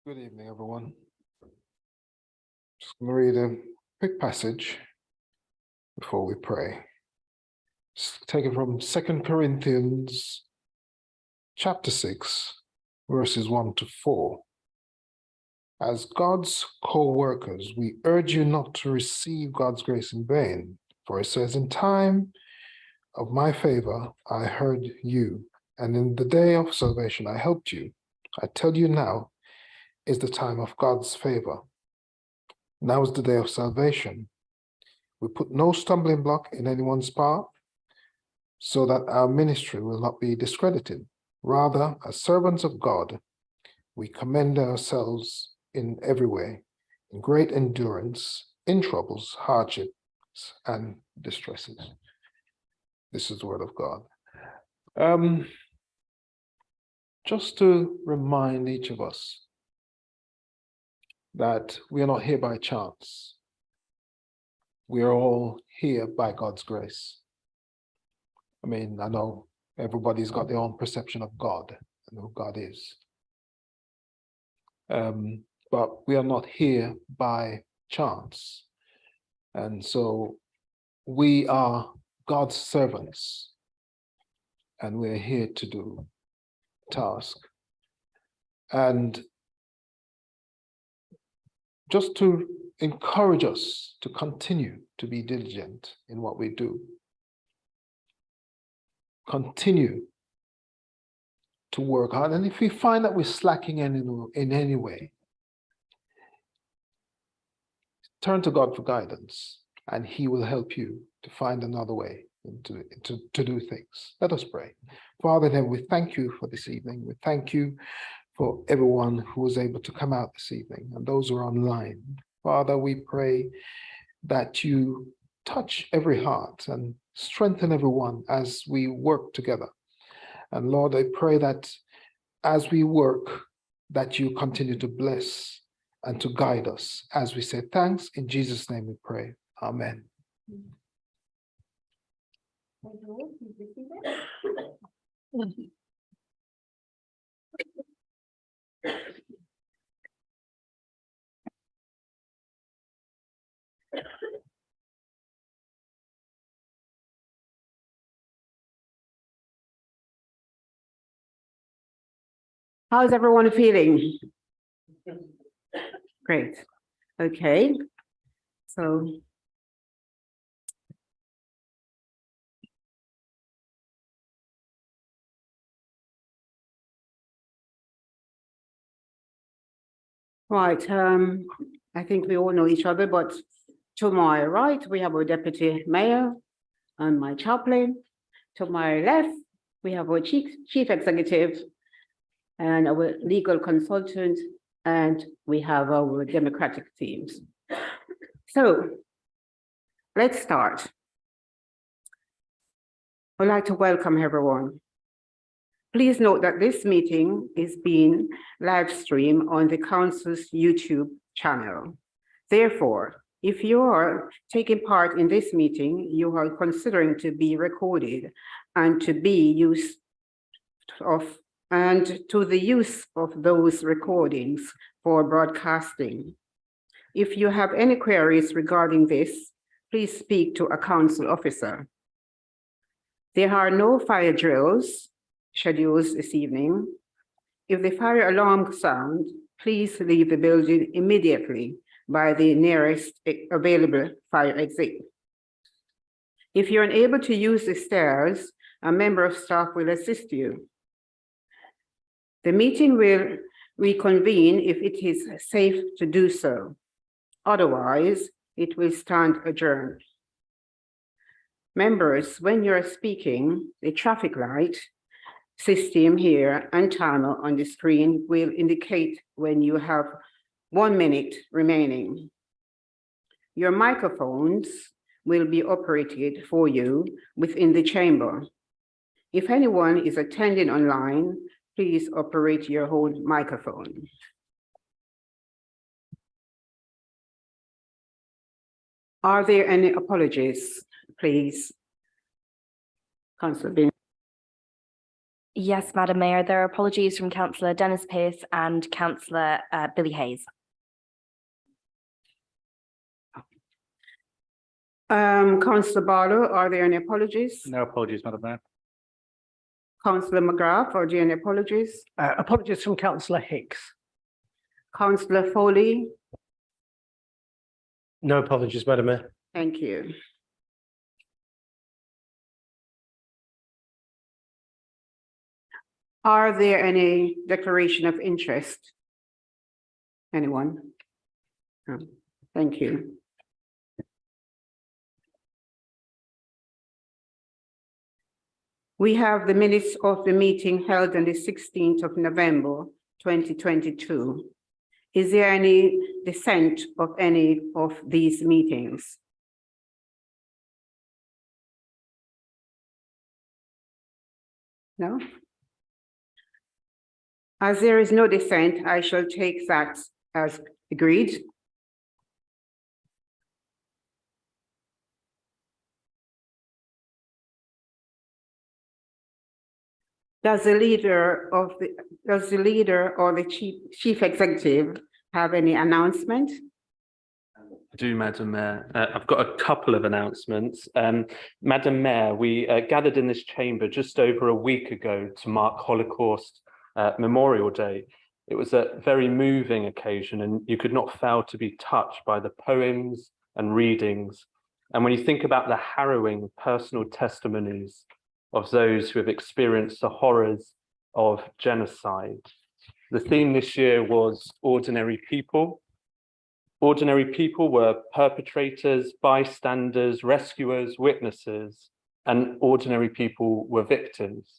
Good evening, everyone. Just going to read a quick passage before we pray. Just take it from 2 Corinthians chapter 6, verses 1 to 4. As God's co-workers, we urge you not to receive God's grace in vain, for it says, in time of my favor I heard you, and in the day of salvation I helped you. I tell you now is the time of God's favor. Now is the day of salvation. We put no stumbling block in anyone's path, so that our ministry will not be discredited. Rather, as servants of God, we commend ourselves in every way, in great endurance, in troubles, hardships, and distresses. This is the word of God. Just to remind each of us that we are not here by chance. We are all here by God's grace. I mean, I know everybody's got their own perception of God and who God is. But we are not here by chance. And so we are God's servants, and we're here to do task. And just to encourage us to continue to be diligent in what we do. Continue to work hard. And if we find that we're slacking in any way, turn to God for guidance, and He will help you to find another way to do things. Let us pray. Father, then we thank you for this evening. We thank you for everyone who was able to come out this evening and those who are online. Father, we pray that you touch every heart and strengthen everyone as we work together. And Lord, I pray that as we work, that you continue to bless and to guide us as we say thanks. In Jesus' name we pray. Amen. How's everyone feeling? Great. Okay. So right. I think we all know each other, but to my right, we have our deputy mayor and my chaplain. To my left, we have our chief executive and our legal consultant, and we have our democratic teams. So let's start. I'd like to welcome everyone. Please note that this meeting is being live streamed on the council's YouTube channel. Therefore, if you are taking part in this meeting, you are considering to be recorded and to the use of those recordings for broadcasting. If you have any queries regarding this, please speak to a council officer. There are no fire drills scheduled this evening. If the fire alarm sounds, please leave the building immediately by the nearest available fire exit. If you're unable to use the stairs, a member of staff will assist you. The meeting will reconvene if it is safe to do so. Otherwise, it will stand adjourned. Members, when you're speaking, the traffic light system here and timer on the screen will indicate when you have 1 minute remaining. Your microphones will be operated for you within the chamber. If anyone is attending online, please operate your own microphone. Are there any apologies, please? Councillor Bin. Yes, Madam Mayor, there are apologies from Councillor Dennis Pearce and Councillor Billy Hayes. Councillor Barlow, are there any apologies? No apologies, Madam Mayor. Councillor McGrath, are there any apologies? Apologies from Councillor Hicks. Councillor Foley, No apologies, Madam Mayor. thank you. Are there any declaration of interest? Anyone? No. Thank you. We have the minutes of the meeting held on the 16th of November, 2022. Is there any dissent of any of these meetings? No? As there is no dissent, I shall take that as agreed. Does the leader or the chief executive have any announcement? I do, Madam Mayor. I've got a couple of announcements. Madam Mayor, we gathered in this chamber just over a week ago to mark Holocaust Memorial Day. It was a very moving occasion, and you could not fail to be touched by the poems and readings. And when you think about the harrowing personal testimonies of those who have experienced the horrors of genocide, the theme this year was ordinary people. Ordinary people were perpetrators, bystanders, rescuers, witnesses, and ordinary people were victims.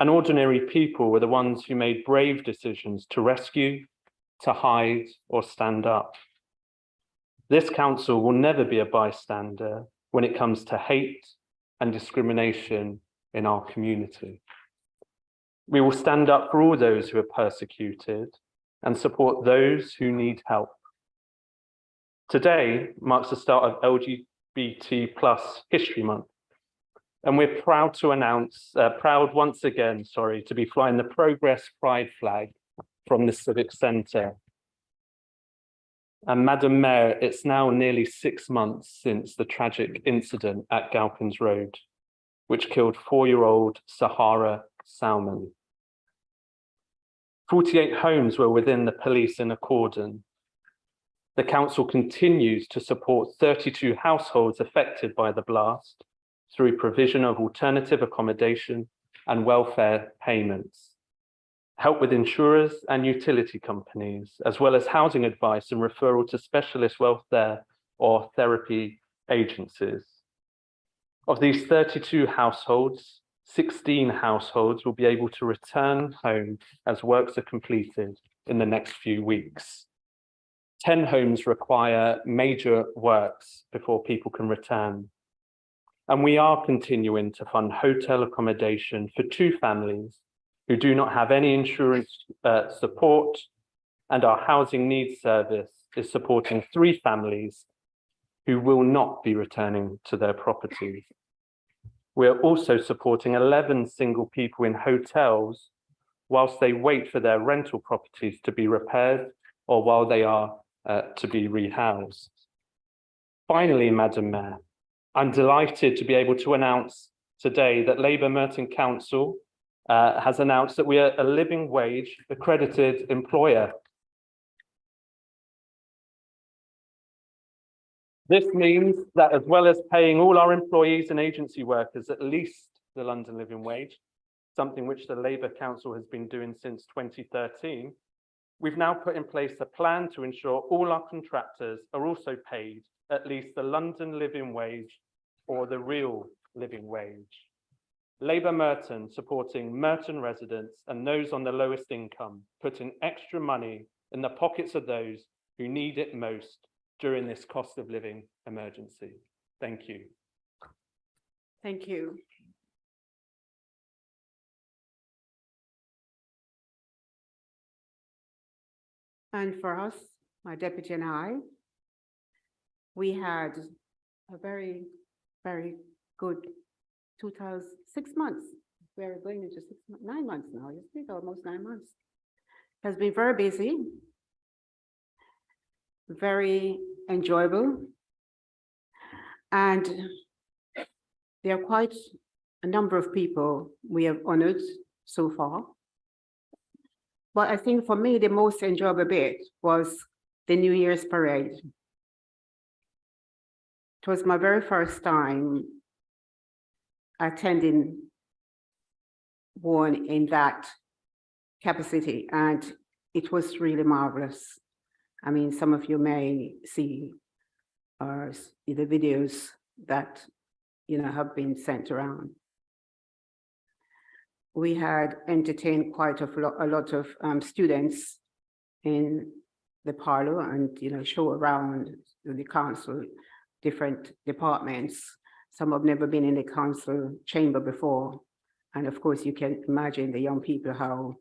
And ordinary people were the ones who made brave decisions to rescue, to hide, or stand up. This council will never be a bystander when it comes to hate and discrimination in our community. We will stand up for all those who are persecuted and support those who need help. Today marks the start of LGBT+ History Month, and we're proud to announce, once again, to be flying the Progress Pride flag from the Civic Centre. And Madam Mayor, it's now nearly 6 months since the tragic incident at Galpins Road, which killed 4-year-old Sahara Salman. 48 homes were within the police in a cordon. The council continues to support 32 households affected by the blast through provision of alternative accommodation and welfare payments, help with insurers and utility companies, as well as housing advice and referral to specialist welfare or therapy agencies. Of these 32 households, 16 households will be able to return home as works are completed in the next few weeks. 10 homes require major works before people can return. And we are continuing to fund hotel accommodation for 2 families who do not have any insurance support, and our housing needs service is supporting 3 families who will not be returning to their properties. We are also supporting 11 single people in hotels whilst they wait for their rental properties to be repaired or while they are to be rehoused. Finally, Madam Mayor, I'm delighted to be able to announce today that Labour Merton Council has announced that we are a living wage accredited employer. This means that as well as paying all our employees and agency workers at least the London Living Wage, something which the Labour Council has been doing since 2013, we've now put in place a plan to ensure all our contractors are also paid at least the London Living Wage or the real living wage. Labour Merton supporting Merton residents and those on the lowest income, putting extra money in the pockets of those who need it most during this cost of living emergency. Thank you. Thank you. And for us, my deputy and I, we had a very, very good 6 months. We're going into 9 months now, isn't it? Almost 9 months. Has been very busy, very enjoyable. And there are quite a number of people we have honored so far. But I think for me, the most enjoyable bit was the New Year's parade. It was my very first time attending one in that capacity, and it was really marvelous. I mean, some of you may see the videos that have been sent around. We had entertained quite a lot of students in the parlor and show around the council, different departments. Some have never been in the council chamber before. And of course, you can imagine the young people, how,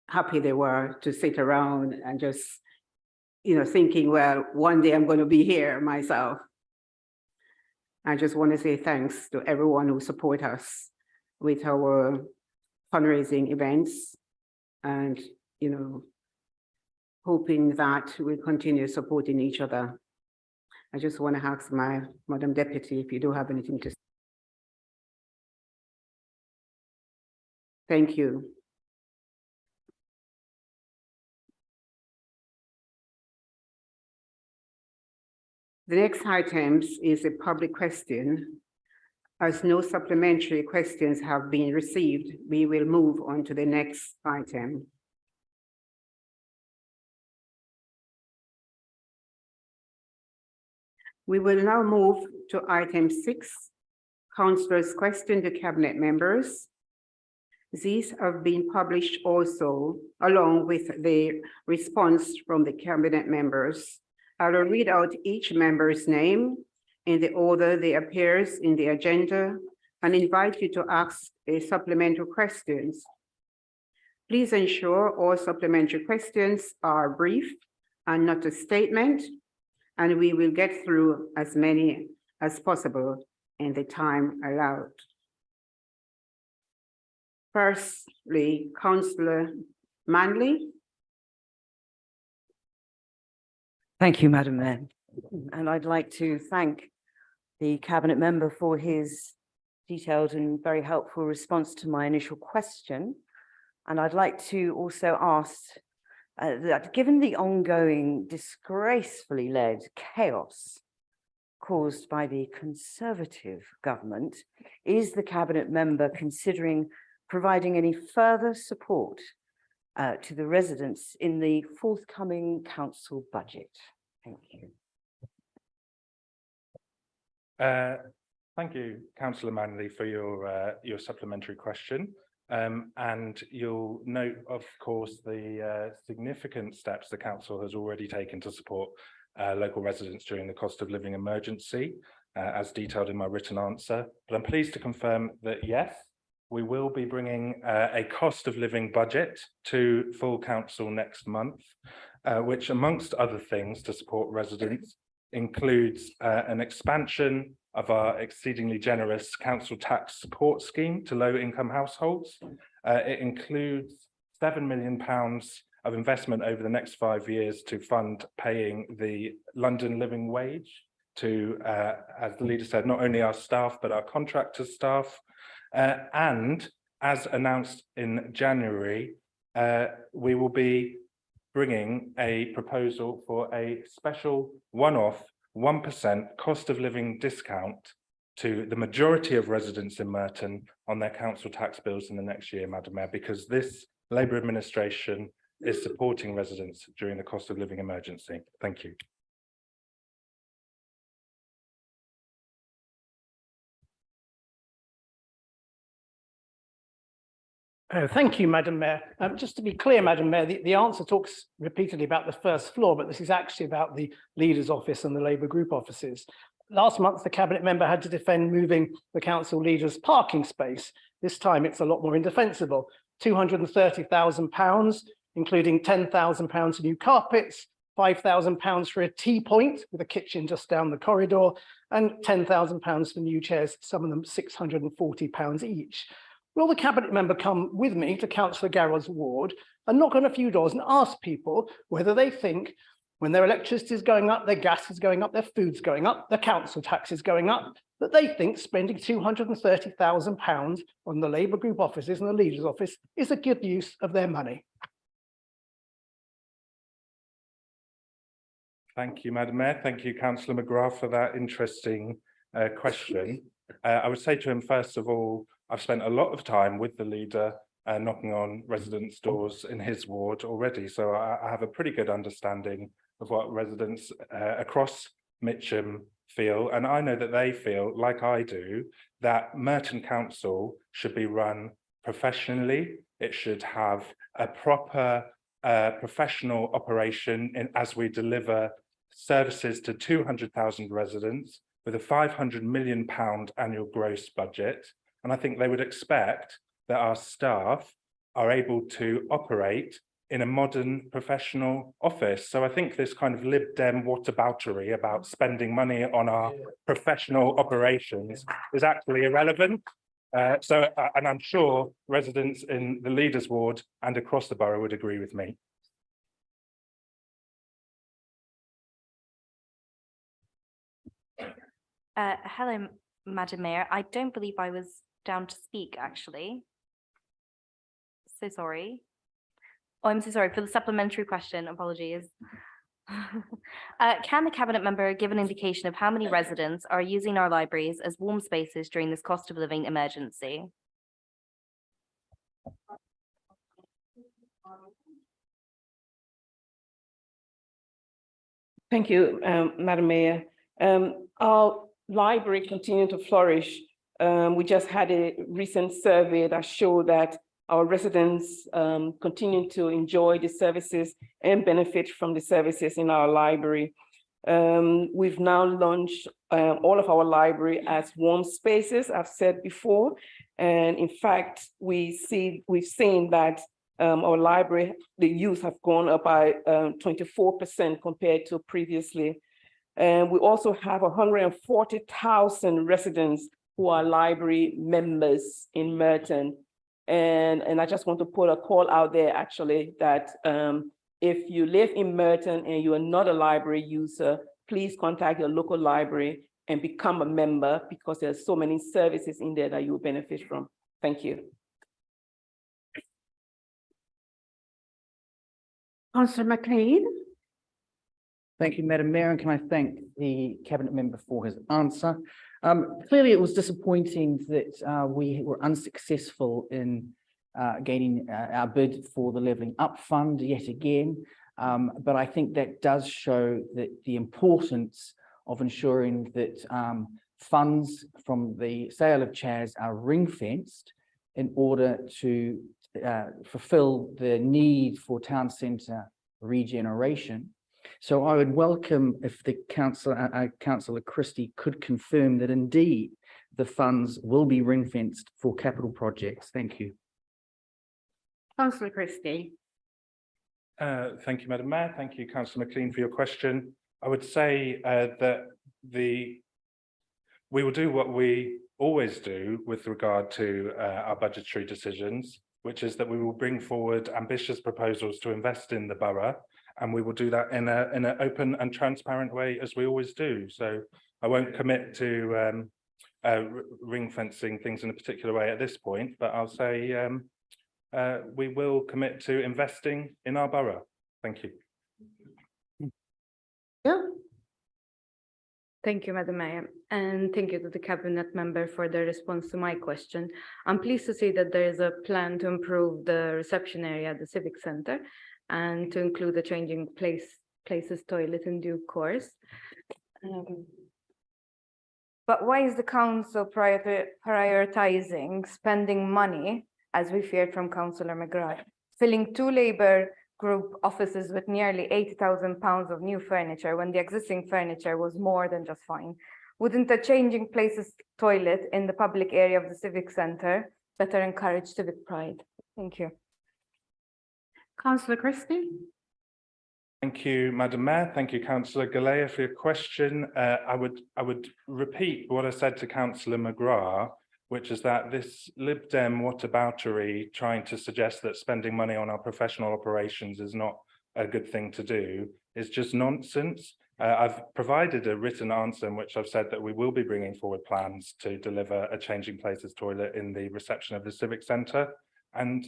happy they were to sit around and just, thinking, well, one day I'm going to be here myself. I just want to say thanks to everyone who support us with our fundraising events and, hoping that we'll continue supporting each other. I just want to ask my Madam Deputy if you do have anything to say. Thank you. The next item is a public question. As no supplementary questions have been received, we will move on to the next item. We will now move to item 6, Councillors' question to Cabinet members. These have been published also along with the response from the Cabinet members. I will read out each member's name in the order they appears in the agenda and invite you to ask supplementary questions. Please ensure all supplementary questions are brief and not a statement, and we will get through as many as possible in the time allowed. Firstly, Councillor Manley. Thank you, Madam Mayor. And I'd like to thank the Cabinet member for his detailed and very helpful response to my initial question. And I'd like to also ask that given the ongoing disgracefully led chaos caused by the Conservative government, is the Cabinet member considering providing any further support to the residents in the forthcoming council budget? Thank you. Thank you, Councillor Manley, for your supplementary question. And you'll note, of course, the significant steps the council has already taken to support local residents during the cost of living emergency, as detailed in my written answer. But I'm pleased to confirm that, yes, we will be bringing a cost of living budget to full council next month, which, amongst other things to support residents, includes an expansion of our exceedingly generous council tax support scheme to low-income households. It includes £7 million of investment over the next 5 years to fund paying the London living wage to, as the leader said, not only our staff, but our contractor staff. And as announced in January, we will be bringing a proposal for a special one-off 1% cost of living discount to the majority of residents in Merton on their council tax bills in the next year, Madam Mayor, because this Labour administration is supporting residents during the cost of living emergency. Thank you. Thank you, Madam Mayor. Just to be clear, Madam Mayor, the answer talks repeatedly about the first floor, but this is actually about the Leader's office and the Labour group offices. Last month, the Cabinet member had to defend moving the council leader's parking space. This time, it's a lot more indefensible. £230,000, including £10,000 in new carpets, £5,000 for a tea point with a kitchen just down the corridor, and £10,000 for new chairs, some of them £640 each. Will the cabinet member come with me to Councillor Garrett's ward and knock on a few doors and ask people whether they think when their electricity is going up, their gas is going up, their food's going up, their council tax is going up, that they think spending £230,000 on the Labour group offices and the leader's office is a good use of their money? Thank you, Madam Mayor. Thank you, Councillor McGrath, for that interesting question. I would say to him, first of all, I've spent a lot of time with the leader knocking on residents' doors in his ward already, so I have a pretty good understanding of what residents across Mitcham feel, and I know that they feel, like I do, that Merton Council should be run professionally. It should have a proper professional operation as we deliver services to 200,000 residents with a £500 million annual gross budget. And I think they would expect that our staff are able to operate in a modern professional office. So I think this kind of Lib Dem whataboutery about spending money on our professional operations is actually irrelevant. And I'm sure residents in the leaders' ward and across the borough would agree with me. Hello, Madam Mayor. I don't believe I was down to speak, actually. So sorry. Oh, I'm so sorry for the supplementary question. Apologies. Can the cabinet member give an indication of how many residents are using our libraries as warm spaces during this cost of living emergency? Thank you, Madam Mayor. Our library continued to flourish. We just had a recent survey that showed that our residents continue to enjoy the services and benefit from the services in our library. We've now launched all of our library as warm spaces, I've said before. And in fact, we've seen that our library, the use have gone up by 24% compared to previously. And we also have 140,000 residents who are library members in Merton. And I just want to put a call out there, actually, that if you live in Merton and you are not a library user, please contact your local library and become a member, because there's so many services in there that you will benefit from. Thank you. Councillor McLean. Thank you, Madam Mayor, and can I thank the cabinet member for his answer. Clearly, it was disappointing that we were unsuccessful in gaining our bid for the Levelling Up Fund yet again. But I think that does show that the importance of ensuring that funds from the sale of chairs are ring-fenced in order to fulfill the need for town centre regeneration. So I would welcome if the Councillor Christie could confirm that indeed the funds will be ring-fenced for capital projects. Thank you. Councillor Christie. Thank you, Madam Mayor. Thank you, Councillor McLean, for your question. I would say that we will do what we always do with regard to our budgetary decisions, which is that we will bring forward ambitious proposals to invest in the borough, and we will do that in an open and transparent way, as we always do. So I won't commit to ring fencing things in a particular way at this point, but I'll say we will commit to investing in our borough. Thank you. Yeah. Thank you, Madam Mayor, and thank you to the cabinet member for the response to my question. I'm pleased to see that there is a plan to improve the reception area at the Civic Centre and to include the changing places toilet in due course. But why is the council prioritizing spending money, as we feared from Councillor McGrath, filling 2 Labour group offices with nearly £80,000 of new furniture when the existing furniture was more than just fine? Wouldn't a changing places toilet in the public area of the Civic Centre better encourage civic pride? Thank you. Councillor Christie. Thank you, Madam Mayor. Thank you, Councillor Galea, for your question. I would repeat what I said to Councillor McGrath, which is that this Lib Dem whataboutery trying to suggest that spending money on our professional operations is not a good thing to do is just nonsense. I've provided a written answer in which I've said that we will be bringing forward plans to deliver a changing places toilet in the reception of the Civic Centre. And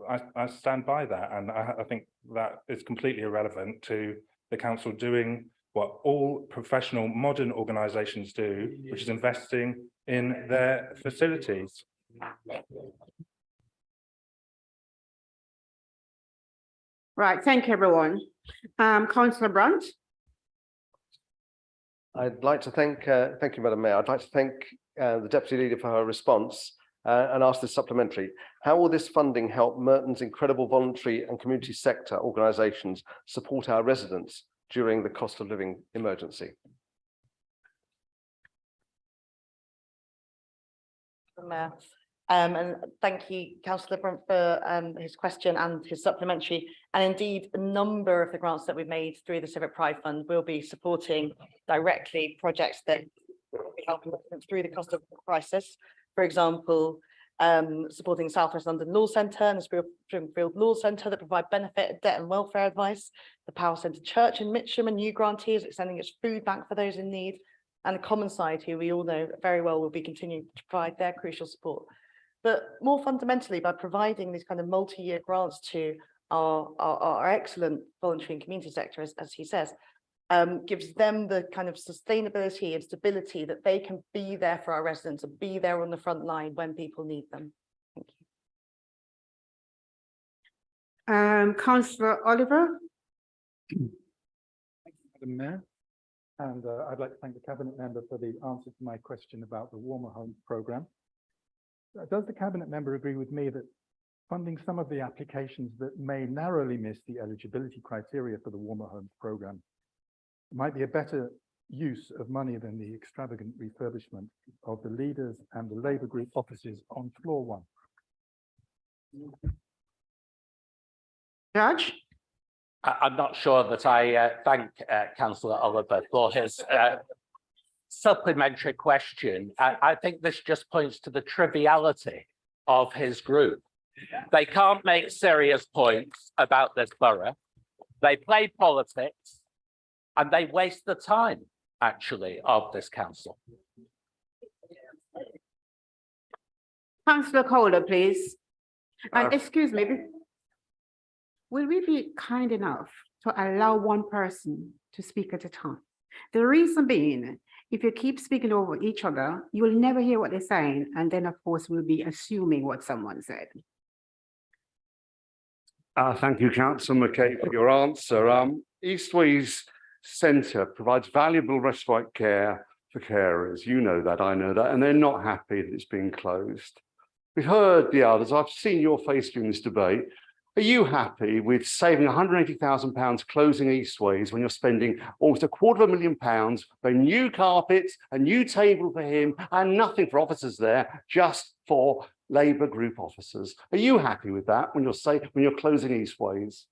I stand by that, and I think that is completely irrelevant to the council doing what all professional modern organisations do, which is investing in their facilities. Right, thank you, everyone. Councillor Brunt. I'd like to thank you, Madam Mayor. I'd like to thank the Deputy Leader for her response and ask this supplementary. How will this funding help Merton's incredible voluntary and community sector organisations support our residents during the cost of living emergency? Mayor. And thank you, Councillor Brunt, for his question and his supplementary. And indeed, a number of the grants that we've made through the Civic Pride Fund will be supporting directly projects that will be helping through the cost of crisis. For example, supporting South West London Law Centre and the Springfield Law Centre that provide benefit, debt and welfare advice. The Power Centre Church in Mitcham, a new grantee, is extending its food bank for those in need. And the Common Side, who we all know very well will be continuing to provide their crucial support. But more fundamentally, by providing these kind of multi-year grants to our excellent voluntary and community sector, as he says, gives them the kind of sustainability and stability that they can be there for our residents and be there on the front line when people need them. Thank you. Councillor Oliver. Thank you, Madam Mayor. And I'd like to thank the Cabinet Member for the answer to my question about the Warmer Homes programme. Does the Cabinet Member agree with me that funding some of the applications that may narrowly miss the eligibility criteria for the Warmer Homes programme might be a better use of money than the extravagant refurbishment of the Leaders and the Labour Group offices on floor 1? Judge? I'm not sure that I thank Councillor Oliver for his supplementary question. I think this just points to the triviality of his group. They can't make serious points about this borough. They play politics and they waste the time, actually, of this council. Councillor Kohler, please. And excuse me, will we be kind enough to allow one person to speak at a time? The reason being, if you keep speaking over each other, you will never hear what they're saying. And then, of course, we'll be assuming what someone said. Thank you, Councillor McKay, for your answer. Eastways Centre provides valuable respite care for carers. You know that, I know that, and they're not happy that it's being closed. We've heard the others. I've seen your face during this debate. Are you happy with saving £180,000 closing Eastways when you're spending almost £250,000 for new carpets, a new table for him, and nothing for officers there, just for Labour group officers? Are you happy with that when you're closing Eastways?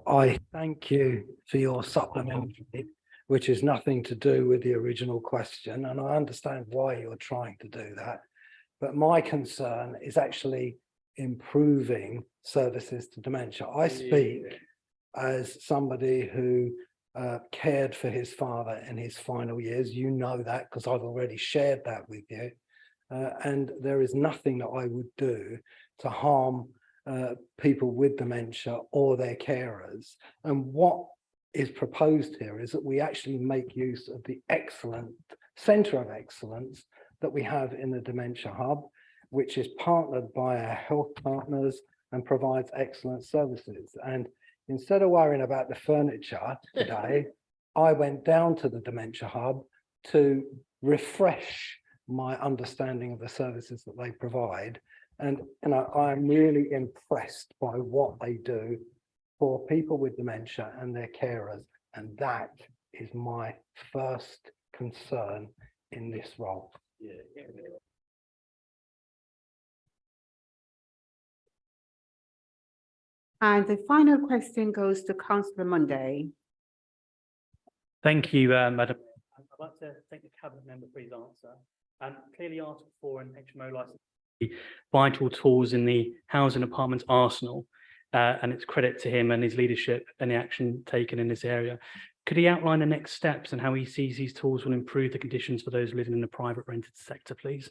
I thank you for your supplementary, which is nothing to do with the original question, and I understand why you're trying to do that. But my concern is actually improving services to dementia. I speak as somebody who cared for his father in his final years. You know that because I've already shared that with you. And there is nothing that I would do to harm people with dementia or their carers. And what is proposed here is that we actually make use of the excellent centre of excellence that we have in the Dementia Hub, which is partnered by our health partners and provides excellent services. And instead of worrying about the furniture today, I went down to the Dementia Hub to refresh my understanding of the services that they provide. And I'm really impressed by what they do for people with dementia and their carers. And that is my first concern in this role. And the final question goes to Councillor Monday. Thank you, Madam. I'd like to thank the Cabinet member for his answer. Clearly, Article 4 and HMO license vital tools in the housing apartments arsenal, and it's credit to him and his leadership and the action taken in this area. Could he outline the next steps and how he sees these tools will improve the conditions for those living in the private rented sector, please?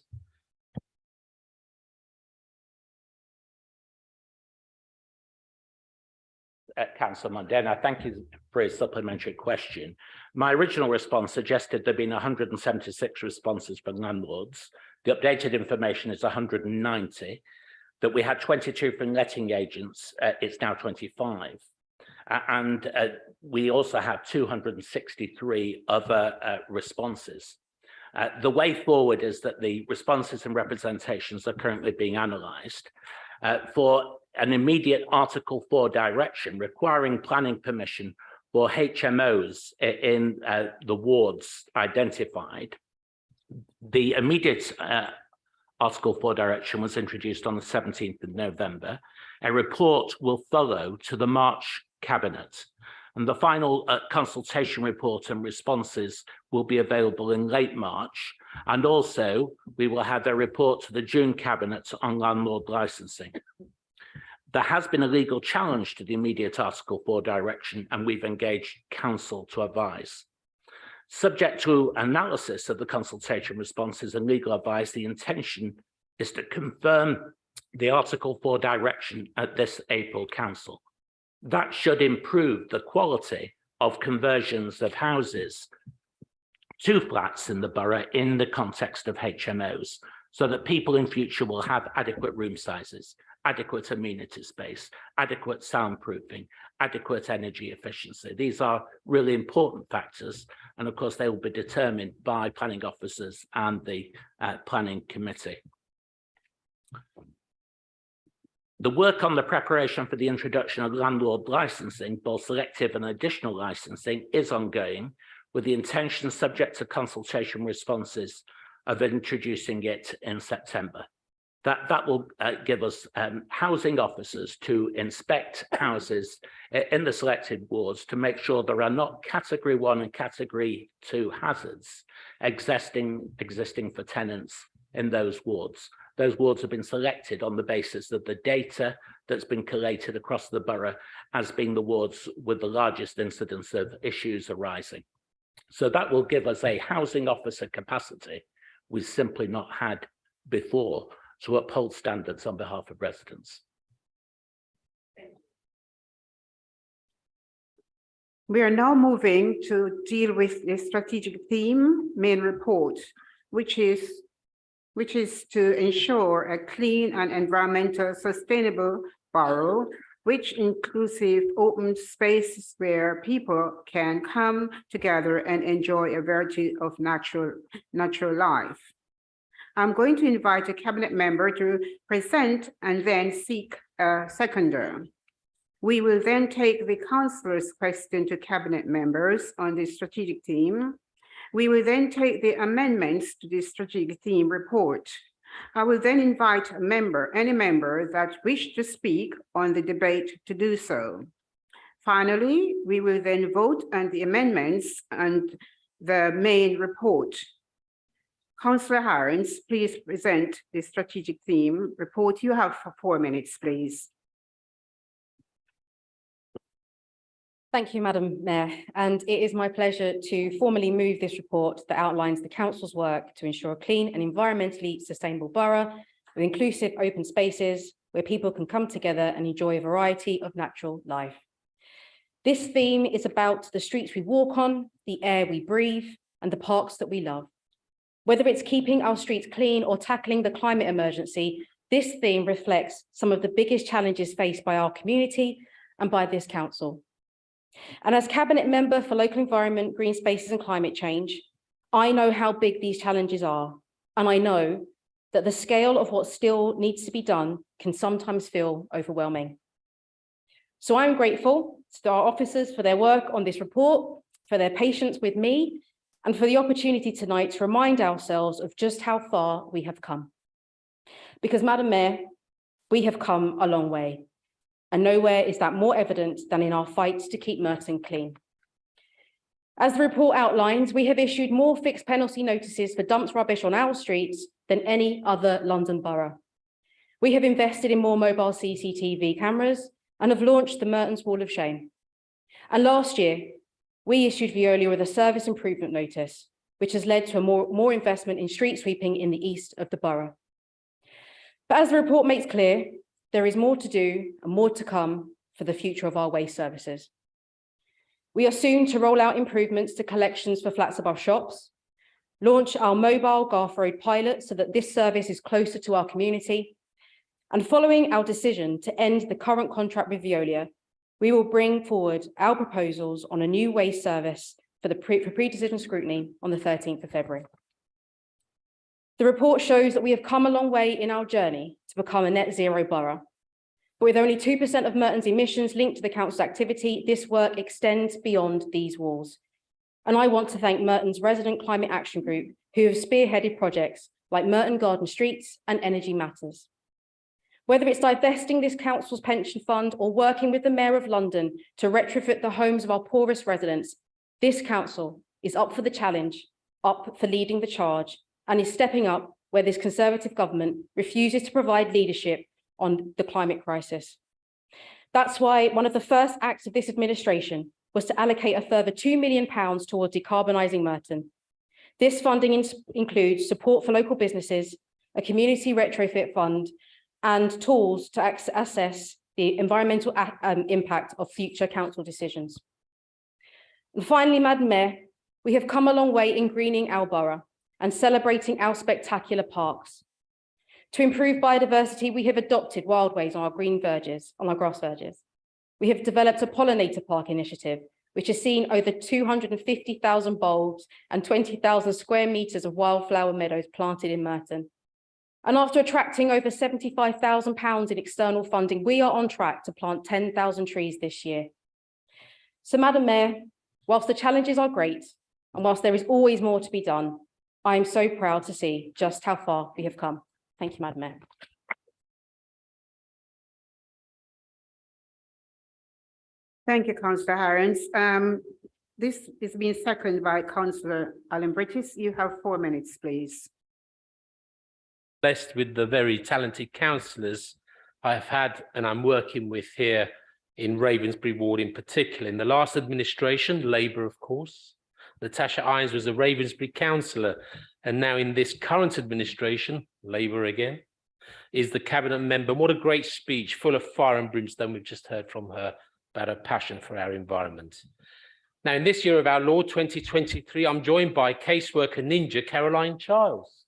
Councillor Mondena, thank you for his supplementary question. My original response suggested there'd been 176 responses from landlords. The updated information is 190. That we had 22 from letting agents, it's now 25. And we also have 263 other responses. The way forward is that the responses and representations are currently being analysed. For an immediate Article 4 direction requiring planning permission for HMOs in the wards identified. The immediate Article 4 direction was introduced on the 17th of November. A report will follow to the March Cabinet, and the final consultation report and responses will be available in late March. And also, we will have a report to the June Cabinet on landlord licensing. There has been a legal challenge to the immediate Article 4 direction, and we've engaged counsel to advise. Subject to analysis of the consultation responses and legal advice, the intention is to confirm the Article 4 direction at this April Council. That should improve the quality of conversions of houses to flats in the borough in the context of HMOs, so that people in future will have adequate room sizes, adequate amenity space, adequate soundproofing, adequate energy efficiency. These are really important factors, and of course they will be determined by planning officers and the planning committee. The work on the preparation for the introduction of landlord licensing, both selective and additional licensing, is ongoing, with the intention, subject to consultation responses, of introducing it in September. That will give us housing officers to inspect houses in the selected wards to make sure there are not Category 1 and Category 2 hazards existing for tenants in those wards. Those wards have been selected on the basis of the data that's been collated across the borough as being the wards with the largest incidence of issues arising. So that will give us a housing officer capacity we've simply not had before to uphold standards on behalf of residents. We are now moving to deal with the strategic theme main report, which is to ensure a clean and environmental sustainable borough, which inclusive open spaces where people can come together and enjoy a variety of natural life. I'm going to invite a cabinet member to present and then seek a seconder. We will then take the councillor's question to cabinet members on the strategic theme. We will then take the amendments to the strategic theme report. I will then invite any member that wish to speak on the debate to do so. Finally, we will then vote on the amendments and the main report. Councillor Hirons, please present the strategic theme report. You have 4 minutes, please. Thank you, Madam Mayor, and it is my pleasure to formally move this report that outlines the Council's work to ensure a clean and environmentally sustainable borough with inclusive open spaces where people can come together and enjoy a variety of natural life. This theme is about the streets we walk on, the air we breathe, and the parks that we love. Whether it's keeping our streets clean or tackling the climate emergency, this theme reflects some of the biggest challenges faced by our community and by this council. And as Cabinet Member for Local Environment, Green Spaces and Climate Change, I know how big these challenges are, and I know that the scale of what still needs to be done can sometimes feel overwhelming. So I'm grateful to our officers for their work on this report, for their patience with me, and for the opportunity tonight to remind ourselves of just how far we have come. Because, Madam Mayor, we have come a long way. And nowhere is that more evident than in our fight to keep Merton clean. As the report outlines, we have issued more fixed penalty notices for dumped rubbish on our streets than any other London borough. We have invested in more mobile CCTV cameras and have launched the Merton's Wall of Shame. And last year, we issued Veolia with a service improvement notice, which has led to more investment in street sweeping in the east of the borough. But as the report makes clear, there is more to do and more to come for the future of our waste services. We are soon to roll out improvements to collections for flats above shops, launch our mobile Garth Road pilot so that this service is closer to our community, and following our decision to end the current contract with Veolia, we will bring forward our proposals on a new waste service for pre-decision scrutiny on the 13th of February. The report shows that we have come a long way in our journey to become a net zero borough. But with only 2% of Merton's emissions linked to the council's activity, this work extends beyond these walls. And I want to thank Merton's Resident Climate Action Group, who have spearheaded projects like Merton Garden Streets and Energy Matters. Whether it's divesting this council's pension fund or working with the Mayor of London to retrofit the homes of our poorest residents, this council is up for the challenge, up for leading the charge, and is stepping up where this Conservative government refuses to provide leadership on the climate crisis. That's why one of the first acts of this administration was to allocate a further £2 million towards decarbonising Merton. This funding includes support for local businesses, a community retrofit fund, and tools to assess the environmental impact of future council decisions. And finally, Madam Mayor, we have come a long way in greening our borough and celebrating our spectacular parks. To improve biodiversity, we have adopted wildways on our green verges, on our grass verges. We have developed a pollinator park initiative, which has seen over 250,000 bulbs and 20,000 square meters of wildflower meadows planted in Merton. And after attracting over £75,000 in external funding, we are on track to plant 10,000 trees this year. So, Madam Mayor, whilst the challenges are great, and whilst there is always more to be done, I am so proud to see just how far we have come. Thank you, Madam Mayor. Thank you, Councillor Harrens. This is being seconded by Councillor Alan Brittis. You have 4 minutes, please. Blessed with the very talented councillors I have had and I'm working with here in Ravensbury Ward in particular. In the last administration, Labour, of course, Natasha Irons was a Ravensbury councillor, and now in this current administration, Labour again, is the cabinet member. What a great speech, full of fire and brimstone we've just heard from her about her passion for our environment. Now, in this year of our Lord 2023, I'm joined by caseworker ninja Caroline Childs.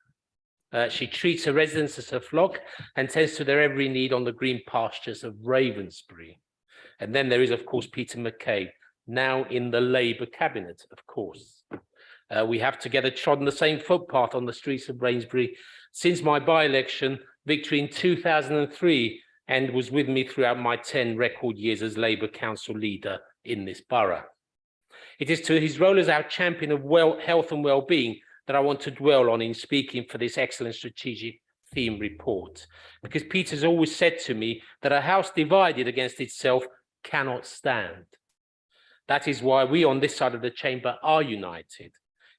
She treats her residents as her flock and tends to their every need on the green pastures of Ravensbury. And then there is, of course, Peter McCabe, now in the Labour cabinet, of course. We have together trodden the same footpath on the streets of Ravensbury since my by-election victory in 2003, and was with me throughout my 10 record years as Labour council leader in this borough. It is to his role as our champion of health and well-being that I want to dwell on in speaking for this excellent strategic theme report, because Peter's always said to me that a house divided against itself cannot stand. That is why we on this side of the chamber are united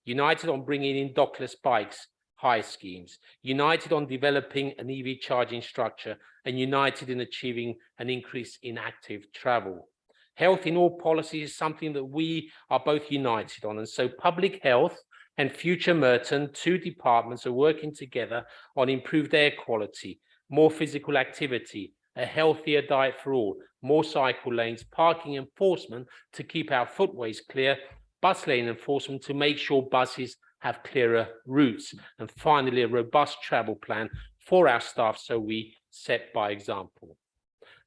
on bringing in dockless bikes hire schemes, united on developing an EV charging structure, and united in achieving an increase in active travel. Health in all policies is something that we are both united on, and so public health and Future Merton, 2 departments, are working together on improved air quality, more physical activity, a healthier diet for all, more cycle lanes, parking enforcement to keep our footways clear, bus lane enforcement to make sure buses have clearer routes, and finally a robust travel plan for our staff so we set by example.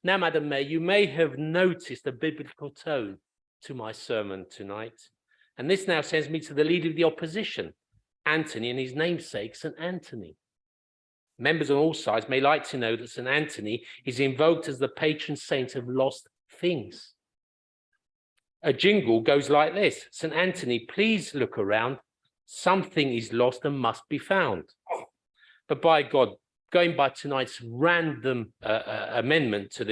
Now, Madam Mayor, you may have noticed a biblical tone to my sermon tonight. And this now sends me to the leader of the opposition, Anthony, and his namesake, St. Anthony. Members on all sides may like to know that St. Anthony is invoked as the patron saint of lost things. A jingle goes like this: St. Anthony, please look around. Something is lost and must be found. But by God, going by tonight's random amendment to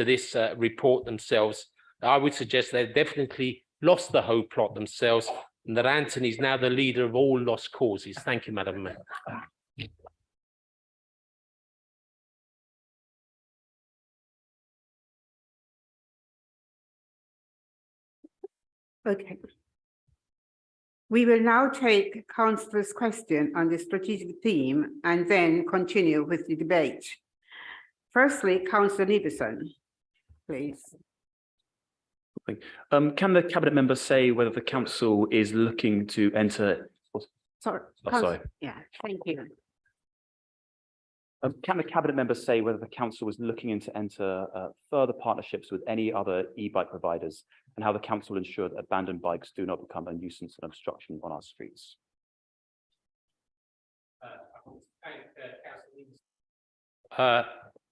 this report themselves, I would suggest they've definitely lost the whole plot themselves, and that Anthony is now the leader of all lost causes. Thank you, Madam Mayor. Okay. We will now take councillor's question on the strategic theme and then continue with the debate. Firstly, councillor Niederson, please. Can the cabinet member say whether the council is looking to enter? Sorry. Sorry. Yeah, thank you. Can the cabinet member say whether the council was looking to enter further partnerships with any other e-bike providers, and how the council ensure that abandoned bikes do not become a nuisance and obstruction on our streets?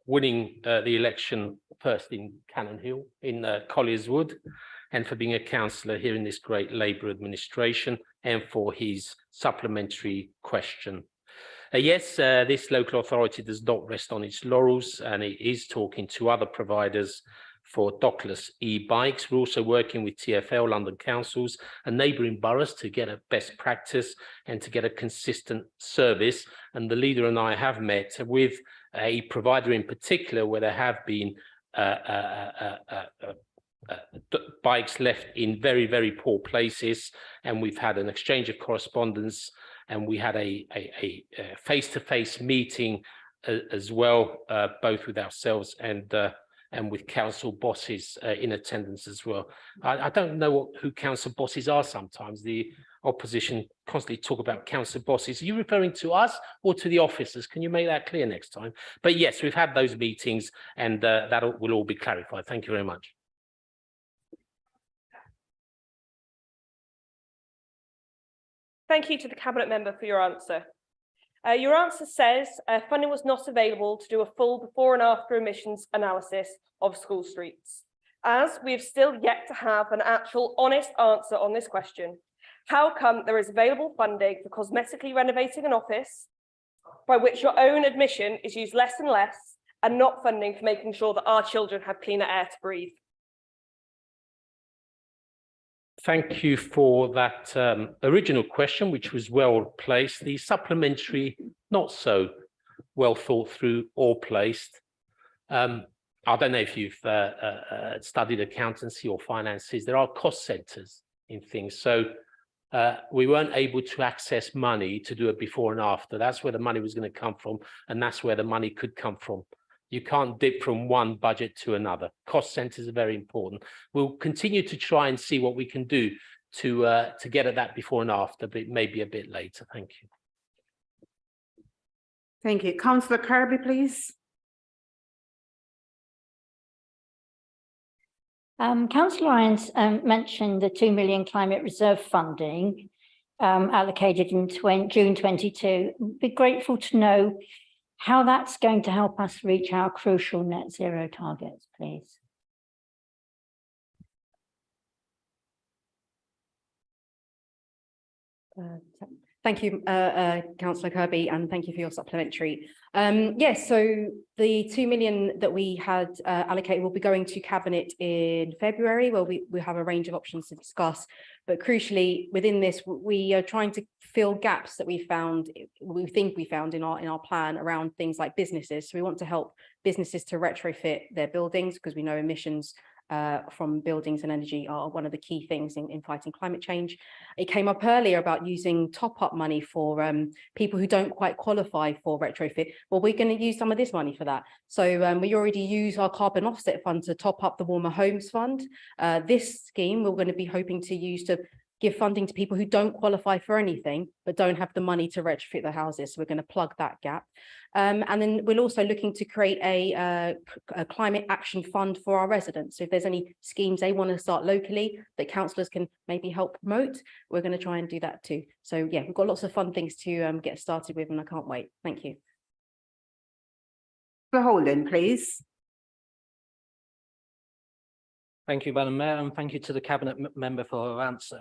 Winning the election first in Cannon Hill in Colliers Wood, and for being a councillor here in this great Labour administration, and for his supplementary question. Yes, this local authority does not rest on its laurels, and it is talking to other providers for dockless e-bikes. We're also working with TfL, London councils, and neighbouring boroughs to get a best practice and to get a consistent service. And the leader and I have met with a provider in particular where there have been bikes left in very, very poor places, and we've had an exchange of correspondence, and we had a face-to-face meeting as well, both with ourselves and with council bosses in attendance as well. I don't know who council bosses are sometimes. The opposition constantly talk about council bosses. Are you referring to us or to the officers? Can you make that clear next time? But yes, we've had those meetings, and that will all be clarified. Thank you very much. Thank you to the Cabinet Member for your answer. Your answer says funding was not available to do a full before and after emissions analysis of school streets. As we've still yet to have an actual honest answer on this question, how come there is available funding for cosmetically renovating an office, by which your own admission is used less and less, and not funding for making sure that our children have cleaner air to breathe? Thank you for that original question, which was well placed. The supplementary, not so well thought through or placed. I don't know if you've studied accountancy or finances. There are cost centers in things. So we weren't able to access money to do a before and after. That's where the money was going to come from, and that's where the money could come from. You can't dip from one budget to another. Cost centers are very important. We'll continue to try and see what we can do to get at that before and after, but it may be a bit later. Thank you. Thank you. Councillor Kirby, please. Councillor Irons mentioned the 2 million climate reserve funding allocated in June 22. Be grateful to know how that's going to help us reach our crucial net zero targets, please. Thank you, Councillor Kirby, and thank you for your supplementary. Yes, so the 2 million that we had allocated will be going to Cabinet in February, where we have a range of options to discuss. But crucially, within this, we are trying to fill gaps that we think we found in our plan around things like businesses. So we want to help businesses to retrofit their buildings, because we know emissions from buildings and energy are one of the key things in fighting climate change. It came up earlier about using top-up money for people who don't quite qualify for retrofit. Well, we're going to use some of this money for that. So we already use our carbon offset fund to top up the Warmer Homes Fund. This scheme we're going to be hoping to use to give funding to people who don't qualify for anything, but don't have the money to retrofit their houses. So we're going to plug that gap. And then we're also looking to create a climate action fund for our residents. So if there's any schemes they want to start locally that councillors can maybe help promote, we're going to try and do that too. So yeah, we've got lots of fun things to get started with, and I can't wait. Thank you. Holden, please. Thank you, Madam Mayor, and thank you to the Cabinet member for her answer.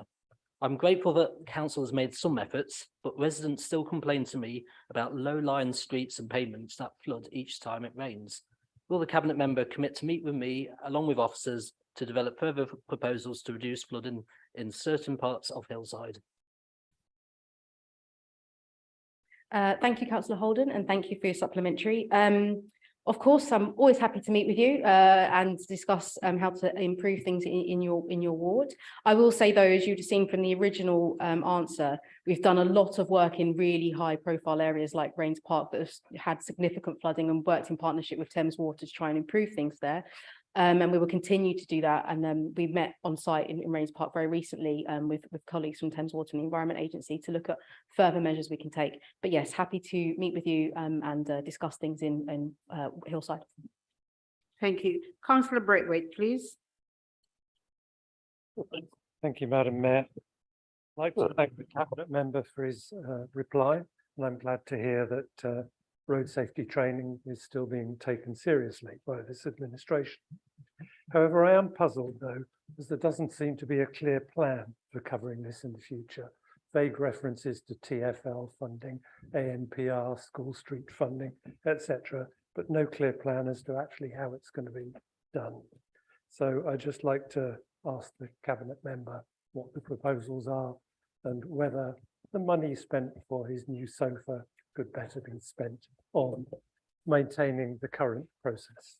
I'm grateful that council has made some efforts, but residents still complain to me about low-lying streets and pavements that flood each time it rains. Will the Cabinet member commit to meet with me, along with officers, to develop further proposals to reduce flooding in certain parts of Hillside? Thank you, Councillor Holden, and thank you for your supplementary. Of course, I'm always happy to meet with you and discuss how to improve things in your ward. I will say though, as you've seen from the original answer, we've done a lot of work in really high profile areas like Rains Park that have had significant flooding and worked in partnership with Thames Water to try and improve things there. And we will continue to do that. And we met on site in Rains Park very recently with colleagues from Thames Water and the Environment Agency to look at further measures we can take. But yes, happy to meet with you and discuss things in Hillside. Thank you. Councillor Braithwaite, please. Thank you, Madam Mayor. I'd like to thank the Cabinet member for his reply, and I'm glad to hear that road safety training is still being taken seriously by this administration. However, I am puzzled though, as there doesn't seem to be a clear plan for covering this in the future. Vague references to TfL funding, ANPR, school street funding, etc., but no clear plan as to actually how it's going to be done. So I'd just like to ask the Cabinet member what the proposals are and whether the money spent for his new sofa could better be spent on maintaining the current process.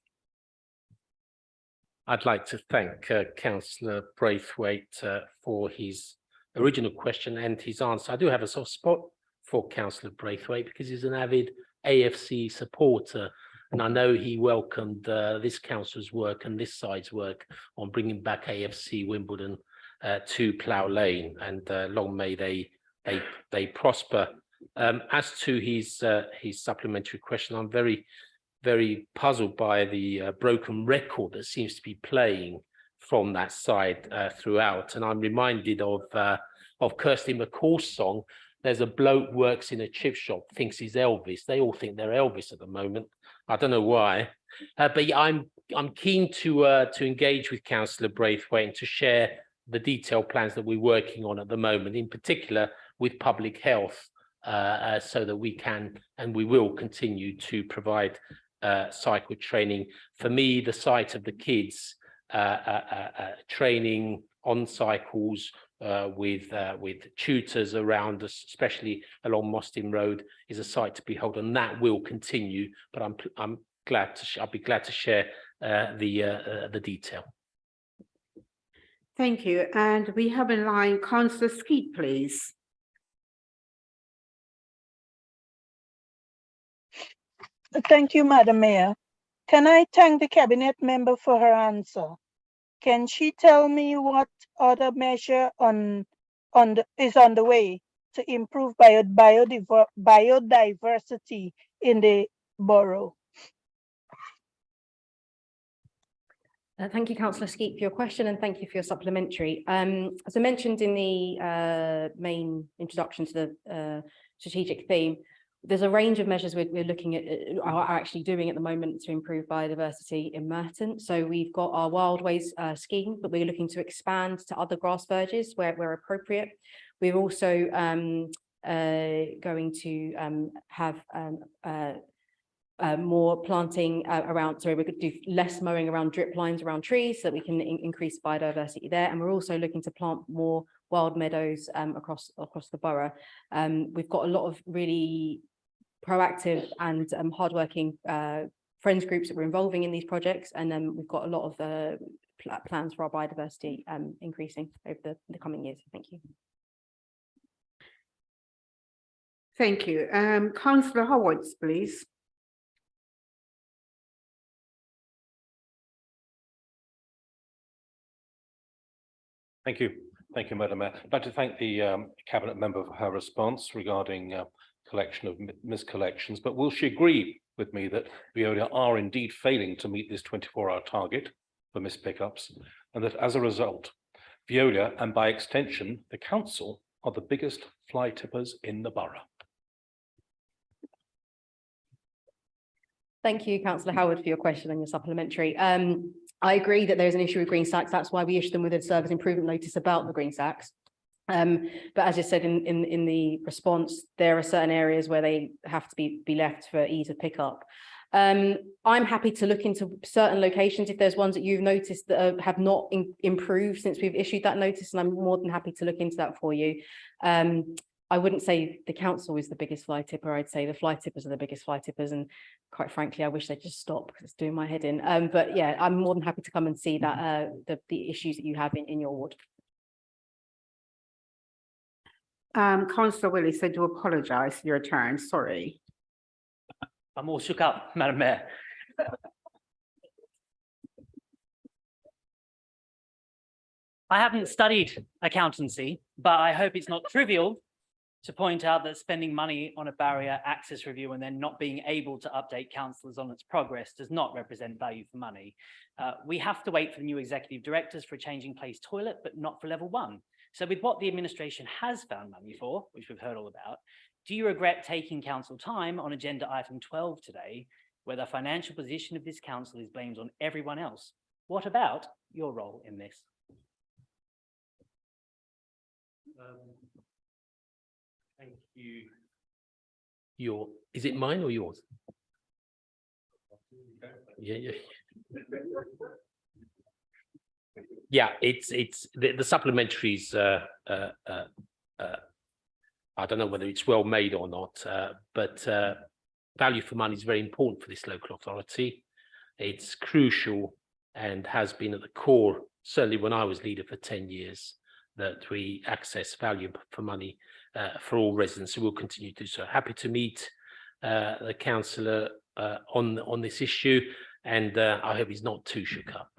I'd like to thank Councillor Braithwaite for his original question and his answer. I do have a soft spot for Councillor Braithwaite because he's an avid AFC supporter, and I know he welcomed this council's work and this side's work on bringing back AFC Wimbledon to Plough Lane, and long may they prosper. As to his supplementary question, I'm very puzzled by the broken record that seems to be playing from that side throughout. And I'm reminded of Kirsty McCall's song, "There's a bloke works in a chip shop, thinks he's Elvis." They all think they're Elvis at the moment. I don't know why. But yeah, I'm keen to engage with Councillor Braithwaite and to share the detailed plans that we're working on at the moment, in particular with public health, so that we can and we will continue to provide cycle training. For me, the sight of the kids training on cycles with tutors around us, especially along Mostyn Road, is a sight to behold, and that will continue. But I'll be glad to share the detail. Thank you. And we have in line Councillor Skeet, please. Thank you, Madam Mayor. Can I thank the Cabinet member for her answer? Can she tell me what other measure is on the way to improve biodiversity in the borough? Thank you, Councillor Skeet, for your question, and thank you for your supplementary. As I mentioned in the main introduction to the strategic theme, there's a range of measures we're looking at, are actually doing at the moment to improve biodiversity in Merton. So we've got our Wildways scheme, but we're looking to expand to other grass verges where appropriate. We're also going to have more planting around, sorry, we could do less mowing around drip lines around trees so that we can increase biodiversity there. And we're also looking to plant more wild meadows across the borough. We've got a lot of really proactive and hardworking friends groups that we're involving in these projects, and then we've got a lot of plans for our biodiversity increasing over the coming years. Thank you. Thank you. Councillor Howards, please. Thank you. Thank you, Madam Mayor. I'd like to thank the Cabinet member for her response regarding collection of miscollections, but will she agree with me that Veolia are indeed failing to meet this 24-hour target for missed pickups, and that as a result, Veolia, and by extension, the council, are the biggest fly tippers in the borough? Thank you, Councillor Howard, for your question and your supplementary. I agree that there's an issue with green sacks. That's why we issued them with a service improvement notice about the green sacks. But as I said in the response, there are certain areas where they have to be left for ease of pickup. I'm happy to look into certain locations if there's ones that you've noticed that have not improved since we've issued that notice, and I'm more than happy to look into that for you. I wouldn't say the council is the biggest fly tipper. I'd say the fly tippers are the biggest fly tippers, and quite frankly, I wish they'd just stop because it's doing my head in. But yeah, I'm more than happy to come and see that the issues that you have in your ward. Councillor Willis, I do apologise. Your turn. Sorry. I'm all shook up, Madam Mayor. I haven't studied accountancy, but I hope it's not trivial to point out that spending money on a barrier access review and then not being able to update councillors on its progress does not represent value for money. We have to wait for the new executive directors for a changing place toilet, but not for level 1. So with what the administration has found money for, which we've heard all about, do you regret taking council time on agenda item 12 today, where the financial position of this council is blamed on everyone else? What about your role in this? Thank you. Is it mine or yours? Yeah. Yeah, it's the supplementaries. I don't know whether it's well made or not, but value for money is very important for this local authority. It's crucial and has been at the core, certainly when I was leader for 10 years, that we access value for money for all residents. So we'll continue to do so. Happy to meet the councillor on this issue, and I hope he's not too shook up.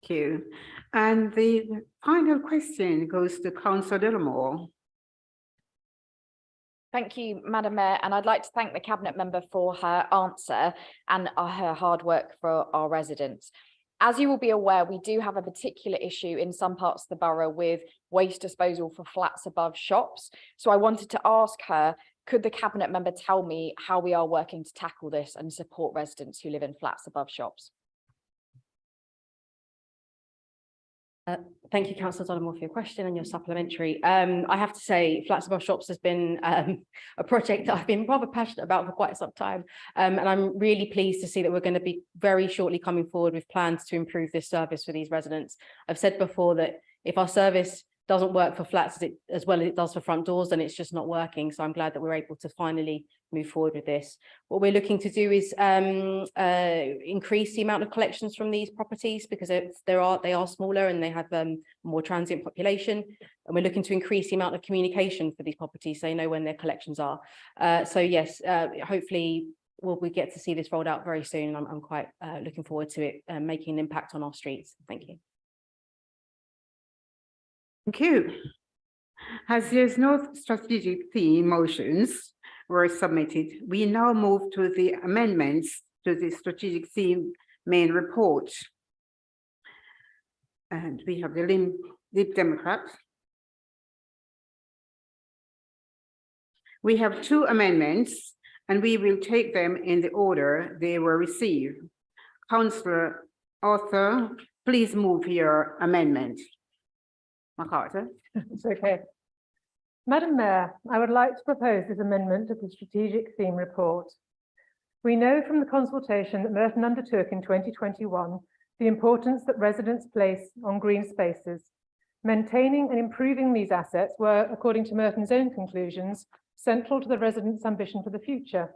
Thank you. And the final question goes to Councillor Dillamore. Thank you, Madam Mayor, and I'd like to thank the Cabinet Member for her answer and her hard work for our residents. As you will be aware, we do have a particular issue in some parts of the borough with waste disposal for flats above shops. So I wanted to ask her, could the Cabinet Member tell me how we are working to tackle this and support residents who live in flats above shops? Thank you, Councillor Dollimore, for your question and your supplementary. I have to say, flats above shops has been a project that I've been rather passionate about for quite some time. And I'm really pleased to see that we're going to be very shortly coming forward with plans to improve this service for these residents. I've said before that if our service doesn't work for flats as well as it does for front doors, then it's just not working. So I'm glad that we're able to finally move forward with this. What we're looking to do is increase the amount of collections from these properties because they are smaller and they have more transient population. And we're looking to increase the amount of communication for these properties so they know when their collections are. So yes, hopefully we get to see this rolled out very soon. I'm quite looking forward to it making an impact on our streets. Thank you. Thank you. As there's no strategic theme motions were submitted, we now move to the amendments to the strategic theme main report. And we have the Lib Democrats. We have 2 amendments and we will take them in the order they were received. Councillor Arthur, please move your amendment. MacArthur. It's okay. Madam Mayor, I would like to propose this amendment to the strategic theme report. We know from the consultation that Merton undertook in 2021 the importance that residents place on green spaces. Maintaining and improving these assets were, according to Merton's own conclusions, central to the residents' ambition for the future.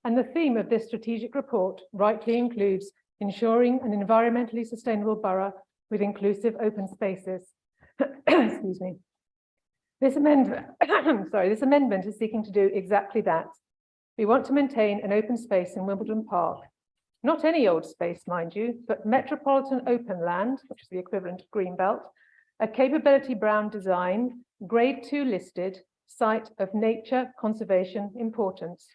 And the theme of this strategic report rightly includes ensuring an environmentally sustainable borough with inclusive open spaces. Excuse me. This amendment, this amendment is seeking to do exactly that. We want to maintain an open space in Wimbledon Park. Not any old space, mind you, but metropolitan open land, which is the equivalent of Greenbelt, a capability Brown design, grade 2 listed, site of nature conservation importance.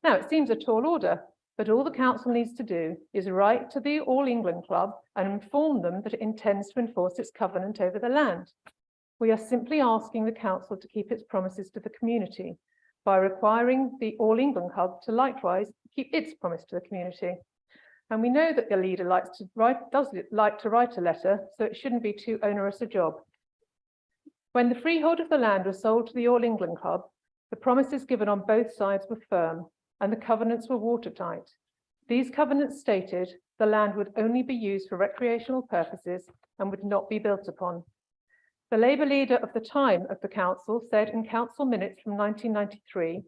Now, it seems a tall order, but all the council needs to do is write to the All England Club and inform them that it intends to enforce its covenant over the land. We are simply asking the council to keep its promises to the community by requiring the All England Club to likewise keep its promise to the community. And we know that the leader does like to write a letter, so it shouldn't be too onerous a job. When the freehold of the land was sold to the All England Club, the promises given on both sides were firm and the covenants were watertight. These covenants stated the land would only be used for recreational purposes and would not be built upon. The Labour leader of the time of the council said in council minutes from 1993,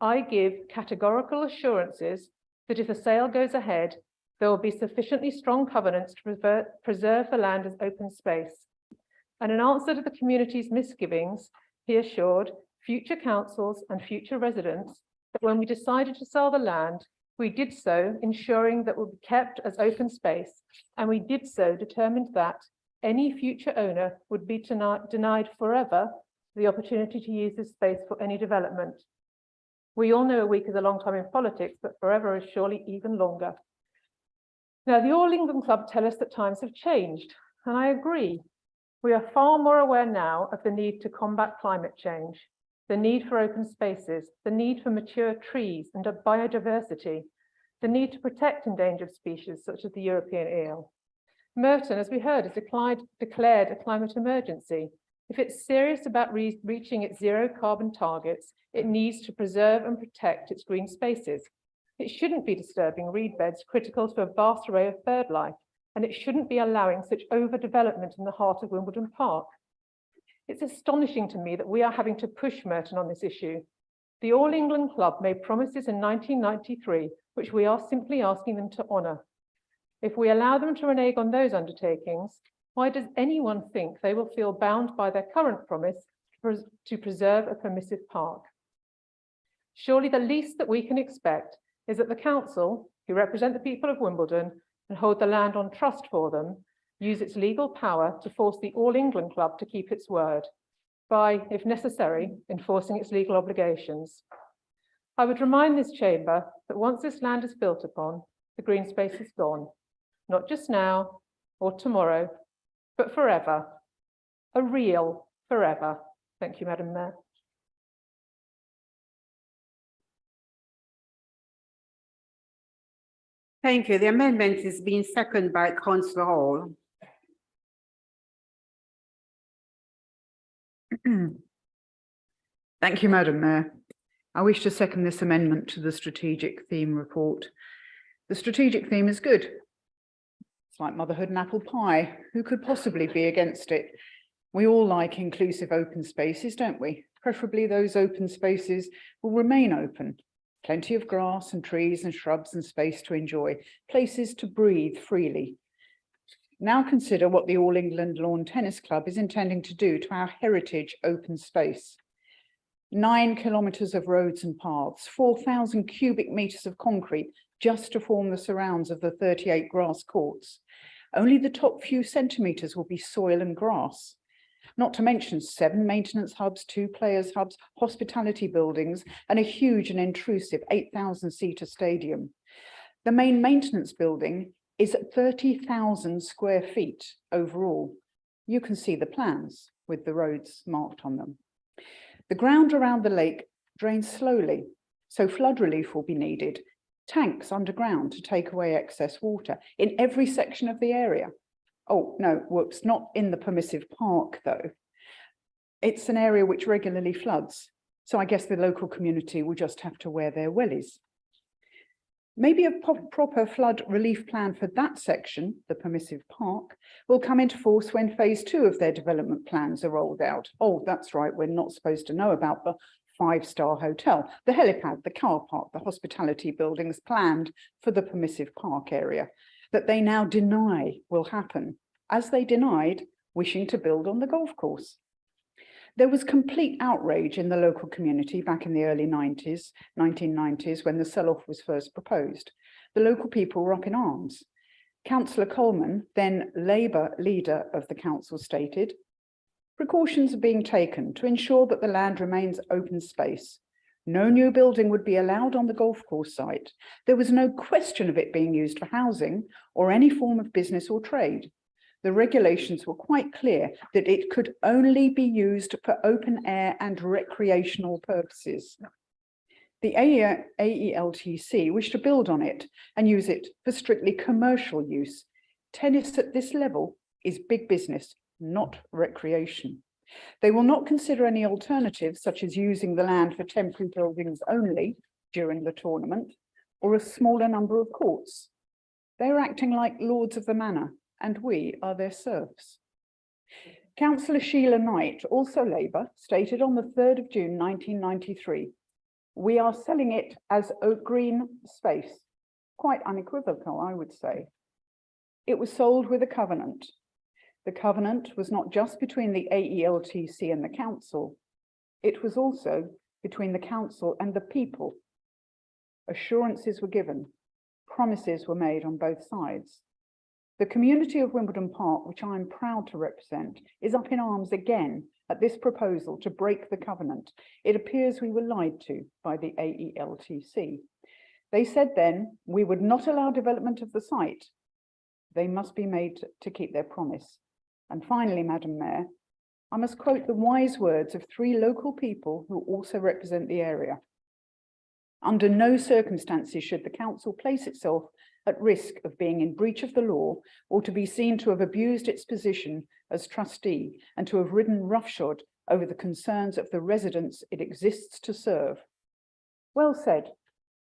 "I give categorical assurances that if the sale goes ahead, there will be sufficiently strong covenants to preserve the land as open space." And in answer to the community's misgivings, he assured future councils and future residents that when we decided to sell the land, we did so ensuring that it would be kept as open space, and we did so determined that any future owner would be denied forever the opportunity to use this space for any development. We all know a week is a long time in politics, but forever is surely even longer. Now, the All England Club tell us that times have changed, and I agree. We are far more aware now of the need to combat climate change, the need for open spaces, the need for mature trees and biodiversity, the need to protect endangered species such as the European eel. Merton, as we heard, has declared a climate emergency. If it's serious about reaching its zero carbon targets, it needs to preserve and protect its green spaces. It shouldn't be disturbing reed beds critical to a vast array of bird life, and it shouldn't be allowing such overdevelopment in the heart of Wimbledon Park. It's astonishing to me that we are having to push Merton on this issue. The All England Club made promises in 1993, which we are simply asking them to honour. If we allow them to renege on those undertakings, why does anyone think they will feel bound by their current promise to preserve a permissive park? Surely the least that we can expect is that the council, who represent the people of Wimbledon and hold the land on trust for them, use its legal power to force the All England Club to keep its word by, if necessary, enforcing its legal obligations. I would remind this chamber that once this land is built upon, the green space is gone, not just now or tomorrow, but forever, a real forever. Thank you, Madam Mayor. Thank you. The amendment is being seconded by Councillor Hall. Thank you, Madam Mayor. I wish to second this amendment to the strategic theme report. The strategic theme is good. It's like motherhood and apple pie. Who could possibly be against it? We all like inclusive open spaces, don't we? Preferably those open spaces will remain open. Plenty of grass and trees and shrubs and space to enjoy, places to breathe freely. Now consider what the All England Lawn Tennis Club is intending to do to our heritage open space. 9 kilometres of roads and paths, 4,000 cubic metres of concrete just to form the surrounds of the 38 grass courts. Only the top few centimetres will be soil and grass. Not to mention 7 maintenance hubs, 2 players hubs, hospitality buildings, and a huge and intrusive 8,000-seater stadium. The main maintenance building is at 30,000 square feet overall. You can see the plans with the roads marked on them. The ground around the lake drains slowly, so flood relief will be needed. Tanks underground to take away excess water in every section of the area. Oh, no, whoops, not in the permissive park, though. It's an area which regularly floods, so I guess the local community will just have to wear their wellies. Maybe a proper flood relief plan for that section, the permissive park, will come into force when phase 2 of their development plans are rolled out. Oh, that's right, we're not supposed to know about the 5-star hotel, the helipad, the car park, the hospitality buildings planned for the permissive park area that they now deny will happen, as they denied wishing to build on the golf course. There was complete outrage in the local community back in the early 1990s, when the sell-off was first proposed. The local people were up in arms. Councillor Coleman, then Labour leader of the council, stated, "Precautions are being taken to ensure that the land remains open space. No new building would be allowed on the golf course site. There was no question of it being used for housing or any form of business or trade. The regulations were quite clear that it could only be used for open air and recreational purposes." The AELTC wish to build on it and use it for strictly commercial use. Tennis at this level is big business, not recreation. They will not consider any alternatives, such as using the land for temporary buildings only during the tournament, or a smaller number of courts. They're acting like lords of the manor, and we are their serfs. Councillor Sheila Knight, also Labour, stated on the 3rd of June 1993, "We are selling it as a green space." Quite unequivocal, I would say. It was sold with a covenant. The covenant was not just between the AELTC and the council, it was also between the council and the people. Assurances were given, promises were made on both sides. The community of Wimbledon Park, which I am proud to represent, is up in arms again at this proposal to break the covenant. It appears we were lied to by the AELTC. They said then we would not allow development of the site. They must be made to keep their promise. And finally, Madam Mayor, I must quote the wise words of 3 local people who also represent the area. Under no circumstances should the council place itself at risk of being in breach of the law or to be seen to have abused its position as trustee and to have ridden roughshod over the concerns of the residents it exists to serve. Well said,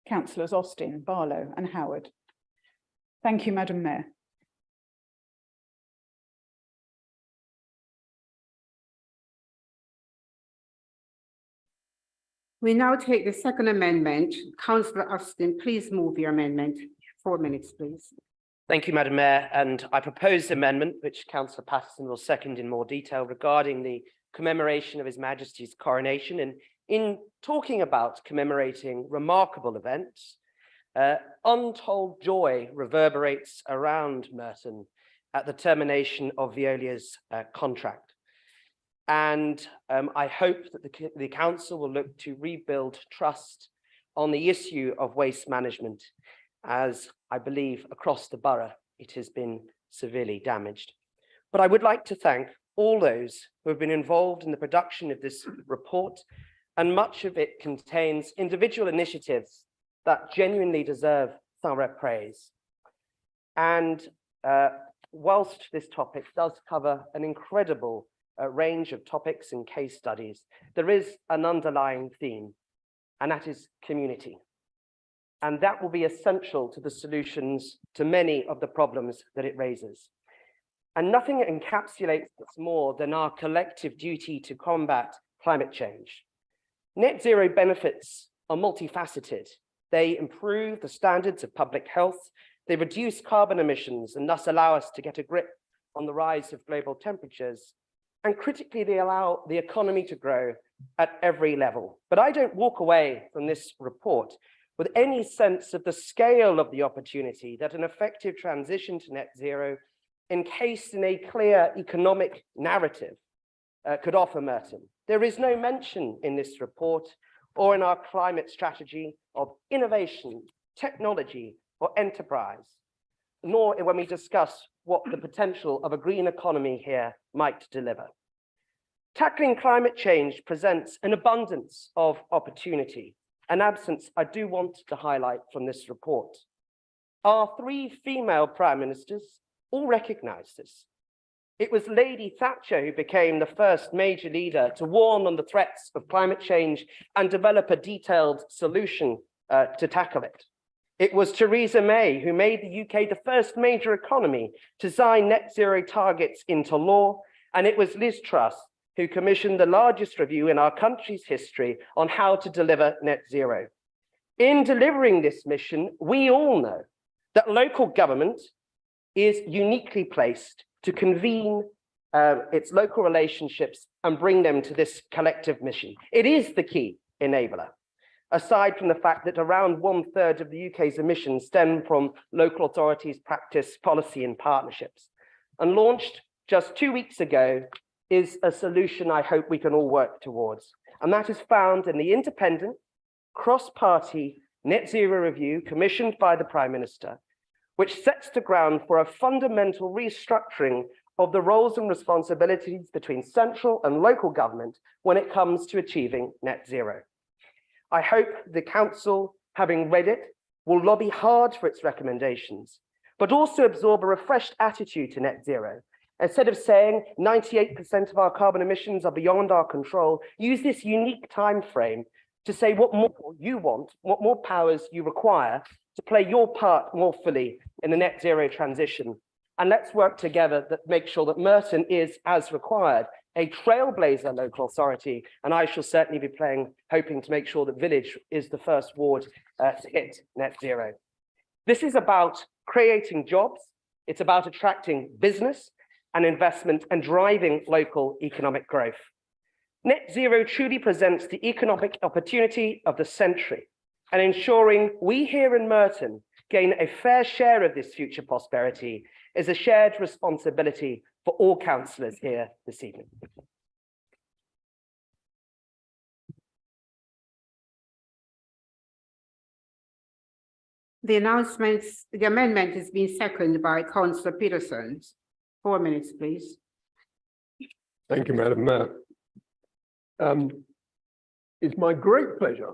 Councillors Austin, Barlow and Howard. Thank you, Madam Mayor. We now take the second amendment. Councillor Austin, please move your amendment. 4 minutes, please. Thank you, Madam Mayor. And I propose the amendment, which Councillor Patterson will second in more detail, regarding the commemoration of His Majesty's coronation. And in talking about commemorating remarkable events, untold joy reverberates around Merton at the termination of Veolia's contract. And I hope that the council will look to rebuild trust on the issue of waste management, as I believe across the borough it has been severely damaged. But I would like to thank all those who have been involved in the production of this report, and much of it contains individual initiatives that genuinely deserve thorough praise. And whilst this topic does cover an incredible range of topics and case studies, there is an underlying theme, and that is community. And that will be essential to the solutions to many of the problems that it raises. And nothing encapsulates this more than our collective duty to combat climate change. Net zero benefits are multifaceted. They improve the standards of public health, they reduce carbon emissions and thus allow us to get a grip on the rise of global temperatures. And critically, they allow the economy to grow at every level. But I don't walk away from this report with any sense of the scale of the opportunity that an effective transition to net zero, encased in a clear economic narrative, could offer Merton. There is no mention in this report or in our climate strategy of innovation, technology, or enterprise, nor when we discuss what the potential of a green economy here might deliver. Tackling climate change presents an abundance of opportunity, an absence I do want to highlight from this report. Our 3 female prime ministers all recognize this. It was Lady Thatcher who became the first major leader to warn on the threats of climate change and develop a detailed solution to tackle it. It was Theresa May who made the UK the first major economy to sign net zero targets into law, and it was Liz Truss who commissioned the largest review in our country's history on how to deliver net zero. In delivering this mission, we all know that local government is uniquely placed to convene its local relationships and bring them to this collective mission. It is the key enabler. Aside from the fact that around 1/3 of the UK's emissions stem from local authorities' practice, policy and partnerships. And launched just 2 weeks ago is a solution I hope we can all work towards. And that is found in the independent, cross-party net zero review commissioned by the Prime Minister, which sets the ground for a fundamental restructuring of the roles and responsibilities between central and local government when it comes to achieving net zero. I hope the council, having read it, will lobby hard for its recommendations, but also absorb a refreshed attitude to net zero. Instead of saying 98% of our carbon emissions are beyond our control, use this unique time frame to say what more you want, what more powers you require to play your part more fully in the net zero transition. And let's work together to make sure that Merton is, as required, a trailblazer local authority. And I shall certainly be hoping to make sure that Village is the first ward to hit net zero. This is about creating jobs. It's about attracting business and investment and driving local economic growth. Net zero truly presents the economic opportunity of the century, and ensuring we here in Merton gain a fair share of this future prosperity is a shared responsibility for all councillors here this evening. The amendment is being seconded by Councillor Peterson. 4 minutes, please. Thank you, Madam Mayor. It's my great pleasure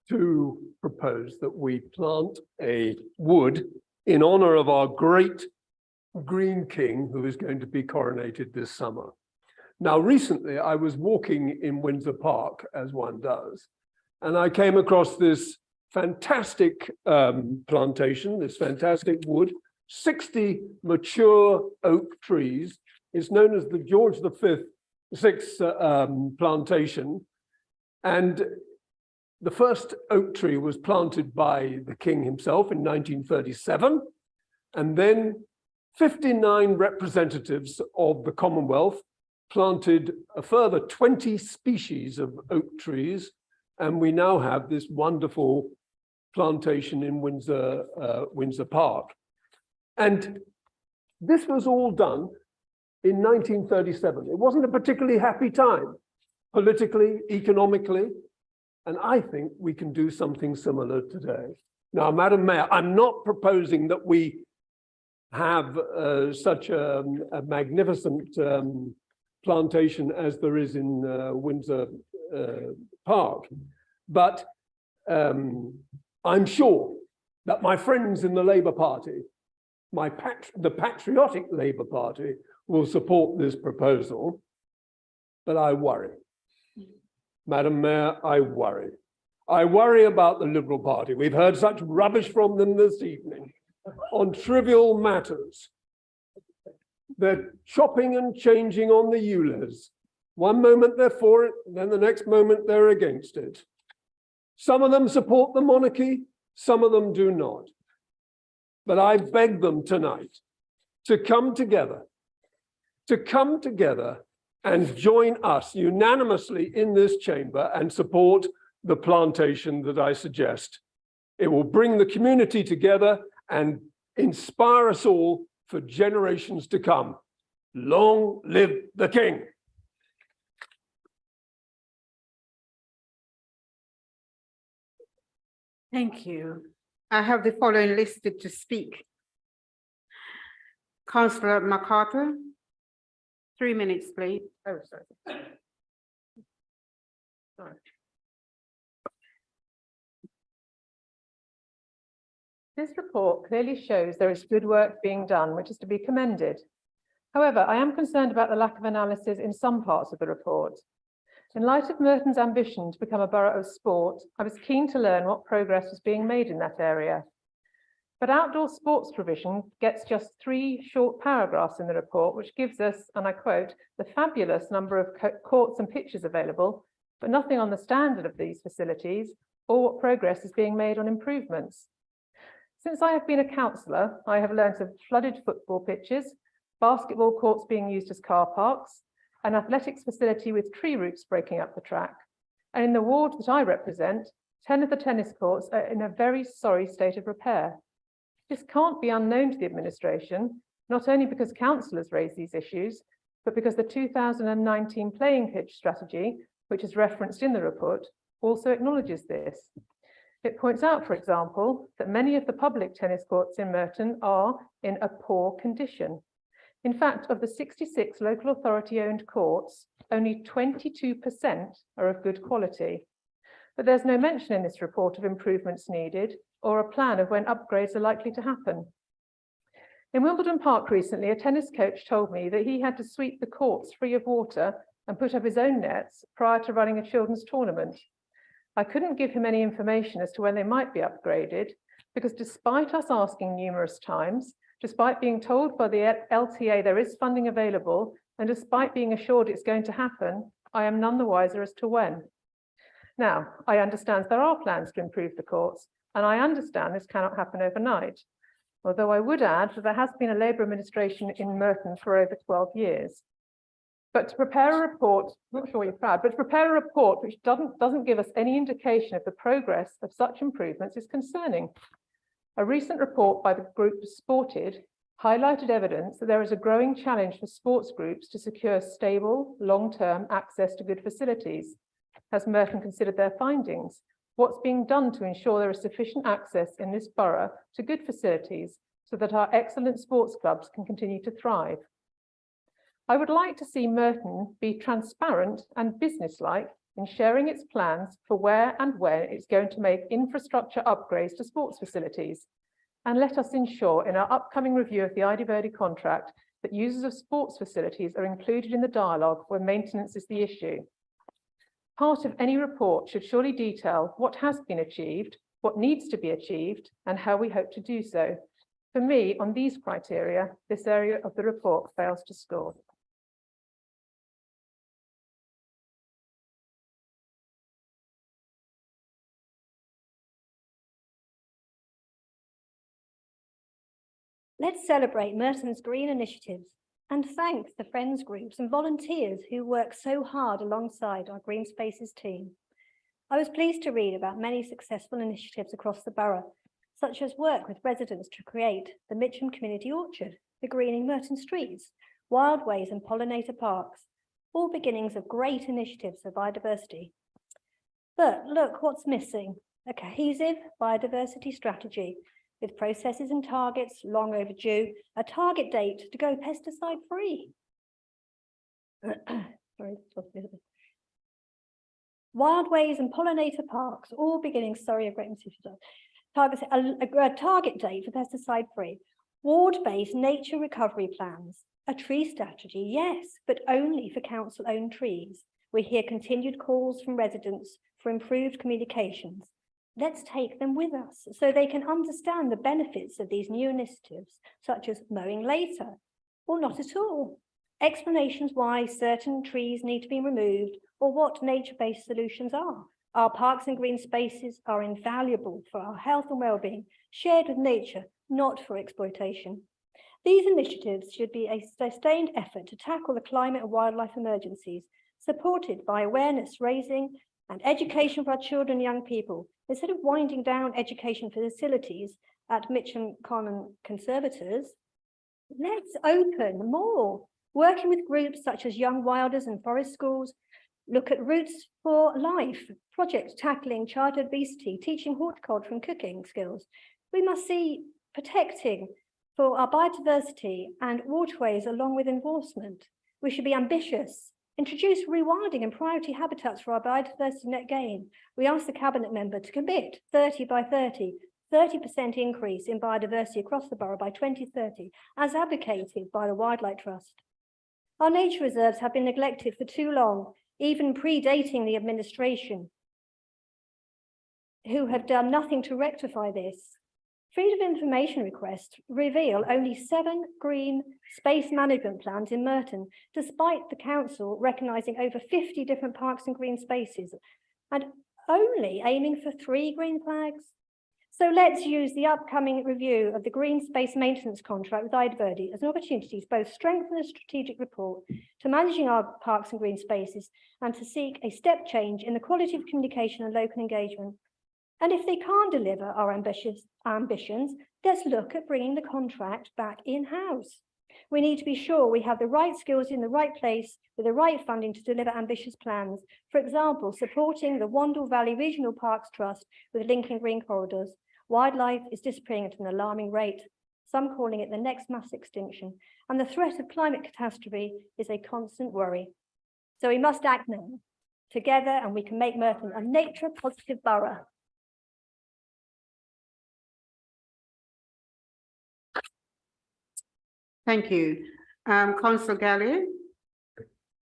to propose that we plant a wood in honor of our great Green King who is going to be coronated this summer. Now, recently I was walking in Windsor Park, as one does, and I came across this fantastic plantation, this fantastic wood, 60 mature oak trees. It's known as the George VI plantation. And the first oak tree was planted by the king himself in 1937. And then 59 representatives of the Commonwealth planted a further 20 species of oak trees. And we now have this wonderful plantation in Windsor Park. And this was all done in 1937. It wasn't a particularly happy time, politically, economically, and I think we can do something similar today. Now, Madam Mayor, I'm not proposing that we have such a magnificent plantation as there is in Windsor Park, but I'm sure that my friends in the Labour Party, the patriotic Labour Party, will support this proposal, but I worry. Madam Mayor, I worry. I worry about the Liberal Party. We've heard such rubbish from them this evening on trivial matters. They're chopping and changing on the ULEZ. One moment they're for it, then the next moment they're against it. Some of them support the monarchy, some of them do not. But I beg them tonight to come together and join us unanimously in this chamber and support the plantation that I suggest. It will bring the community together and inspire us all for generations to come. Long live the King. Thank you. I have the following listed to speak. Councillor MacArthur, 3 minutes, please. Oh, sorry. Sorry. This report clearly shows there is good work being done, which is to be commended. However, I am concerned about the lack of analysis in some parts of the report. In light of Merton's ambition to become a borough of sport, I was keen to learn what progress was being made in that area. But outdoor sports provision gets just 3 short paragraphs in the report, which gives us, and I quote, the fabulous number of courts and pitches available, but nothing on the standard of these facilities or what progress is being made on improvements. Since I have been a councillor, I have learnt of flooded football pitches, basketball courts being used as car parks, an athletics facility with tree roots breaking up the track. And in the ward that I represent, 10 of the tennis courts are in a very sorry state of repair. This can't be unknown to the administration, not only because councillors raise these issues, but because the 2019 playing pitch strategy, which is referenced in the report, also acknowledges this. It points out, for example, that many of the public tennis courts in Merton are in a poor condition. In fact, of the 66 local authority-owned courts, only 22% are of good quality. but there's no mention in this report of improvements needed or a plan of when upgrades are likely to happen. In Wimbledon Park recently, a tennis coach told me that he had to sweep the courts free of water and put up his own nets prior to running a children's tournament. I couldn't give him any information as to when they might be upgraded, because despite us asking numerous times, despite being told by the LTA there is funding available, and despite being assured it's going to happen, I am none the wiser as to when. Now, I understand there are plans to improve the courts, and I understand this cannot happen overnight. Although I would add that there has been a Labour administration in Merton for over 12 years. But to prepare a report, I'm not sure you're proud, but to prepare a report which doesn't give us any indication of the progress of such improvements is concerning. A recent report by the group Sported highlighted evidence that there is a growing challenge for sports groups to secure stable, long-term access to good facilities. Has Merton considered their findings? What's being done to ensure there is sufficient access in this borough to good facilities so that our excellent sports clubs can continue to thrive? I would like to see Merton be transparent and businesslike in sharing its plans for where and when it's going to make infrastructure upgrades to sports facilities. And let us ensure in our upcoming review of the Ida Verde contract that users of sports facilities are included in the dialogue where maintenance is the issue. Part of any report should surely detail what has been achieved, what needs to be achieved, and how we hope to do so. For me, on these criteria, this area of the report fails to score. Let's celebrate Merton's green initiatives and thank the friends groups and volunteers who work so hard alongside our Green Spaces team. I was pleased to read about many successful initiatives across the borough, such as work with residents to create the Mitcham Community Orchard, the Greening Merton Streets, Wildways and Pollinator Parks, all beginnings of great initiatives of biodiversity. But look what's missing, a cohesive biodiversity strategy with processes and targets long overdue, a target date to go pesticide free. Sorry, Wildways and Pollinator Parks, all beginning, targets a target date for pesticide free. Ward-based nature recovery plans, a tree strategy, yes, but only for council-owned trees. We hear continued calls from residents for improved communications. Let's take them with us so they can understand the benefits of these new initiatives, such as mowing later or not at all. Explanations why certain trees need to be removed or what nature-based solutions are. Our parks and green spaces are invaluable for our health and well-being, shared with nature, not for exploitation. These initiatives should be a sustained effort to tackle the climate and wildlife emergencies, supported by awareness raising and education for our children and young people, instead of winding down education facilities at Mitcham Common Conservators. Let's open more, working with groups such as Young Wilders and Forest Schools. Look at Roots for Life, projects tackling childhood obesity, teaching horticulture and cooking skills. We must see protecting for our biodiversity and waterways along with enforcement. We should be ambitious. Introduce rewilding and priority habitats for our biodiversity net gain. We ask the Cabinet member to commit 30 by 30, 30% increase in biodiversity across the borough by 2030, as advocated by the Wildlife Trust. Our nature reserves have been neglected for too long, even predating the administration, who have done nothing to rectify this. Freedom of information requests reveal only 7 green space management plans in Merton, despite the council recognising over 50 different parks and green spaces, and only aiming for 3 green flags. So let's use the upcoming review of the green space maintenance contract with Ida Verde as an opportunity to both strengthen the strategic report to managing our parks and green spaces and to seek a step change in the quality of communication and local engagement. And if they can't deliver our ambitions, let's look at bringing the contract back in-house. We need to be sure we have the right skills in the right place with the right funding to deliver ambitious plans. For example, supporting the Wandle Valley Regional Parks Trust with linking green corridors. Wildlife is disappearing at an alarming rate, some calling it the next mass extinction, and the threat of climate catastrophe is a constant worry. So we must act now. together and we can make Merton a nature positive borough. Thank you. Councillor Galley.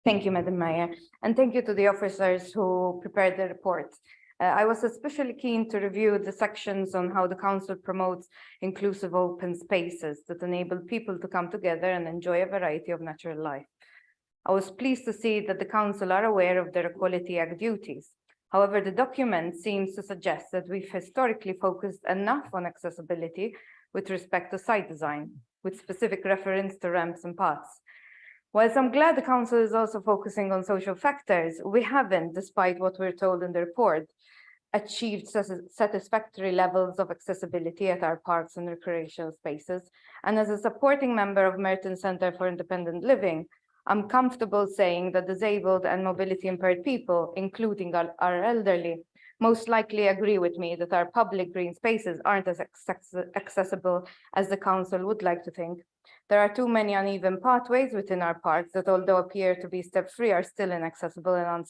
Thank you, Madam Mayor, and thank you to the officers who prepared the report. I was especially keen to review the sections on how the council promotes inclusive open spaces that enable people to come together and enjoy a variety of natural life. I was pleased to see that the council are aware of their Equality Act duties. However, the document seems to suggest that we've historically focused enough on accessibility with respect to site design, with specific reference to ramps and paths. Whilst I'm glad the council is also focusing on social factors, we haven't, despite what we're told in the report, achieved satisfactory levels of accessibility at our parks and recreational spaces. And as a supporting member of Merton Centre for Independent Living, I'm comfortable saying that disabled and mobility impaired people, including our elderly, most likely agree with me that our public green spaces aren't as accessible as the council would like to think. There are too many uneven pathways within our parks that, although appear to be step-free, are still inaccessible and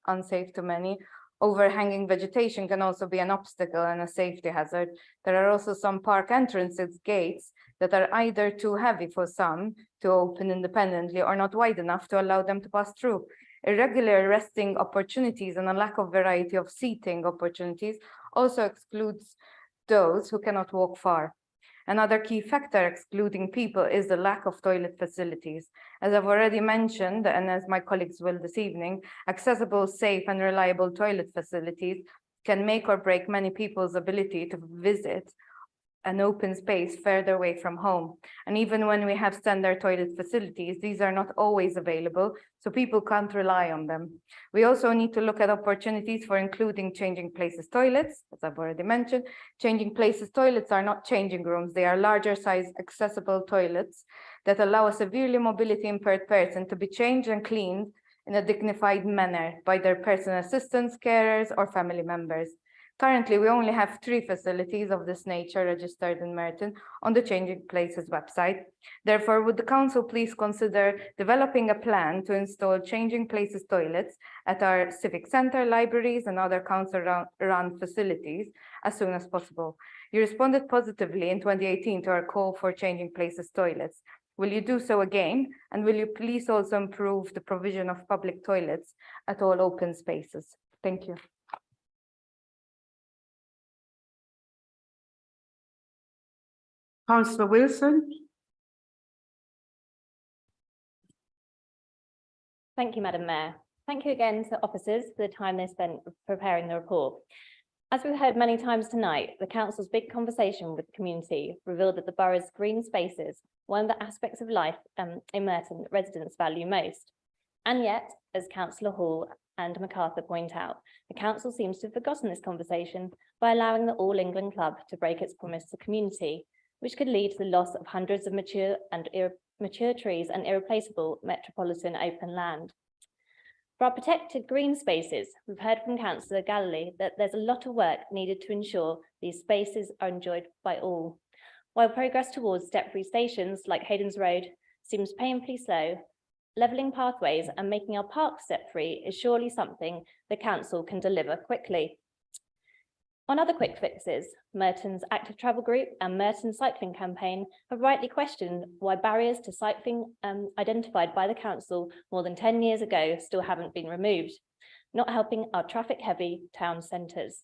unsafe to many. Overhanging vegetation can also be an obstacle and a safety hazard. There are also some park entrances gates that are either too heavy for some to open independently or not wide enough to allow them to pass through. Irregular resting opportunities and a lack of variety of seating opportunities also excludes those who cannot walk far. Another key factor excluding people is the lack of toilet facilities. As I've already mentioned, and as my colleagues will this evening, accessible, safe and reliable toilet facilities can make or break many people's ability to visit an open space further away from home. And even when we have standard toilet facilities, these are not always available, so people can't rely on them. We also need to look at opportunities for including changing places toilets, as I've already mentioned. Changing places toilets are not changing rooms, they are larger size accessible toilets that allow a severely mobility impaired person to be changed and cleaned in a dignified manner by their personal assistants, carers, or family members. Currently, we only have 3 facilities of this nature registered in Merton on the Changing Places website. Therefore, would the council please consider developing a plan to install Changing Places toilets at our civic centre, libraries, and other council-run facilities as soon as possible? You responded positively in 2018 to our call for Changing Places toilets. Will you do so again? And will you please also improve the provision of public toilets at all open spaces? Thank you. Councillor Wilson. Thank you, Madam Mayor. Thank you again to officers for the time they spent preparing the report. As we've heard many times tonight, the council's big conversation with the community revealed that the borough's green spaces, one of the aspects of life in Merton that residents value most. And yet, as Councillor Hall and MacArthur point out, the council seems to have forgotten this conversation by allowing the All England Club to break its promise to the community, which could lead to the loss of hundreds of mature trees and irreplaceable metropolitan open land. For our protected green spaces, we've heard from Councillor Galley that there's a lot of work needed to ensure these spaces are enjoyed by all. While progress towards step-free stations like Hayden's Road seems painfully slow, levelling pathways and making our parks step-free is surely something the council can deliver quickly. On other quick fixes, Merton's Active Travel Group and Merton Cycling Campaign have rightly questioned why barriers to cycling identified by the council more than 10 years ago still haven't been removed, not helping our traffic-heavy town centres.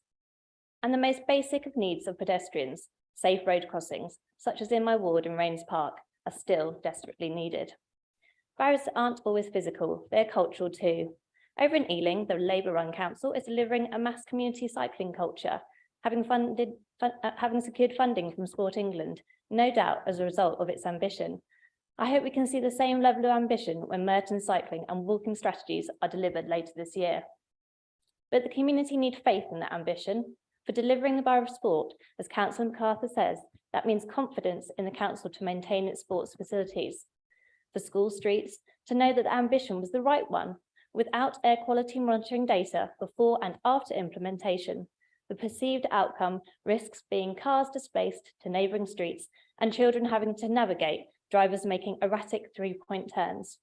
And the most basic of needs of pedestrians, safe road crossings, such as in my ward in Rains Park, are still desperately needed. Barriers aren't always physical, they're cultural too. Over in Ealing, the Labour-run council is delivering a mass community cycling culture, having secured funding from Sport England, no doubt as a result of its ambition. I hope we can see the same level of ambition when Merton cycling and walking strategies are delivered later this year. But the community need faith in that ambition. For delivering the Borough of Sport, as Councillor MacArthur says, that means confidence in the council to maintain its sports facilities. For school streets, to know that the ambition was the right one, without air quality monitoring data before and after implementation, the perceived outcome risks being cars displaced to neighbouring streets and children having to navigate, drivers making erratic 3-point turns.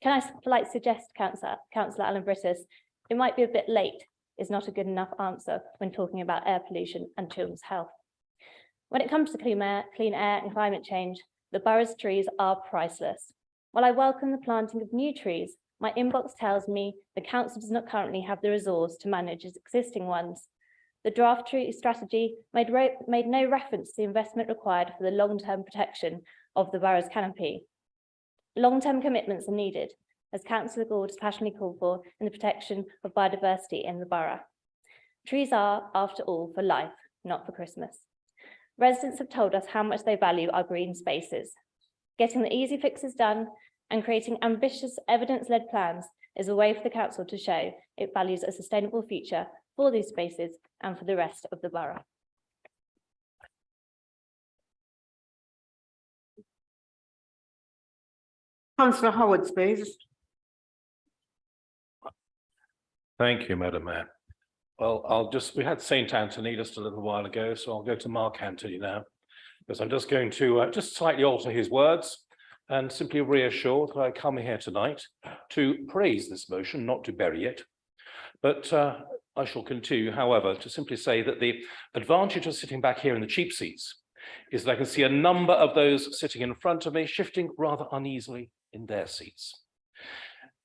Can I politely suggest, Councillor Alan Brittas, It might be a bit late is not a good enough answer when talking about air pollution and children's health. When it comes to clean air and climate change, the borough's trees are priceless. While I welcome the planting of new trees, my inbox tells me the council does not currently have the resource to manage its existing ones. The draft tree strategy made no reference to the investment required for the long-term protection of the borough's canopy. Long-term commitments are needed, as Councillor Gould has passionately called for, in the protection of biodiversity in the borough. Trees are, after all, for life, not for Christmas. Residents have told us how much they value our green spaces. Getting the easy fixes done and creating ambitious evidence-led plans is a way for the council to show it values a sustainable future for these spaces and for the rest of the borough. Councillor Howard, please. Thank you, Madam Mayor. Well, we had St. Anthony just a little while ago, so I'll go to Mark Anthony now, because I'm just going to just slightly alter his words and simply reassure that I come here tonight to praise this motion, not to bury it. But I shall continue, however, to simply say that the advantage of sitting back here in the cheap seats is that I can see a number of those sitting in front of me shifting rather uneasily in their seats.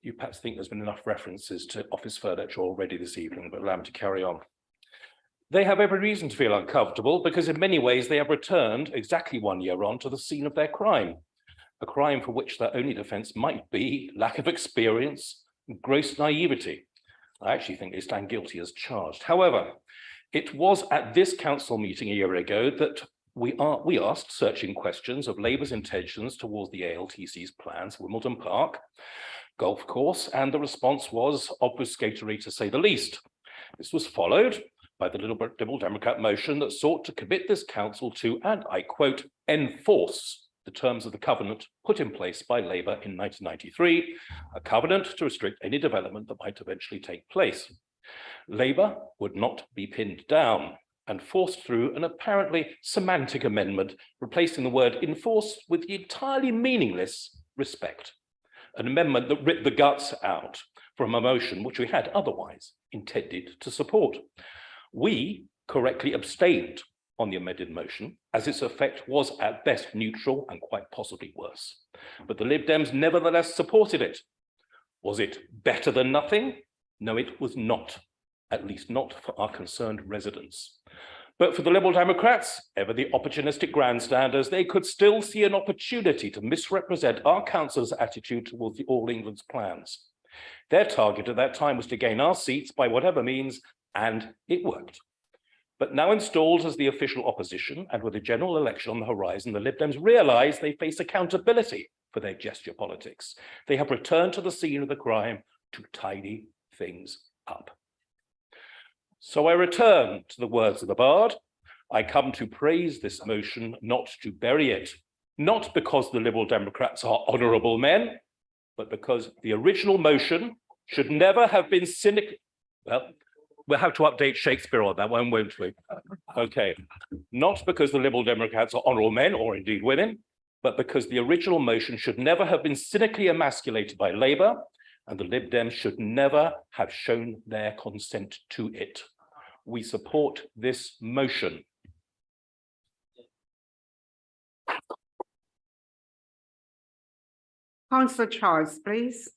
You perhaps think there's been enough references to office furniture already this evening, but allow me to carry on. They have every reason to feel uncomfortable because in many ways they have returned exactly 1 year on to the scene of their crime, a crime for which their only defense might be lack of experience, gross naivety. I actually think they stand guilty as charged. However, it was at this council meeting a year ago that we asked searching questions of Labour's intentions towards the ALTC's plans for Wimbledon Park golf course, and the response was obfuscatory to say the least. This was followed by the Liberal Democrat motion that sought to commit this council to, and I quote, enforce the terms of the covenant put in place by Labour in 1993, a covenant to restrict any development that might eventually take place. Labour would not be pinned down and forced through an apparently semantic amendment, replacing the word enforce with the entirely meaningless respect, an amendment that ripped the guts out from a motion which we had otherwise intended to support. We correctly abstained on the amended motion, as its effect was at best neutral and quite possibly worse. But the Lib Dems nevertheless supported it. Was it better than nothing? No, it was not, at least not for our concerned residents. But for the Liberal Democrats, ever the opportunistic grandstanders, they could still see an opportunity to misrepresent our council's attitude towards the All England's plans. Their target at that time was to gain our seats by whatever means, and it worked. But now installed as the official opposition and with a general election on the horizon, the Lib Dems realise they face accountability for their gesture politics. They have returned to the scene of the crime to tidy things up. So I return to the words of the bard. I come to praise this motion, not to bury it, not because the Liberal Democrats are honourable men, but because the original motion should never have been cynical. Well, we'll have to update Shakespeare on that one, won't we? Okay, not because the Liberal Democrats are honourable men, or indeed women, but because the original motion should never have been cynically emasculated by Labour, and the Lib Dems should never have shown their consent to it. We support this motion. Councillor Charles, please.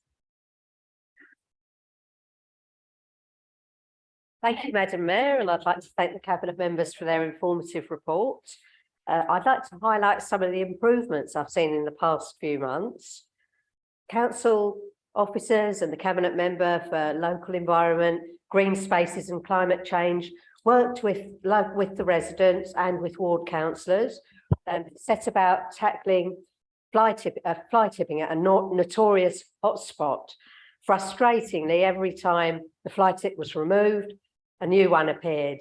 Thank you, Madam Mayor, and I'd like to thank the Cabinet members for their informative report. I'd like to highlight some of the improvements I've seen in the past few months. Council officers and the Cabinet member for local environment, green spaces and climate change worked with the residents and with ward councillors and set about tackling fly tipping at a notorious hotspot. Frustratingly, every time the fly tip was removed, a new one appeared.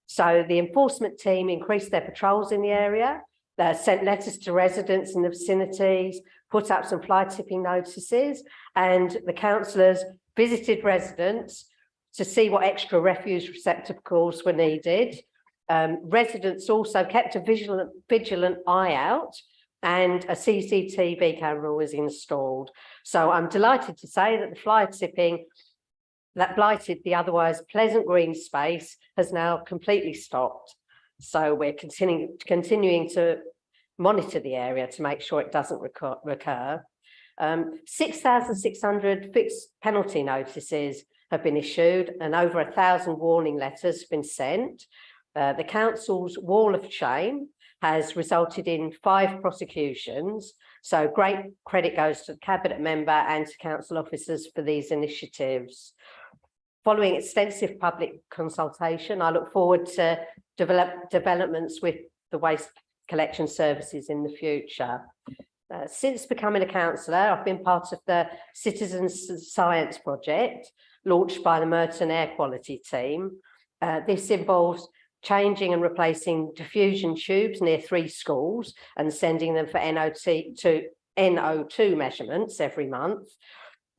So the enforcement team increased their patrols in the area. They sent letters to residents in the vicinities, put up some fly tipping notices, and the councillors visited residents to see what extra refuse receptacles were needed. Residents also kept a vigilant eye out, and a CCTV camera was installed. So I'm delighted to say that the fly tipping that blighted the otherwise pleasant green space has now completely stopped. So we're continuing to monitor the area to make sure it doesn't recur. 6,600 fixed penalty notices have been issued and over 1,000 warning letters have been sent. The council's wall of shame has resulted in 5 prosecutions. So great credit goes to the cabinet member and to council officers for these initiatives. Following extensive public consultation, I look forward to developments with the waste collection services in the future. Since becoming a councillor, I've been part of the Citizens Science Project launched by the Merton Air Quality Team. This involves changing and replacing diffusion tubes near 3 schools and sending them for NO2 measurements every month.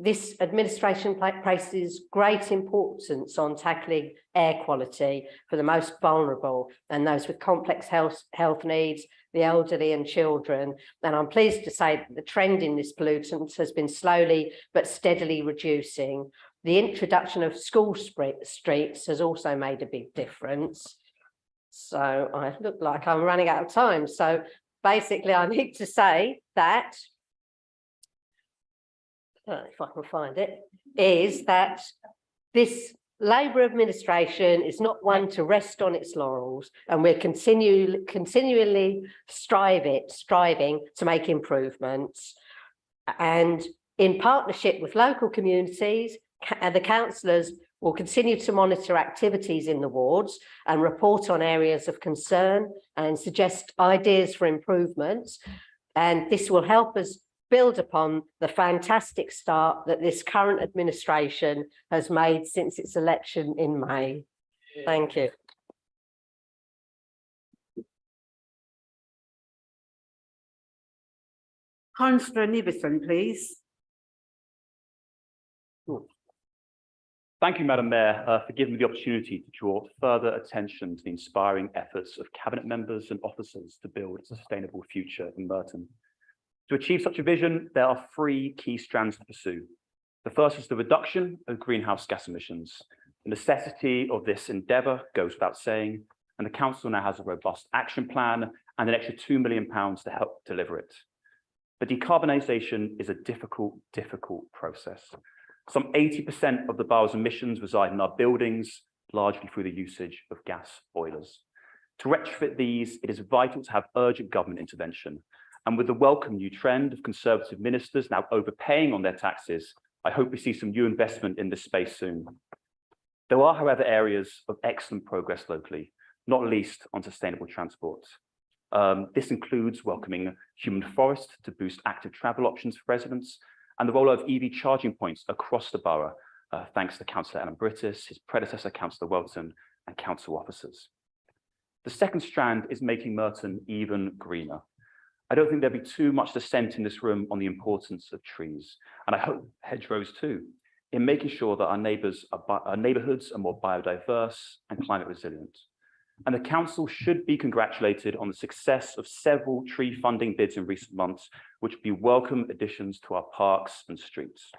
This administration places great importance on tackling air quality for the most vulnerable and those with complex health needs, the elderly and children. And I'm pleased to say that the trend in this pollutant has been slowly but steadily reducing. The introduction of school streets has also made a big difference. So I look like I'm running out of time. So basically I need to say that, if I can find it, is that this Labour administration is not one to rest on its laurels, and we're continually striving to make improvements. And in partnership with local communities, the councillors will continue to monitor activities in the wards and report on areas of concern and suggest ideas for improvements. And this will help us build upon the fantastic start that this current administration has made since its election in May. Thank you. Councillor Niverson, please. Thank you, Madam Mayor, for giving me the opportunity to draw further attention to the inspiring efforts of cabinet members and officers to build a sustainable future in Merton. To achieve such a vision, there are 3 key strands to pursue. The first is the reduction of greenhouse gas emissions. The necessity of this endeavour goes without saying, and the council now has a robust action plan and an extra £2 million to help deliver it. But decarbonisation is a difficult process. Some 80% of the borough's emissions reside in our buildings, largely through the usage of gas boilers. To retrofit these, it is vital to have urgent government intervention. And with the welcome new trend of Conservative ministers now overpaying on their taxes, I hope we see some new investment in this space soon. There are, however, areas of excellent progress locally, not least on sustainable transport. This includes welcoming human forest to boost active travel options for residents, and the rollout of EV charging points across the borough, thanks to Councillor Alan Brittis, his predecessor, Councillor Welton, and council officers. The second strand is making Merton even greener. I don't think there'll be too much dissent in this room on the importance of trees, and I hope hedgerows too, in making sure that our neighbourhoods are more biodiverse and climate resilient. And the council should be congratulated on the success of several tree funding bids in recent months, which would be welcome additions to our parks and streets.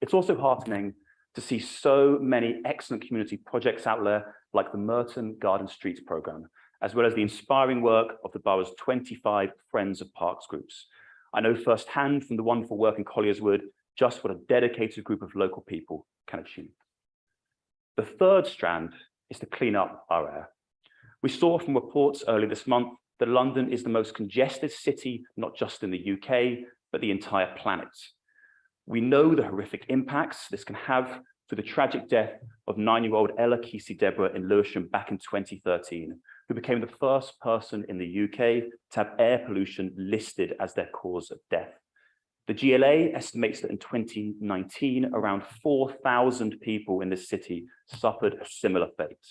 It's also heartening to see so many excellent community projects out there, like the Merton Garden Streets programme, as well as the inspiring work of the borough's 25 Friends of Parks groups. I know firsthand from the wonderful work in Collierswood just what a dedicated group of local people can achieve. The third strand is to clean up our air. We saw from reports earlier this month that London is the most congested city, not just in the UK, but the entire planet. We know the horrific impacts this can have through the tragic death of 9-year-old Ella Kesey-Deborah in Lewisham back in 2013, who became the first person in the UK to have air pollution listed as their cause of death. The GLA estimates that in 2019, around 4,000 people in this city suffered a similar fate.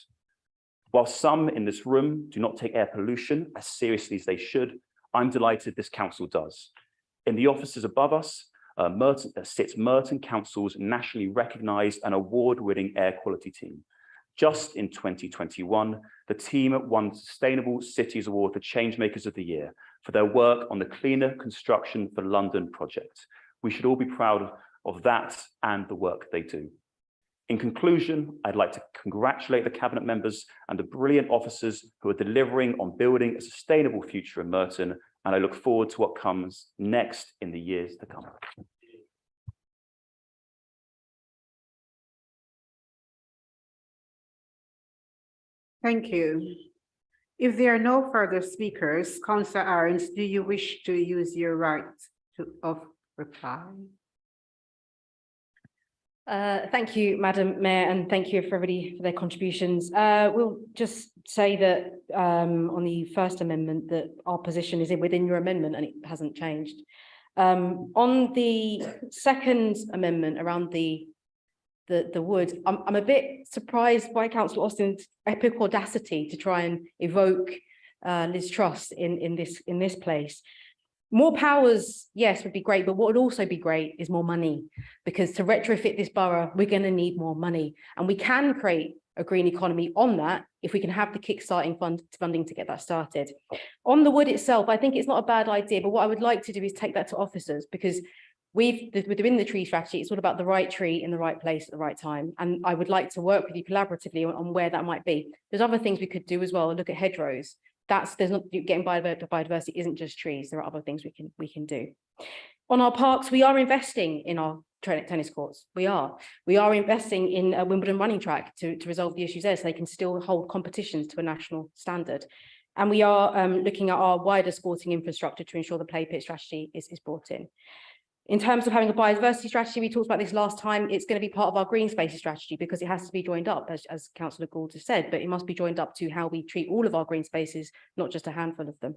While some in this room do not take air pollution as seriously as they should, I'm delighted this council does. In the offices above us, sits Merton Council's nationally recognised and award-winning air quality team. Just in 2021, the team won the Sustainable Cities Award for Changemakers of the Year for their work on the Cleaner Construction for London project. We should all be proud of that and the work they do. In conclusion, I'd like to congratulate the Cabinet members and the brilliant officers who are delivering on building a sustainable future in Merton, and I look forward to what comes next in the years to come. Thank you. If there are no further speakers, Councillor Arons, do you wish to use your right of reply? Thank you, Madam Mayor, and thank you for everybody for their contributions. We'll just say that on the first amendment that our position is within your amendment and it hasn't changed. On the second amendment around the wood, I'm a bit surprised by Councillor Austin's epic audacity to try and evoke Liz Truss in this place. More powers, yes, would be great, but what would also be great is more money, because to retrofit this borough, we're going to need more money, and we can create a green economy on that if we can have the kickstarting funding to get that started. On the wood itself, I think it's not a bad idea, but what I would like to do is take that to officers, because within the tree strategy, it's all about the right tree in the right place at the right time, and I would like to work with you collaboratively on where that might be. There's other things we could do as well. Look at hedgerows. There's not getting biodiversity isn't just trees. There are other things we can do. On our parks, we are investing in our tennis courts. We are investing in a Wimbledon running track to resolve the issues there, so they can still hold competitions to a national standard. And we are looking at our wider sporting infrastructure to ensure the play pit strategy is brought in. In terms of having a biodiversity strategy, we talked about this last time, it's going to be part of our green spaces strategy because it has to be joined up, as Councillor Gould has said, but it must be joined up to how we treat all of our green spaces, not just a handful of them.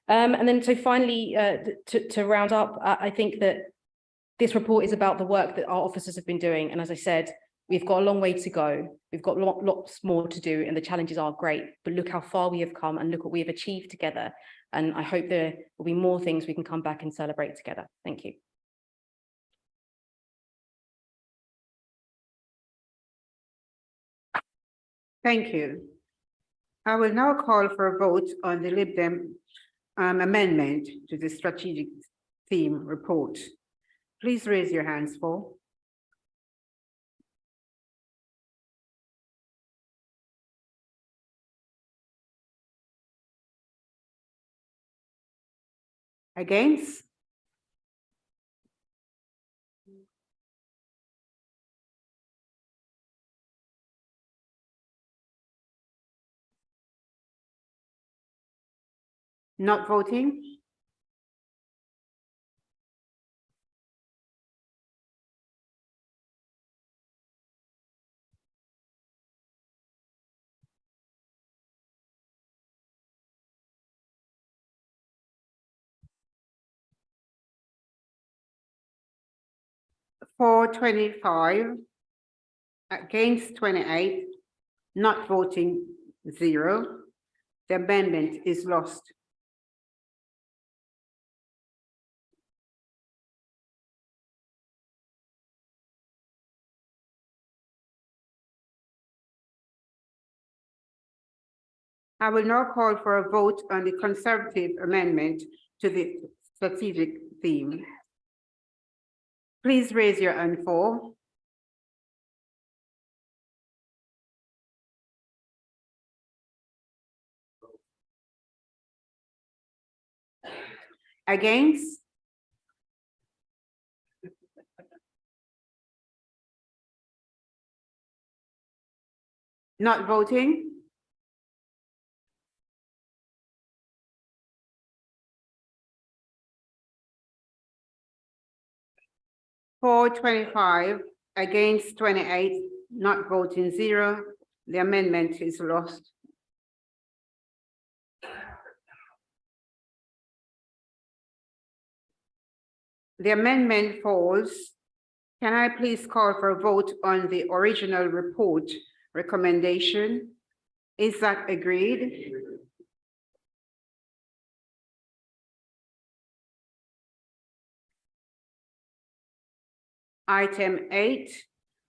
And then so finally, to round up, I think that this report is about the work that our officers have been doing. And as I said, we've got a long way to go. We've got lots more to do, and the challenges are great, but look how far we have come and look what we have achieved together. And I hope there will be more things we can come back and celebrate together. Thank you. Thank you. I will now call for a vote on the Lib Dem amendment to the strategic theme report. Please raise your hands for. Against? Not voting? For 25, against 28, not voting 0. The amendment is lost. I will now call for a vote on the Conservative amendment to the strategic theme. Please raise your hand for. Against? Not voting? For 25, against 28, not voting 0. The amendment is lost. The amendment falls. Can I please call for a vote on the original report recommendation? Is that agreed? Item 8,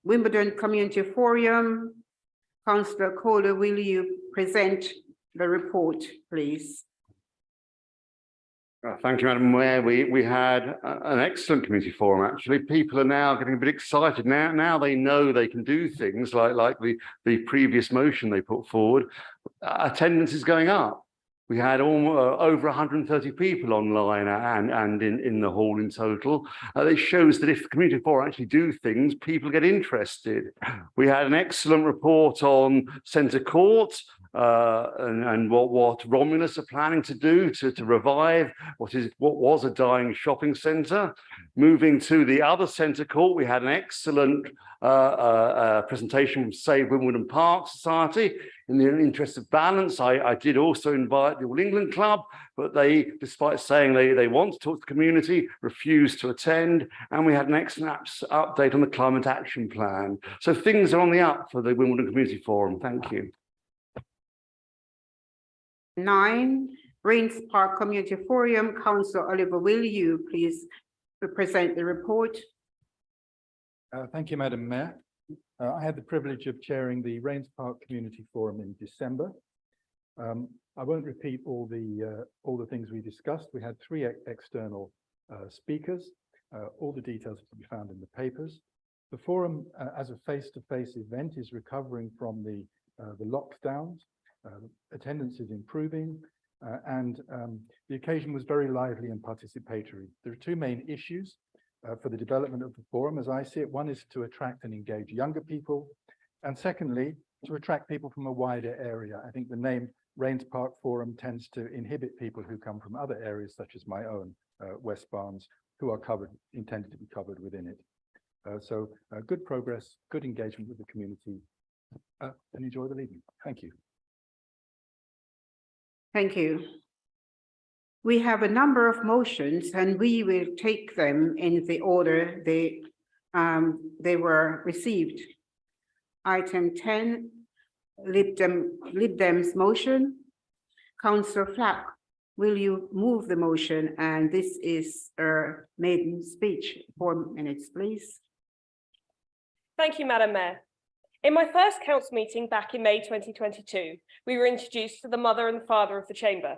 Wimbledon Community Forum. Councillor Kohler, will you present the report, please? Thank you, Madam Mayor. We had an excellent community forum, actually. People are now getting a bit excited. Now they know they can do things like the previous motion they put forward. Attendance is going up. We had over 130 people online and in the hall in total. It shows that if the community forum actually do things, people get interested. We had an excellent report on Centre Court and what Romulus are planning to do to revive what was a dying shopping centre. Moving to the other Centre Court, we had an excellent presentation from Save Wimbledon Park Society. In the interest of balance, I did also invite the All England Club, but they, despite saying they want to talk to the community, refused to attend. And we had an excellent update on the Climate Action Plan. So things are on the up for the Wimbledon Community Forum. Thank you. 9, Rains Park Community Forum. Councillor Oliver, will you please present the report? Thank you, Madam Mayor. I had the privilege of chairing the Rains Park Community Forum in December. I won't repeat all the things we discussed. We had 3 external speakers. All the details can be found in the papers. The forum, as a face-to-face event, is recovering from the lockdowns. Attendance is improving, and the occasion was very lively and participatory. There are 2 main issues for the development of the forum, as I see it. One is to attract and engage younger people, and secondly, to attract people from a wider area. I think the name Rains Park Forum tends to inhibit people who come from other areas, such as my own, West Barnes, who are intended to be covered within it. So good progress, good engagement with the community, and enjoy the evening. Thank you. Thank you. We have a number of motions and we will take them in the order they were received. Item 10, Lib Dem's motion. Councillor Flack, will you move the motion? And this is a maiden speech. 4 minutes, please. Thank you, Madam Mayor. In my first council meeting back in May 2022, we were introduced to the mother and the father of the chamber.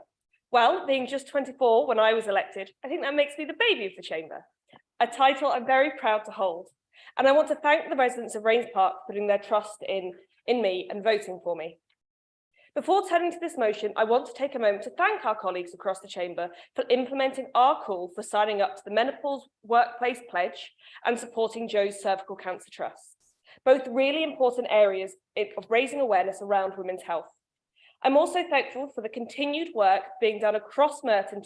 Well, being just 24 when I was elected, I think that makes me the baby of the chamber, a title I'm very proud to hold. And I want to thank the residents of Rains Park for putting their trust in me and voting for me. Before turning to this motion, I want to take a moment to thank our colleagues across the chamber for implementing our call for signing up to the Menopause Workplace Pledge and supporting Joe's Cervical Cancer Trust. Both really important areas of raising awareness around women's health. I'm also thankful for the continued work being done across Merton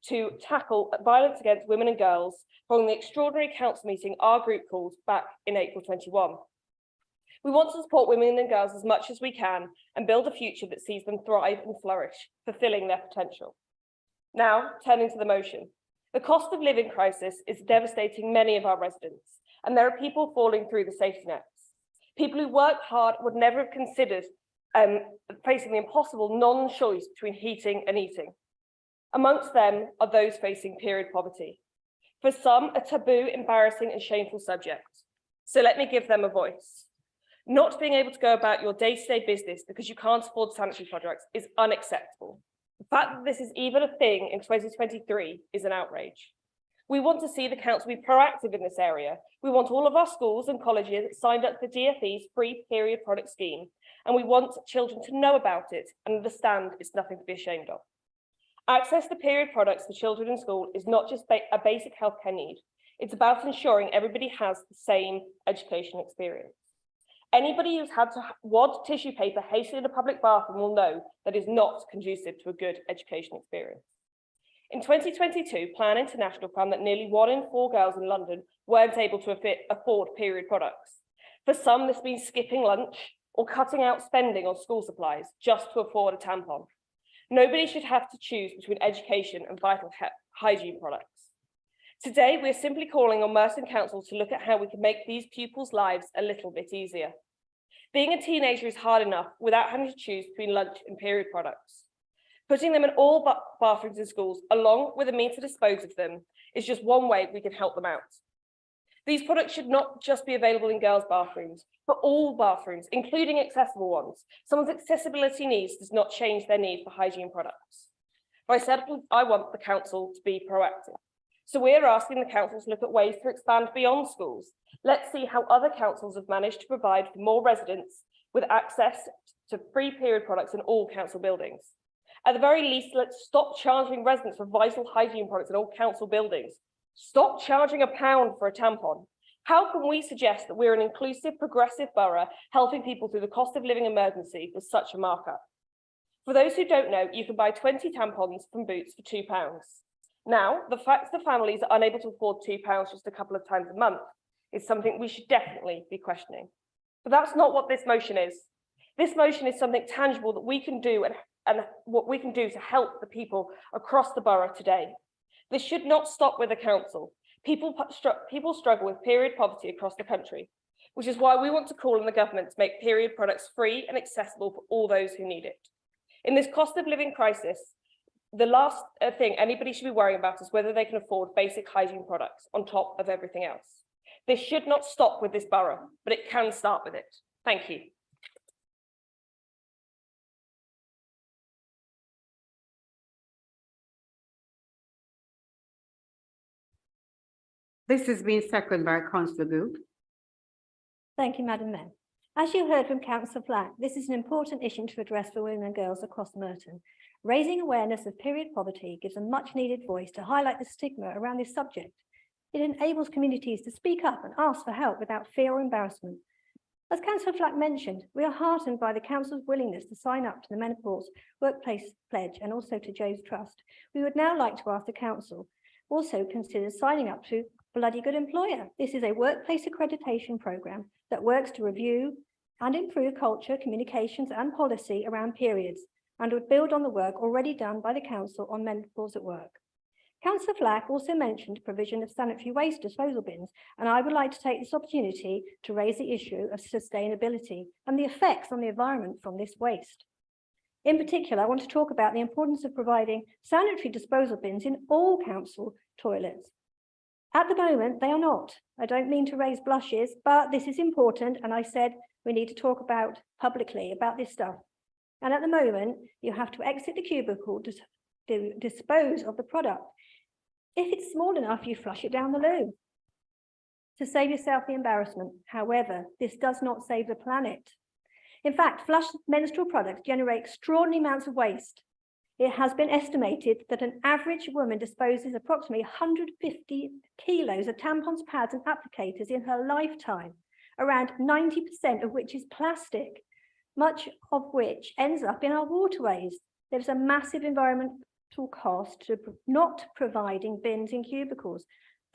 to tackle violence against women and girls following the extraordinary council meeting our group called back in April 21. We want to support women and girls as much as we can and build a future that sees them thrive and flourish, fulfilling their potential. Now, turning to the motion. The cost of living crisis is devastating many of our residents, and there are people falling through the safety nets. People who work hard would never have considered facing the impossible non-choice between heating and eating. Amongst them are those facing period poverty. For some, a taboo, embarrassing and shameful subject. So let me give them a voice. Not being able to go about your day-to-day business because you can't afford sanitary products is unacceptable. The fact that this is even a thing in 2023 is an outrage. We want to see the council be proactive in this area. We want all of our schools and colleges signed up to the DfE's free period product scheme, and we want children to know about it and understand it's nothing to be ashamed of. Access to period products for children in school is not just a basic healthcare need. It's about ensuring everybody has the same education experience. Anybody who's had to wad tissue paper hastily in a public bathroom will know that is not conducive to a good education experience. In 2022, Plan International found that nearly 1 in 4 girls in London weren't able to afford period products. For some, this means skipping lunch or cutting out spending on school supplies just to afford a tampon. Nobody should have to choose between education and vital hygiene products. Today, we're simply calling on Merton Council to look at how we can make these pupils' lives a little bit easier. Being a teenager is hard enough without having to choose between lunch and period products. Putting them in all bathrooms in schools, along with a means to dispose of them, is just one way we can help them out. These products should not just be available in girls' bathrooms, but all bathrooms, including accessible ones. Someone's accessibility needs does not change their need for hygiene products. But I said I want the council to be proactive. So we're asking the council to look at ways to expand beyond schools. Let's see how other councils have managed to provide for more residents with access to free period products in all council buildings. At the very least, let's stop charging residents for vital hygiene products in all council buildings. Stop charging £1 for a tampon. How can we suggest that we're an inclusive, progressive borough helping people through the cost of living emergency with such a markup? For those who don't know, you can buy 20 tampons from Boots for £2. Now, the fact that families are unable to afford £2 just a couple of times a month is something we should definitely be questioning. But that's not what this motion is. This motion is something tangible that we can do and what we can do to help the people across the borough today. This should not stop with the council. People struggle with period poverty across the country, which is why we want to call on the government to make period products free and accessible for all those who need it. In this cost of living crisis, the last thing anybody should be worrying about is whether they can afford basic hygiene products on top of everything else. This should not stop with this borough, but it can start with it. Thank you. This has been seconded by Councillor Goode. Thank you, Madam Mayor. As you heard from Councillor Flack, this is an important issue to address for women and girls across Merton. Raising awareness of period poverty gives a much needed voice to highlight the stigma around this subject. It enables communities to speak up and ask for help without fear or embarrassment. As Councillor Flack mentioned, we are heartened by the Council's willingness to sign up to the Menopause Workplace Pledge and also to Joe's Trust. We would now like to ask the Council also consider signing up to Bloody Good Employer. This is a workplace accreditation programme that works to review and improve culture, communications and policy around periods and would build on the work already done by the Council on menopause at work. Councillor Flack also mentioned provision of sanitary waste disposal bins, and I would like to take this opportunity to raise the issue of sustainability and the effects on the environment from this waste. In particular, I want to talk about the importance of providing sanitary disposal bins in all council toilets. At the moment, they are not. I don't mean to raise blushes, but this is important, and I said we need to talk about publicly about this stuff. And at the moment, you have to exit the cubicle to dispose of the product. If it's small enough, you flush it down the loo to save yourself the embarrassment. However, this does not save the planet. In fact, flushed menstrual products generate extraordinary amounts of waste. It has been estimated that an average woman disposes approximately 150 kilos of tampons, pads and applicators in her lifetime, around 90% of which is plastic, much of which ends up in our waterways. There's a massive environmental cost to not providing bins in cubicles.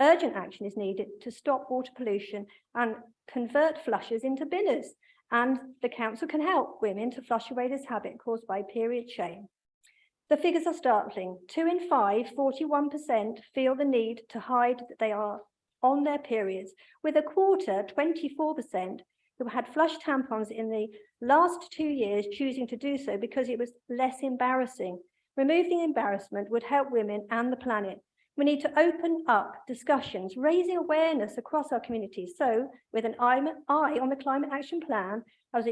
Urgent action is needed to stop water pollution and convert flushers into binners. And the council can help women to flush away this habit caused by period shame. The figures are startling. 2 in 5, 41%, feel the need to hide that they are on their periods, with a quarter, 24%, who had flushed tampons in the last 2 years choosing to do so because it was less embarrassing. Removing embarrassment would help women and the planet. We need to open up discussions, raising awareness across our communities. So, with an eye on the Climate Action Plan, I was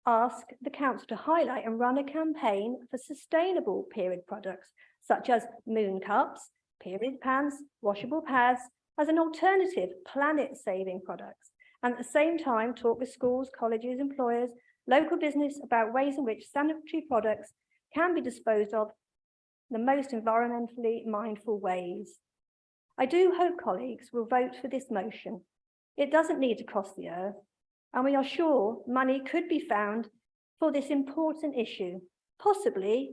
ask the council to highlight and run a campaign for sustainable period products, such as moon cups, period pans, washable pads, as an alternative planet-saving products. And at the same time, talk with schools, colleges, employers, local business about ways in which sanitary products can be disposed of in the most environmentally mindful ways. I do hope colleagues will vote for this motion. It doesn't need to cost the earth, and we are sure money could be found for this important issue, possibly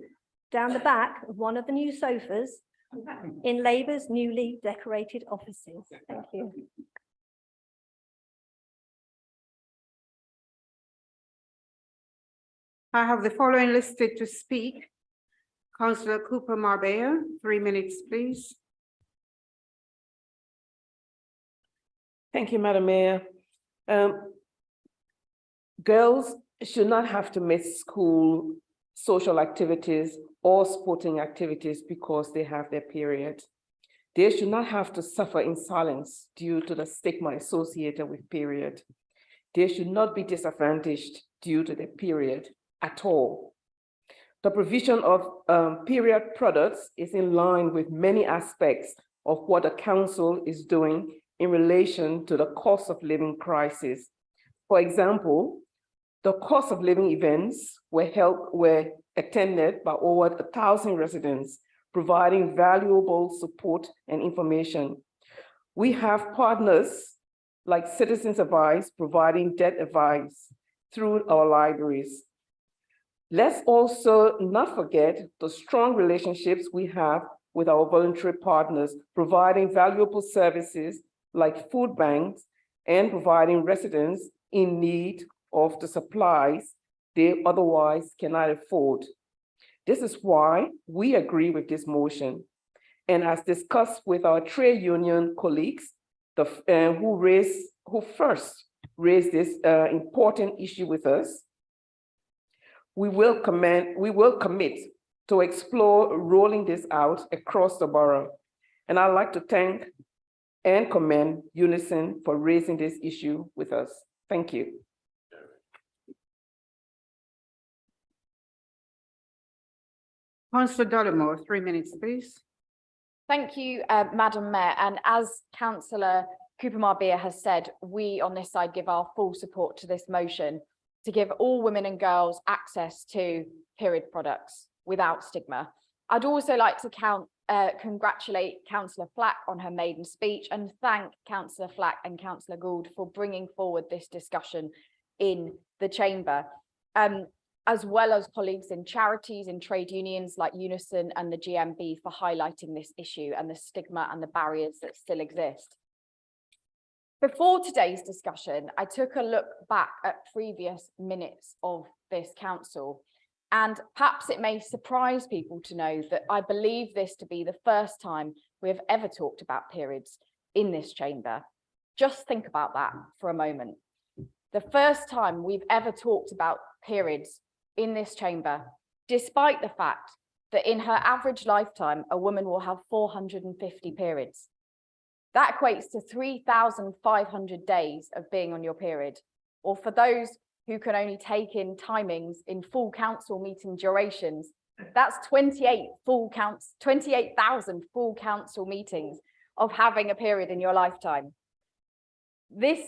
down the back of one of the new sofas in Labour's newly decorated offices. Thank you. I have the following listed to speak. Councillor Cooper Marbella, 3 minutes, please. Thank you, Madam Mayor. Girls should not have to miss school, social activities or sporting activities because they have their period. They should not have to suffer in silence due to the stigma associated with period. They should not be disadvantaged due to their period at all. The provision of period products is in line with many aspects of what the council is doing in relation to the cost of living crisis. For example, the cost of living events were attended by over 1,000 residents, providing valuable support and information. We have partners like Citizens Advice providing debt advice through our libraries. Let's also not forget the strong relationships we have with our voluntary partners, providing valuable services like food banks and providing residents in need of the supplies they otherwise cannot afford. This is why we agree with this motion. And as discussed with our trade union colleagues, who first raised this important issue with us, we will commit to explore rolling this out across the borough. And I'd like to thank and commend Unison for raising this issue with us. Thank you. Councillor Dollemore, 3 minutes, please. Thank you, Madam Mayor. And as Councillor Cooper Marbia has said, we on this side give our full support to this motion to give all women and girls access to period products without stigma. I'd also like to congratulate Councillor Flack on her maiden speech and thank Councillor Flack and Councillor Gould for bringing forward this discussion in the chamber, as well as colleagues in charities and trade unions like Unison and the GMB for highlighting this issue and the stigma and the barriers that still exist. Before today's discussion, I took a look back at previous minutes of this council, and perhaps it may surprise people to know that I believe this to be the first time we have ever talked about periods in this chamber. Just think about that for a moment. The first time we've ever talked about periods in this chamber, despite the fact that in her average lifetime, a woman will have 450 periods. That equates to 3,500 days of being on your period, or for those who can only take in timings in full council meeting durations, that's 28,000 full council meetings of having a period in your lifetime. This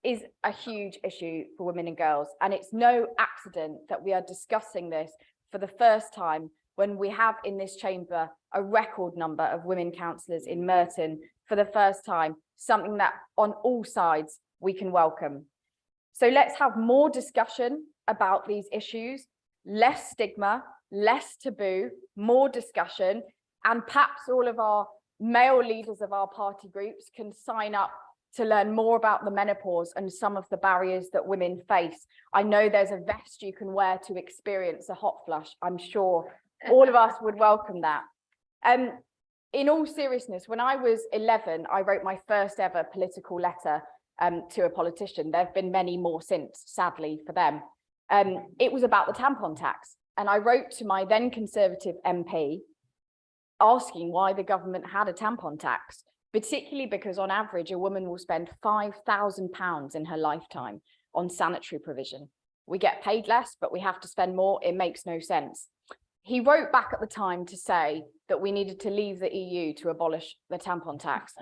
is a huge issue for women and girls, and it's no accident that we are discussing this for the first time when we have in this chamber a record number of women councillors in Merton for the first time, something that on all sides we can welcome. So let's have more discussion about these issues, less stigma, less taboo, more discussion, and perhaps all of our male leaders of our party groups can sign up to learn more about the menopause and some of the barriers that women face. I know there's a vest you can wear to experience a hot flush. I'm sure all of us would welcome that. In all seriousness, when I was 11, I wrote my first ever political letter to a politician. There have been many more since, sadly for them. It was about the tampon tax. And I wrote to my then Conservative MP asking why the government had a tampon tax, particularly because on average, a woman will spend £5,000 in her lifetime on sanitary provision. We get paid less, but we have to spend more. It makes no sense. He wrote back at the time to say that we needed to leave the EU to abolish the tampon tax.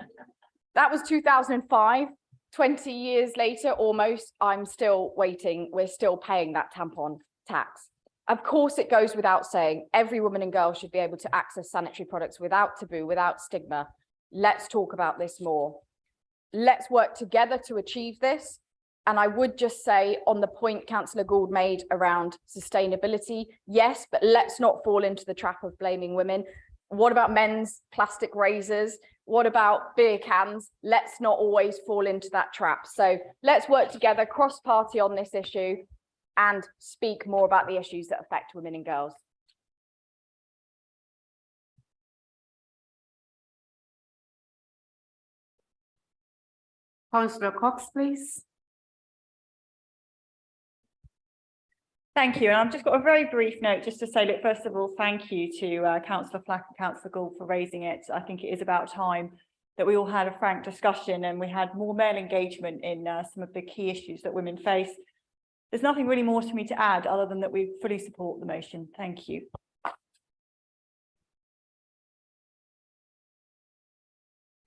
That was 2005. 20 years later, almost, I'm still waiting. We're still paying that tampon tax. Of course, it goes without saying, every woman and girl should be able to access sanitary products without taboo, without stigma. Let's talk about this more. Let's work together to achieve this. And I would just say on the point Councillor Gould made around sustainability, yes, but let's not fall into the trap of blaming women. What about men's plastic razors? What about beer cans? Let's not always fall into that trap. So let's work together cross-party on this issue and speak more about the issues that affect women and girls. Councillor Cox, please. Thank you. And I've just got a very brief note just to say, look, first of all, thank you to Councillor Flack and Councillor Gould for raising it. I think it is about time that we all had a frank discussion and we had more male engagement in some of the key issues that women face. There's nothing really more to me to add other than that we fully support the motion. Thank you.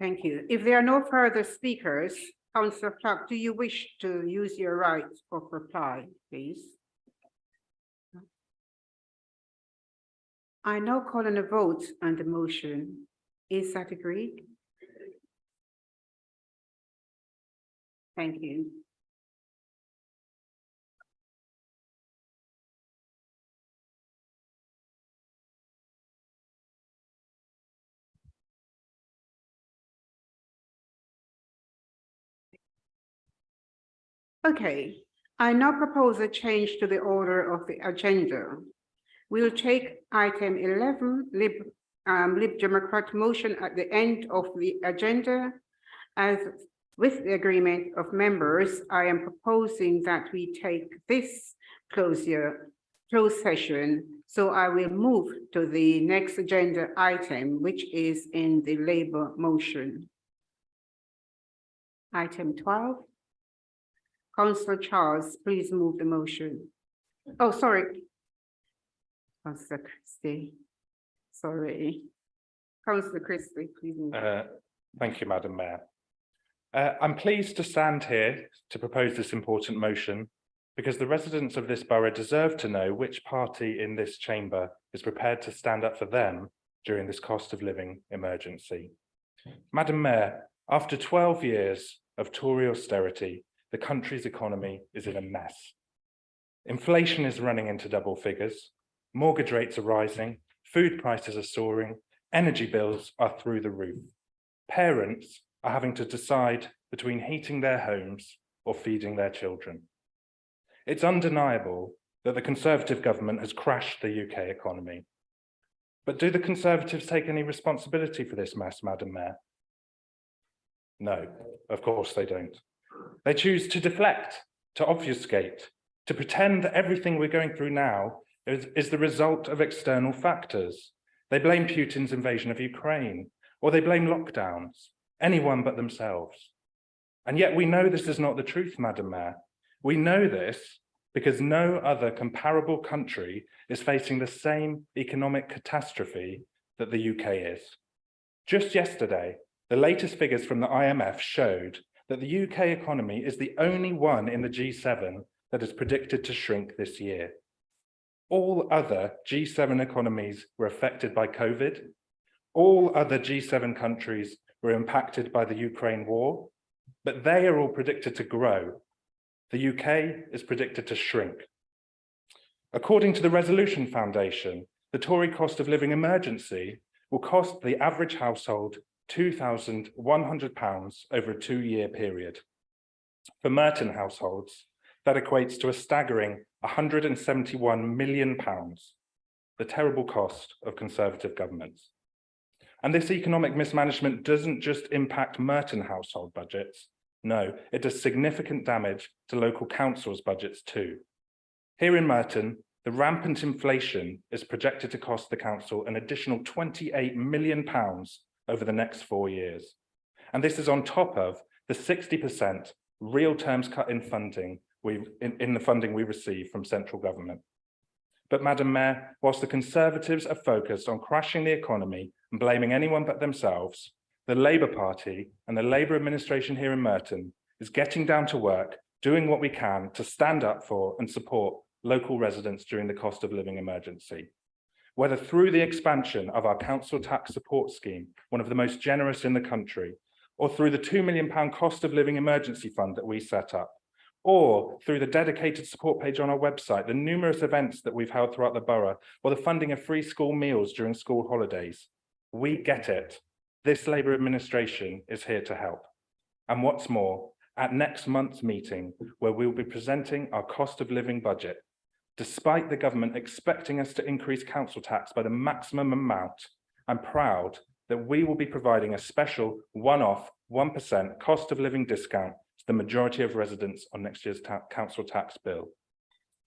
Thank you. If there are no further speakers, Councillor Clark, do you wish to use your right of reply, please? I now call on a vote on the motion. Is that agreed? Thank you. Okay, I now propose a change to the order of the agenda. We'll take item 11, Lib Democrat motion at the end of the agenda. As with the agreement of members, I am proposing that we take this closed session. So I will move to the next agenda item, which is in the Labour motion. Item 12. Councillor Charles, please move the motion. Oh, sorry. Councillor Christie. Sorry. Councillor Christie, please move. Thank you, Madam Mayor. I'm pleased to stand here to propose this important motion because the residents of this borough deserve to know which party in this chamber is prepared to stand up for them during this cost of living emergency. Madam Mayor, after 12 years of Tory austerity, the country's economy is in a mess. Inflation is running into double figures, mortgage rates are rising, food prices are soaring, energy bills are through the roof. Parents are having to decide between heating their homes or feeding their children. It's undeniable that the Conservative government has crashed the UK economy. But do the Conservatives take any responsibility for this mess, Madam Mayor? No, of course they don't. They choose to deflect, to obfuscate, to pretend that everything we're going through now is the result of external factors. They blame Putin's invasion of Ukraine, or they blame lockdowns, anyone but themselves. And yet we know this is not the truth, Madam Mayor. We know this because no other comparable country is facing the same economic catastrophe that the UK is. Just yesterday, the latest figures from the IMF showed that the UK economy is the only one in the G7 that is predicted to shrink this year. All other G7 economies were affected by COVID. All other G7 countries were impacted by the Ukraine war, but they are all predicted to grow. The UK is predicted to shrink. According to the Resolution Foundation, the Tory cost of living emergency will cost the average household £2,100 over a 2-year period. For Merton households, that equates to a staggering £171 million, the terrible cost of Conservative governments. And this economic mismanagement doesn't just impact Merton household budgets. No, it does significant damage to local councils' budgets too. Here in Merton, the rampant inflation is projected to cost the council an additional £28 million over the next 4 years. And this is on top of the 60% real terms cut in funding in the funding we receive from central government. But Madam Mayor, whilst the Conservatives are focused on crashing the economy and blaming anyone but themselves, the Labour Party and the Labour administration here in Merton is getting down to work, doing what we can to stand up for and support local residents during the cost of living emergency. Whether through the expansion of our council tax support scheme, one of the most generous in the country, or through the £2 million cost of living emergency fund that we set up, or through the dedicated support page on our website, the numerous events that we've held throughout the borough, or the funding of free school meals during school holidays. We get it. This Labour administration is here to help. And what's more, at next month's meeting, where we'll be presenting our cost of living budget, despite the government expecting us to increase council tax by the maximum amount, I'm proud that we will be providing a special one-off 1% cost of living discount to the majority of residents on next year's council tax bill.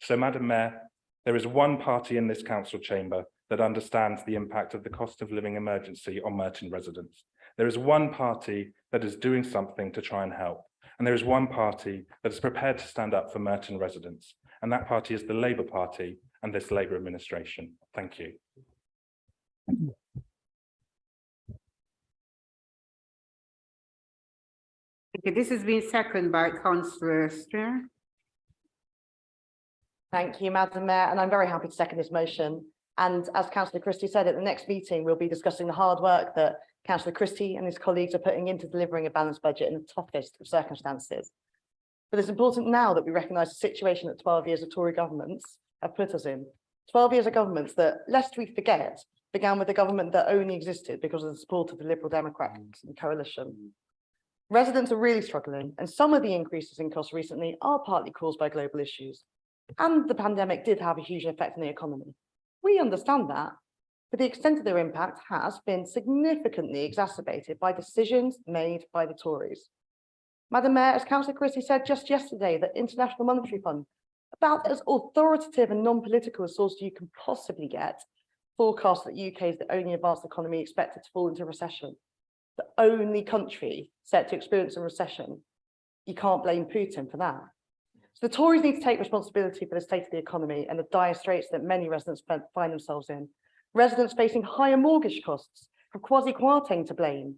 So, Madam Mayor, there is one party in this council chamber that understands the impact of the cost of living emergency on Merton residents. There is one party that is doing something to try and help. And there is one party that is prepared to stand up for Merton residents. and that party is the Labour Party and this Labour administration. Thank you. Okay, this has been seconded by Councillor Strayer. Thank you, Madam Mayor, and I'm very happy to second this motion. And as Councillor Christie said, at the next meeting, we'll be discussing the hard work that Councillor Christie and his colleagues are putting into delivering a balanced budget in the toughest of circumstances. But it's important now that we recognise the situation that 12 years of Tory governments have put us in. 12 years of governments that, lest we forget, began with a government that only existed because of the support of the Liberal Democrats and coalition. Residents are really struggling, and some of the increases in costs recently are partly caused by global issues. And the pandemic did have a huge effect on the economy. We understand that, but the extent of their impact has been significantly exacerbated by decisions made by the Tories. Madam Mayor, as Councillor Christie said just yesterday, the International Monetary Fund, about as authoritative and non-political a source you can possibly get, forecast that the UK is the only advanced economy expected to fall into recession. The only country set to experience a recession. You can't blame Putin for that. So the Tories need to take responsibility for the state of the economy and the dire straits that many residents find themselves in. Residents facing higher mortgage costs, have Kwasi Kwarteng to blame.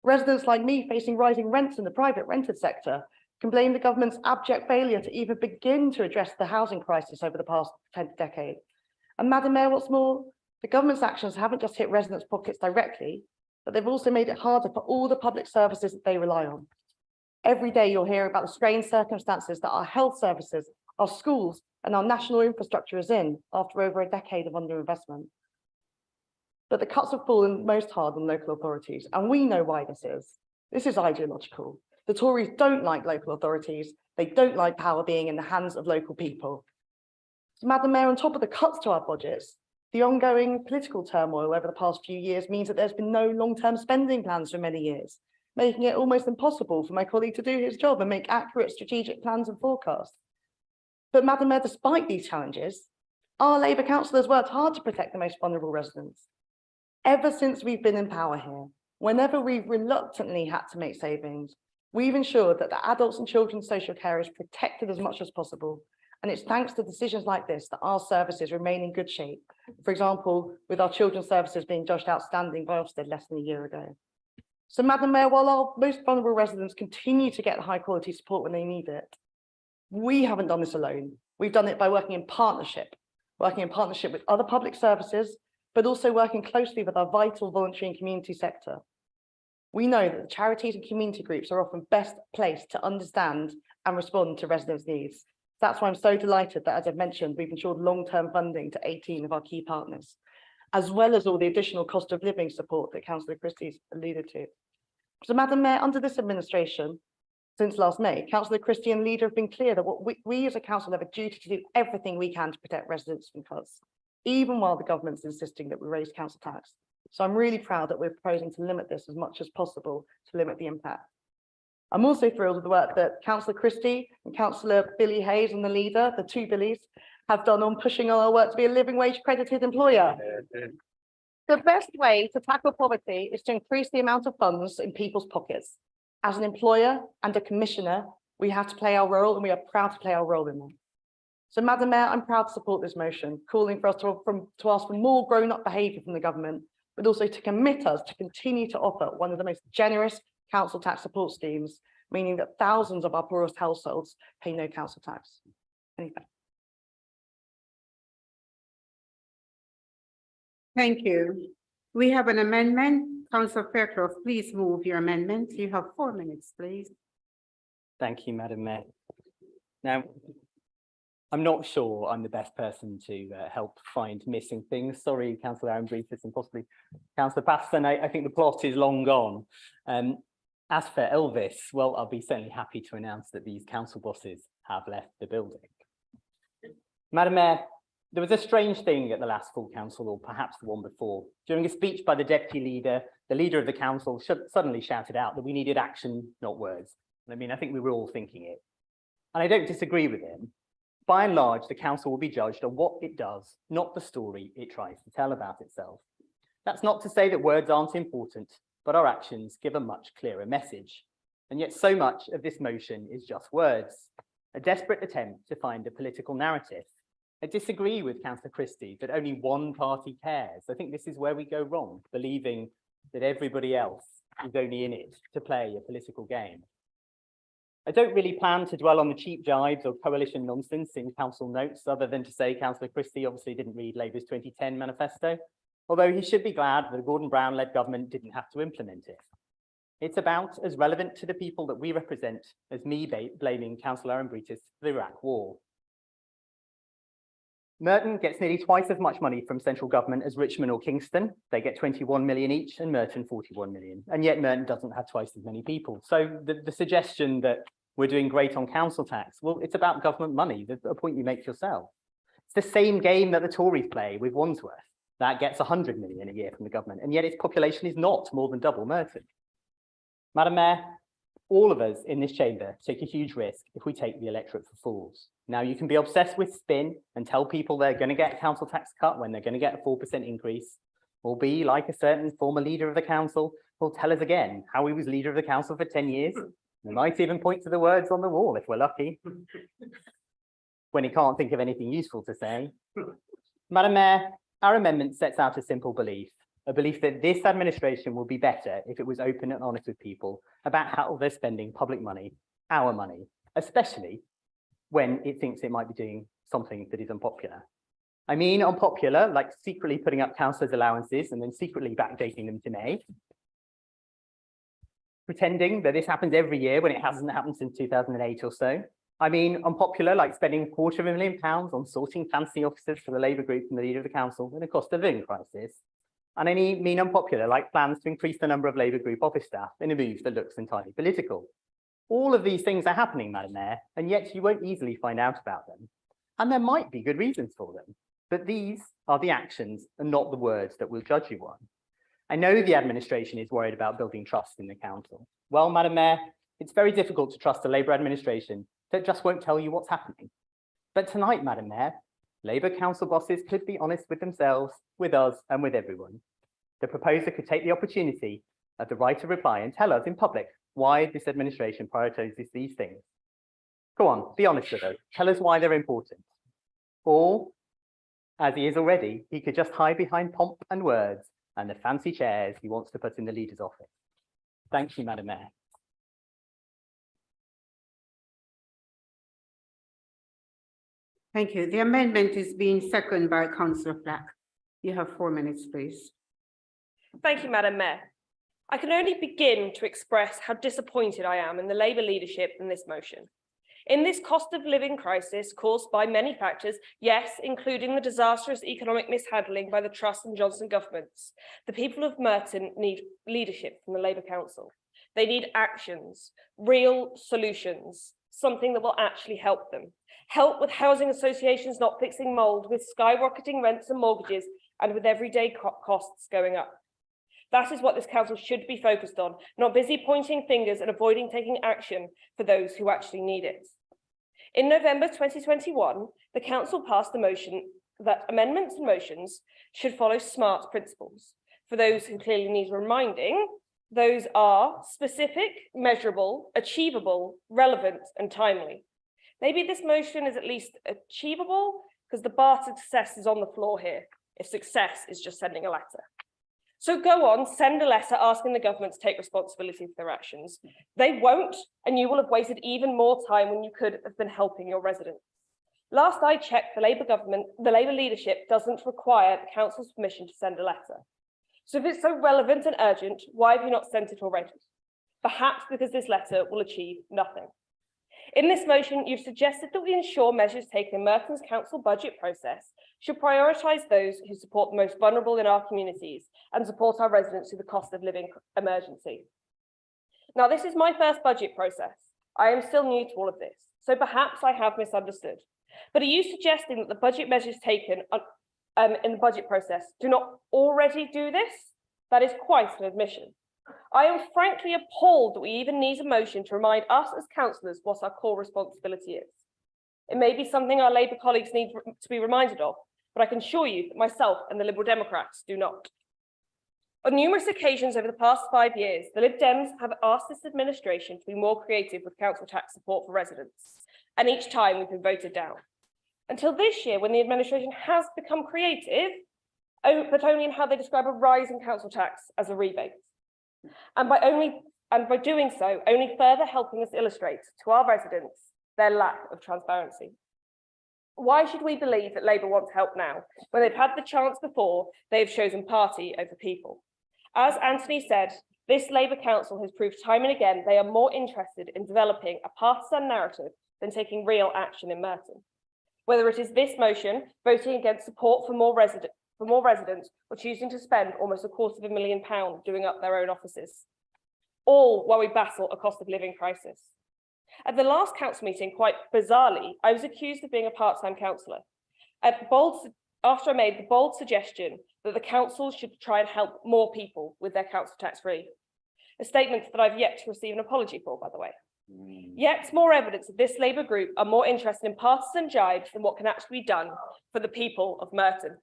Residents like me facing rising rents in the private rented sector can blame the government's abject failure to even begin to address the housing crisis over the past decade. And Madam Mayor, what's more, the government's actions haven't just hit residents' pockets directly, but they've also made it harder for all the public services that they rely on. Every day you'll hear about the strained circumstances that our health services, our schools, and our national infrastructure is in after over a decade of underinvestment. But the cuts have fallen most hard on local authorities, and we know why this is. This is ideological. The Tories don't like local authorities. They don't like power being in the hands of local people. So, Madam Mayor, on top of the cuts to our budgets, the ongoing political turmoil over the past few years means that there's been no long-term spending plans for many years, making it almost impossible for my colleague to do his job and make accurate strategic plans and forecasts. But Madam Mayor, despite these challenges, our Labour councillors worked hard to protect the most vulnerable residents. Ever since we've been in power here, whenever we've reluctantly had to make savings, we've ensured that the adults and children's social care is protected as much as possible. And it's thanks to decisions like this that our services remain in good shape. For example, with our children's services being judged outstanding by Ofsted less than a year ago. So, Madam Mayor, while our most vulnerable residents continue to get high quality support when they need it, we haven't done this alone. We've done it by working in partnership with other public services, but also working closely with our vital voluntary and community sector. We know that the charities and community groups are often best placed to understand and respond to residents' needs. That's why I'm so delighted that, as I've mentioned, we've ensured long-term funding to 18 of our key partners, as well as all the additional cost of living support that Councillor Christie's alluded to. So, Madam Mayor, under this administration, since last May, Councillor Christie and Leader have been clear that what we as a council have a duty to do everything we can to protect residents from cuts, even while the government's insisting that we raise council tax. So I'm really proud that we're proposing to limit this as much as possible to limit the impact. I'm also thrilled with the work that Councillor Christie and Councillor Billy Hayes and the Leader, the two Billies, have done on pushing on our work to be a living wage accredited employer. The best way to tackle poverty is to increase the amount of funds in people's pockets. As an employer and a commissioner, we have to play our role, and we are proud to play our role in that. So, Madam Mayor, I'm proud to support this motion, calling for us to ask for more grown-up behaviour from the government, but also to commit us to continue to offer one of the most generous council tax support schemes, meaning that thousands of our poorest households pay no council tax. Anyway. Thank you. We have an amendment. Councillor Fairclough, please move your amendment. You have 4 minutes, please. Thank you, Madam Mayor. Now, I'm not sure I'm the best person to help find missing things. Sorry, Councillor Aaron Briefus and possibly Councillor Patterson. I think the plot is long gone. As for Elvis, well, I'll be certainly happy to announce that these council bosses have left the building. Madam Mayor, there was a strange thing at the last full council, or perhaps the one before. During a speech by the deputy leader, the leader of the council suddenly shouted out that we needed action, not words. I mean, I think we were all thinking it. And I don't disagree with him. By and large, the council will be judged on what it does, not the story it tries to tell about itself. That's not to say that words aren't important, but our actions give a much clearer message. And yet so much of this motion is just words. a desperate attempt to find a political narrative. I disagree with Councillor Christie that only one party cares. I think this is where we go wrong, believing that everybody else is only in it to play a political game. I don't really plan to dwell on the cheap jibes or coalition nonsense in council notes, other than to say Councillor Christie obviously didn't read Labour's 2010 manifesto, although he should be glad that a Gordon Brown-led government didn't have to implement it. It's about as relevant to the people that we represent as me blaming Councillor Arambridis for the Iraq War. Merton gets nearly twice as much money from central government as Richmond or Kingston. They get 21 million each and Merton 41 million. And yet Merton doesn't have twice as many people. So the suggestion that we're doing great on council tax, well, it's about government money, a point you make yourself. It's the same game that the Tories play with Wandsworth. That gets 100 million a year from the government, and yet its population is not more than double Merton. Madam Mayor, all of us in this chamber take a huge risk if we take the electorate for fools. Now, you can be obsessed with spin and tell people they're going to get a council tax cut when they're going to get a 4% increase, or be like a certain former leader of the council who'll tell us again how he was leader of the council for 10 years. We might even point to the words on the wall if we're lucky, when he can't think of anything useful to say. Madam Mayor, our amendment sets out a simple belief, a belief that this administration will be better if it was open and honest with people about how they're spending public money, our money, especially when it thinks it might be doing something that is unpopular. I mean unpopular, like secretly putting up councillors' allowances and then secretly backdating them to May. Pretending that this happens every year when it hasn't happened since 2008 or so. I mean unpopular, like spending £250,000 on sorting fancy officers for the Labour group and the leader of the council in a cost of living crisis. And I mean unpopular, like plans to increase the number of Labour group office staff in a move that looks entirely political. All of these things are happening, Madam Mayor, and yet you won't easily find out about them. And there might be good reasons for them, but these are the actions and not the words that we'll judge you on. I know the administration is worried about building trust in the council. Well, Madam Mayor, it's very difficult to trust a Labour administration that just won't tell you what's happening. But tonight, Madam Mayor, Labour council bosses could be honest with themselves, with us, and with everyone. The proposer could take the opportunity of the right to reply and tell us in public why this administration prioritizes these things. Go on, be honest with us. Tell us why they're important. Or, as he is already, he could just hide behind pomp and words and the fancy chairs he wants to put in the leader's office. Thank you, Madam Mayor. Thank you. The amendment is being seconded by Councillor Flack. You have 4 minutes, please. Thank you, Madam Mayor. I can only begin to express how disappointed I am in the Labour leadership in this motion. In this cost of living crisis caused by many factors, yes, including the disastrous economic mishandling by the Truss and Johnson governments, the people of Merton need leadership from the Labour Council. They need actions, real solutions, something that will actually help them. Help with housing associations not fixing mould, with skyrocketing rents and mortgages, and with everyday costs going up. That is what this council should be focused on, not busy pointing fingers and avoiding taking action for those who actually need it. In November 2021, the council passed the motion that amendments and motions should follow SMART principles. For those who clearly need reminding, those are specific, measurable, achievable, relevant, and timely. Maybe this motion is at least achievable because the bar to success is on the floor here, if success is just sending a letter. So go on, send a letter asking the government to take responsibility for their actions. They won't, and you will have wasted even more time when you could have been helping your residents. Last I checked, the Labour leadership doesn't require the council's permission to send a letter. So if it's so relevant and urgent, why have you not sent it already? Perhaps because this letter will achieve nothing. In this motion, you've suggested that we ensure measures taken in Merton's council budget process should prioritise those who support the most vulnerable in our communities and support our residents through the cost of living emergency. Now, this is my first budget process. I am still new to all of this, so perhaps I have misunderstood. But are you suggesting that the budget measures taken in the budget process do not already do this? That is quite an admission. I am frankly appalled that we even need a motion to remind us as councillors what our core responsibility is. It may be something our Labour colleagues need to be reminded of, but I can assure you that myself and the Liberal Democrats do not. On numerous occasions over the past 5 years, the Lib Dems have asked this administration to be more creative with council tax support for residents, and each time we've been voted down. Until this year, when the administration has become creative, but only in how they describe a rise in council tax as a rebate. And by doing so, only further helping us illustrate to our residents their lack of transparency. Why should we believe that Labour wants help now, when they've had the chance before they have chosen party over people? As Anthony said, this Labour Council has proved time and again they are more interested in developing a partisan narrative than taking real action in Merton. Whether it is this motion, voting against support for more residents, or choosing to spend almost £250,000 doing up their own offices. All while we battle a cost of living crisis. At the last council meeting, quite bizarrely, I was accused of being a part-time councillor. After I made the bold suggestion that the council should try and help more people with their council tax free. A statement that I've yet to receive an apology for, by the way. Yet more evidence that this Labour group are more interested in partisan jibes than what can actually be done for the people of Merton.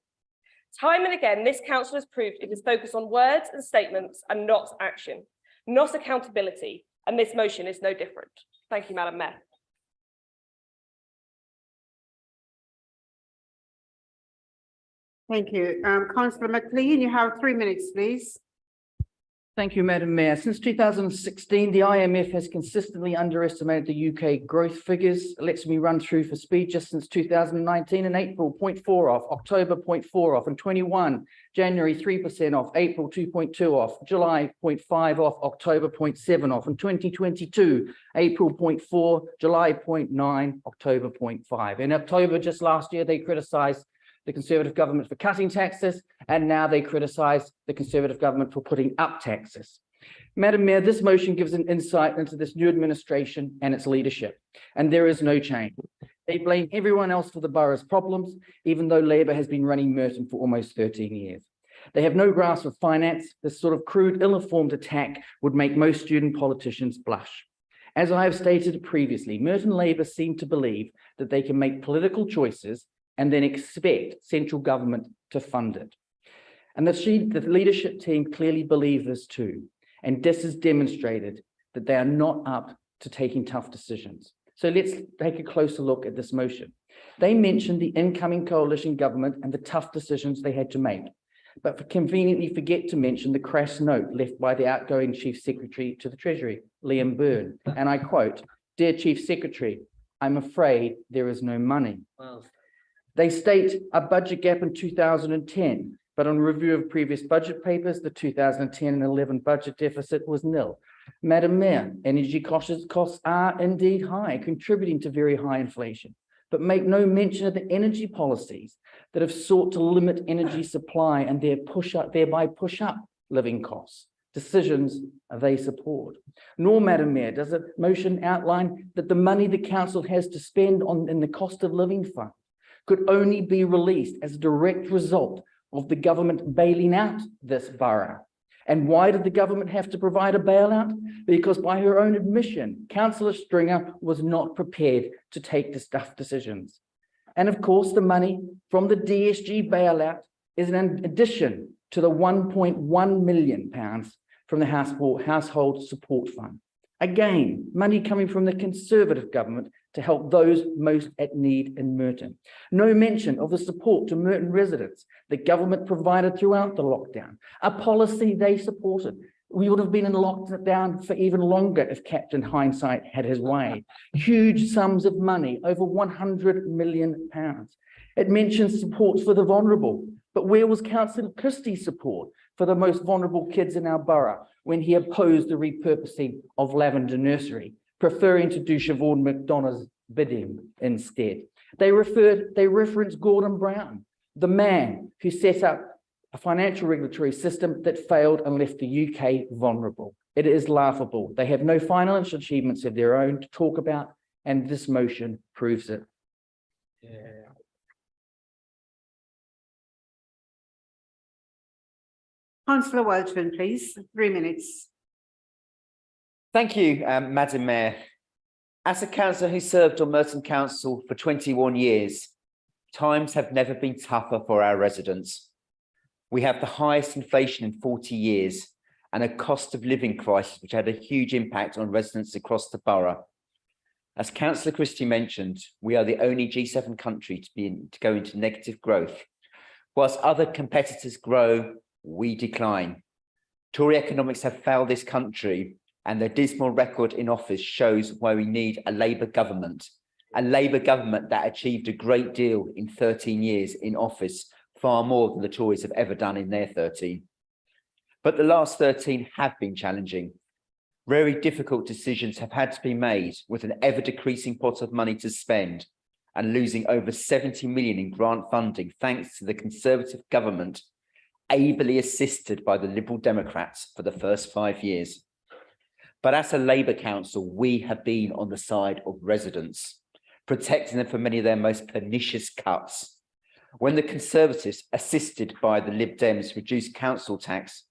Time and again, this council has proved it is focused on words and statements and not action, not accountability, and this motion is no different. Thank you, Madam Mayor. Thank you. Councillor McLean, you have 3 minutes, please. Thank you, Madam Mayor. Since 2016, the IMF has consistently underestimated the UK growth figures. Let me run through for speed. Just since 2019, in April, 0.4 off, October, 0.4 off, and 21, January, 3% off, April, 2.2 off, July, 0.5 off, October, 0.7 off, and 2022, April, 0.4, July, 0.9, October, 0.5. In October, just last year, they criticised the Conservative government for cutting taxes, and now they criticise the Conservative government for putting up taxes. Madam Mayor, this motion gives an insight into this new administration and its leadership, and there is no change. They blame everyone else for the borough's problems, even though Labour has been running Merton for almost 13 years. They have no grasp of finance. This sort of crude, ill-informed attack would make most student politicians blush. As I have stated previously, Merton Labour seem to believe that they can make political choices and then expect central government to fund it. And the leadership team clearly believe this too. And this has demonstrated that they are not up to taking tough decisions. So let's take a closer look at this motion. They mentioned the incoming coalition government and the tough decisions they had to make, but conveniently forget to mention the crass note left by the outgoing Chief Secretary to the Treasury, Liam Byrne. And I quote, "Dear Chief Secretary, I'm afraid there is no money." They state a budget gap in 2010, but on review of previous budget papers, the 2010 and 11 budget deficit was nil. Madam Mayor, energy costs are indeed high, contributing to very high inflation, but make no mention of the energy policies that have sought to limit energy supply and thereby push up living costs. Decisions they support. Nor, Madam Mayor, does the motion outline that the money the council has to spend in the cost of living fund could only be released as a direct result of the government bailing out this borough. And why did the government have to provide a bailout? Because by her own admission, Councillor Stringer was not prepared to take the tough decisions. And of course, the money from the DSG bailout is an addition to the £1.1 million from the Household Support Fund. Again, money coming from the Conservative government to help those most at need in Merton. No mention of the support to Merton residents the government provided throughout the lockdown, a policy they supported. We would have been in lockdown for even longer if Captain Hindsight had his way. Huge sums of money, over £100 million. It mentions support for the vulnerable, but where was Councillor Christie's support for the most vulnerable kids in our borough when he opposed the repurposing of Lavender Nursery, preferring to do Siobhan McDonough's bidding instead? They reference Gordon Brown, the man who set up a financial regulatory system that failed and left the UK vulnerable. It is laughable. They have no financial achievements of their own to talk about, and this motion proves it. Councillor Welchman, please, 3 minutes. Thank you, Madam Mayor. As a councillor who served on Merton Council for 21 years, times have never been tougher for our residents. We have the highest inflation in 40 years and a cost of living crisis, which had a huge impact on residents across the borough. As Councillor Christie mentioned, we are the only G7 country to go into negative growth. Whilst other competitors grow, we decline. Tory economics have failed this country, and their dismal record in office shows why we need a Labour government that achieved a great deal in 13 years in office, far more than the Tories have ever done in their 13. But the last 13 have been challenging. Very difficult decisions have had to be made with an ever-decreasing pot of money to spend and losing over 70 million in grant funding thanks to the Conservative government, ably assisted by the Liberal Democrats for the first 5 years. But as a Labour council, we have been on the side of residents, protecting them from many of their most pernicious cuts. When the Conservatives, assisted by the Lib Dems, reduced council tax,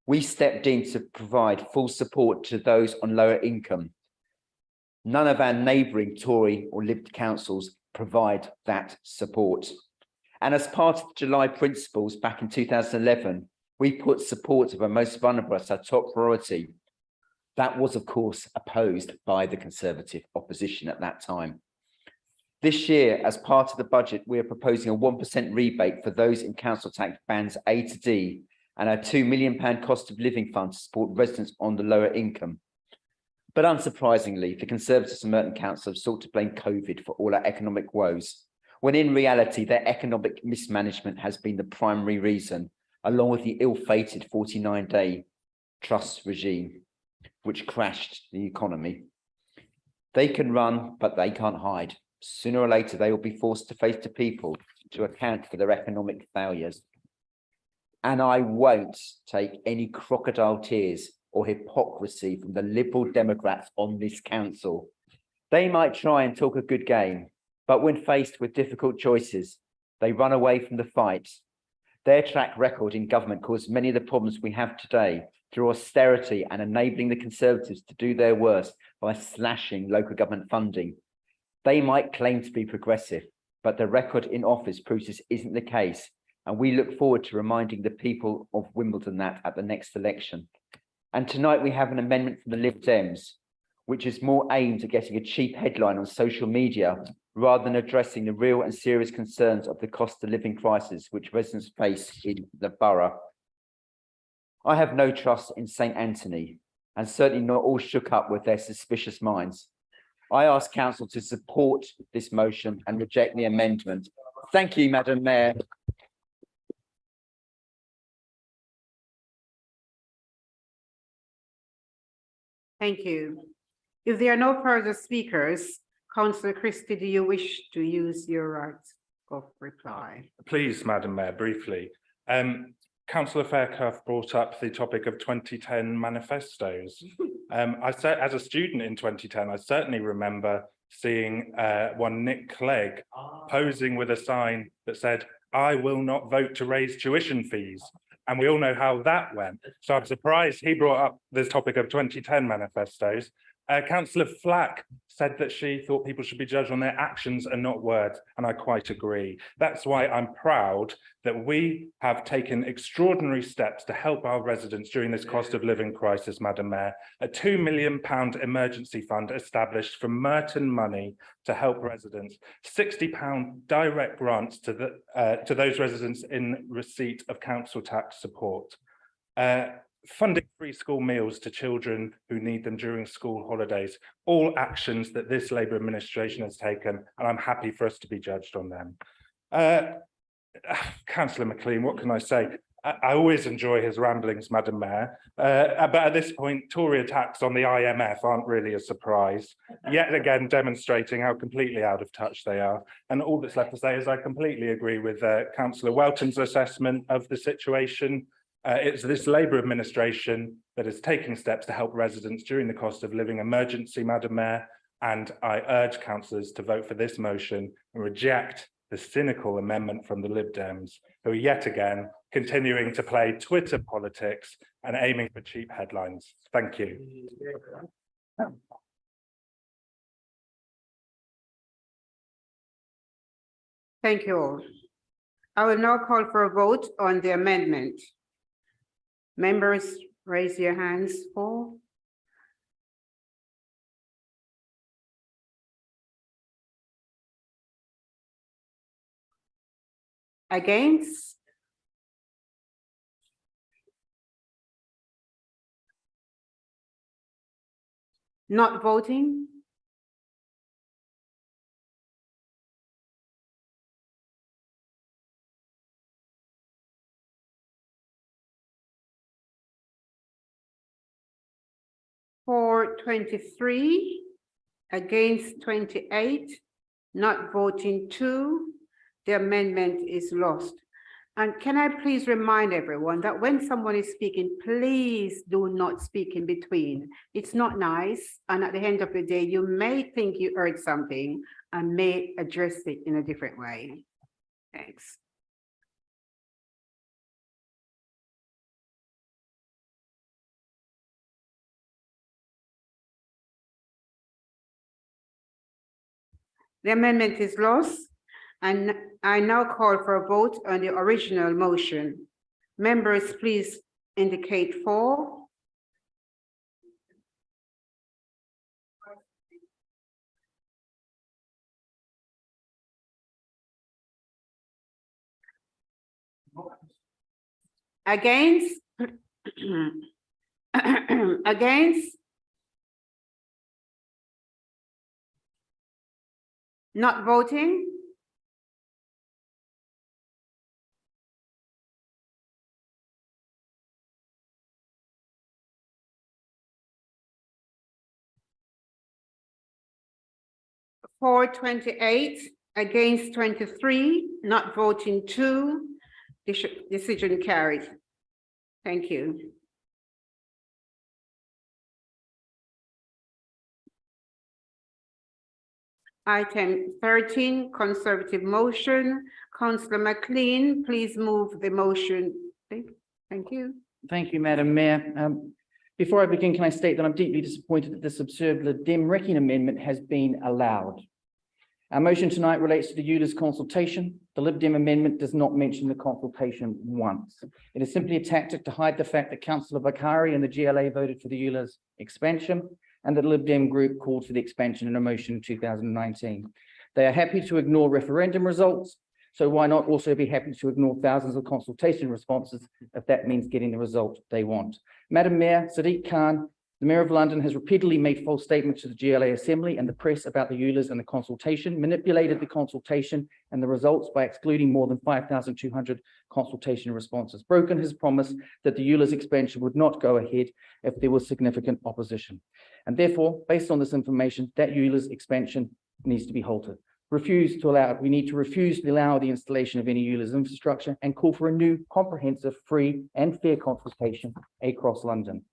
we stepped in to provide full support to those on lower income. None of our neighbouring Tory or Lib councils provide that support. And as part of the July principles back in 2011, we put support of our most vulnerable as our top priority. That was, of course, opposed by the Conservative opposition at that time. This year, as part of the budget, we are proposing a 1% rebate for those in council tax bands A to D and a £2 million cost of living fund to support residents on the lower income. But unsurprisingly, the Conservatives and Merton Council have sought to blame COVID for all our economic woes, when in reality, their economic mismanagement has been the primary reason, along with the ill-fated 49-day trust regime, which crashed the economy. They can run, but they can't hide. Sooner or later, they will be forced to face the people to account for their economic failures. And I won't take any crocodile tears or hypocrisy from the Liberal Democrats on this council. They might try and talk a good game, but when faced with difficult choices, they run away from the fight. Their track record in government caused many of the problems we have today through austerity and enabling the Conservatives to do their worst by slashing local government funding. They might claim to be progressive, but the record in office proves this isn't the case. And we look forward to reminding the people of Wimbledon that at the next election. And tonight we have an amendment from the Lib Dems, which is more aimed at getting a cheap headline on social media rather than addressing the real and serious concerns of the cost of living crisis which residents face in the borough. I have no trust in St Anthony, and certainly not all shook up with their suspicious minds. I ask council to support this motion and reject the amendment. Thank you, Madam Mayor. Thank you. If there are no further speakers, Councillor Christie, do you wish to use your right of reply? Please, Madam Mayor, briefly. Councillor Fairclough brought up the topic of 2010 manifestos. I said, as a student in 2010, I certainly remember seeing one Nick Clegg posing with a sign that said, "I will not vote to raise tuition fees." And we all know how that went. So I'm surprised he brought up this topic of 2010 manifestos. Councillor Flack said that she thought people should be judged on their actions and not words, and I quite agree. That's why I'm proud that we have taken extraordinary steps to help our residents during this cost of living crisis, Madam Mayor. A £2 million emergency fund established from Merton money to help residents, £60 direct grants to those residents in receipt of council tax support. Funding free school meals to children who need them during school holidays, all actions that this Labour administration has taken, and I'm happy for us to be judged on them. Councillor McLean, what can I say? I always enjoy his ramblings, Madam Mayor, but at this point, Tory attacks on the IMF aren't really a surprise, yet again demonstrating how completely out of touch they are. And all that's left to say is I completely agree with Councillor Welton's assessment of the situation. It's this Labour administration that is taking steps to help residents during the cost of living emergency, Madam Mayor, and I urge councillors to vote for this motion and reject the cynical amendment from the Lib Dems, who are yet again continuing to play Twitter politics and aiming for cheap headlines. Thank you. Thank you all. I will now call for a vote on the amendment. Members, raise your hands for. Against? Not voting? For 23, against 28, not voting 2, the amendment is lost. And can I please remind everyone that when someone is speaking, please do not speak in between. It's not nice. And at the end of the day, you may think you heard something and may address it in a different way. Thanks. The amendment is lost, and I now call for a vote on the original motion. Members, please indicate for. Against? Against? Not voting? For 28, against 23, not voting 2, decision carried. Thank you. Item 13, conservative motion. Councillor McLean, please move the motion. Thank you. Thank you, Madam Mayor. Before I begin, can I state that I'm deeply disappointed that this absurd Lib Dem wrecking amendment has been allowed. Our motion tonight relates to the ULEZ consultation. The Lib Dem amendment does not mention the consultation once. It is simply a tactic to hide the fact that Councillor Bakari and the GLA voted for the ULEZ expansion, and that the Lib Dem group called for the expansion in a motion in 2019. They are happy to ignore referendum results, so why not also be happy to ignore thousands of consultation responses if that means getting the result they want? Madam Mayor, Sadiq Khan, the Mayor of London, has repeatedly made false statements to the GLA Assembly and the press about the ULEZ and the consultation, manipulated the consultation and the results by excluding more than 5,200 consultation responses, broken his promise that the ULEZ expansion would not go ahead if there was significant opposition. And therefore, based on this information, that ULEZ expansion needs to be halted. We need to refuse to allow the installation of any ULEZ infrastructure and call for a new comprehensive, free and fair consultation across London.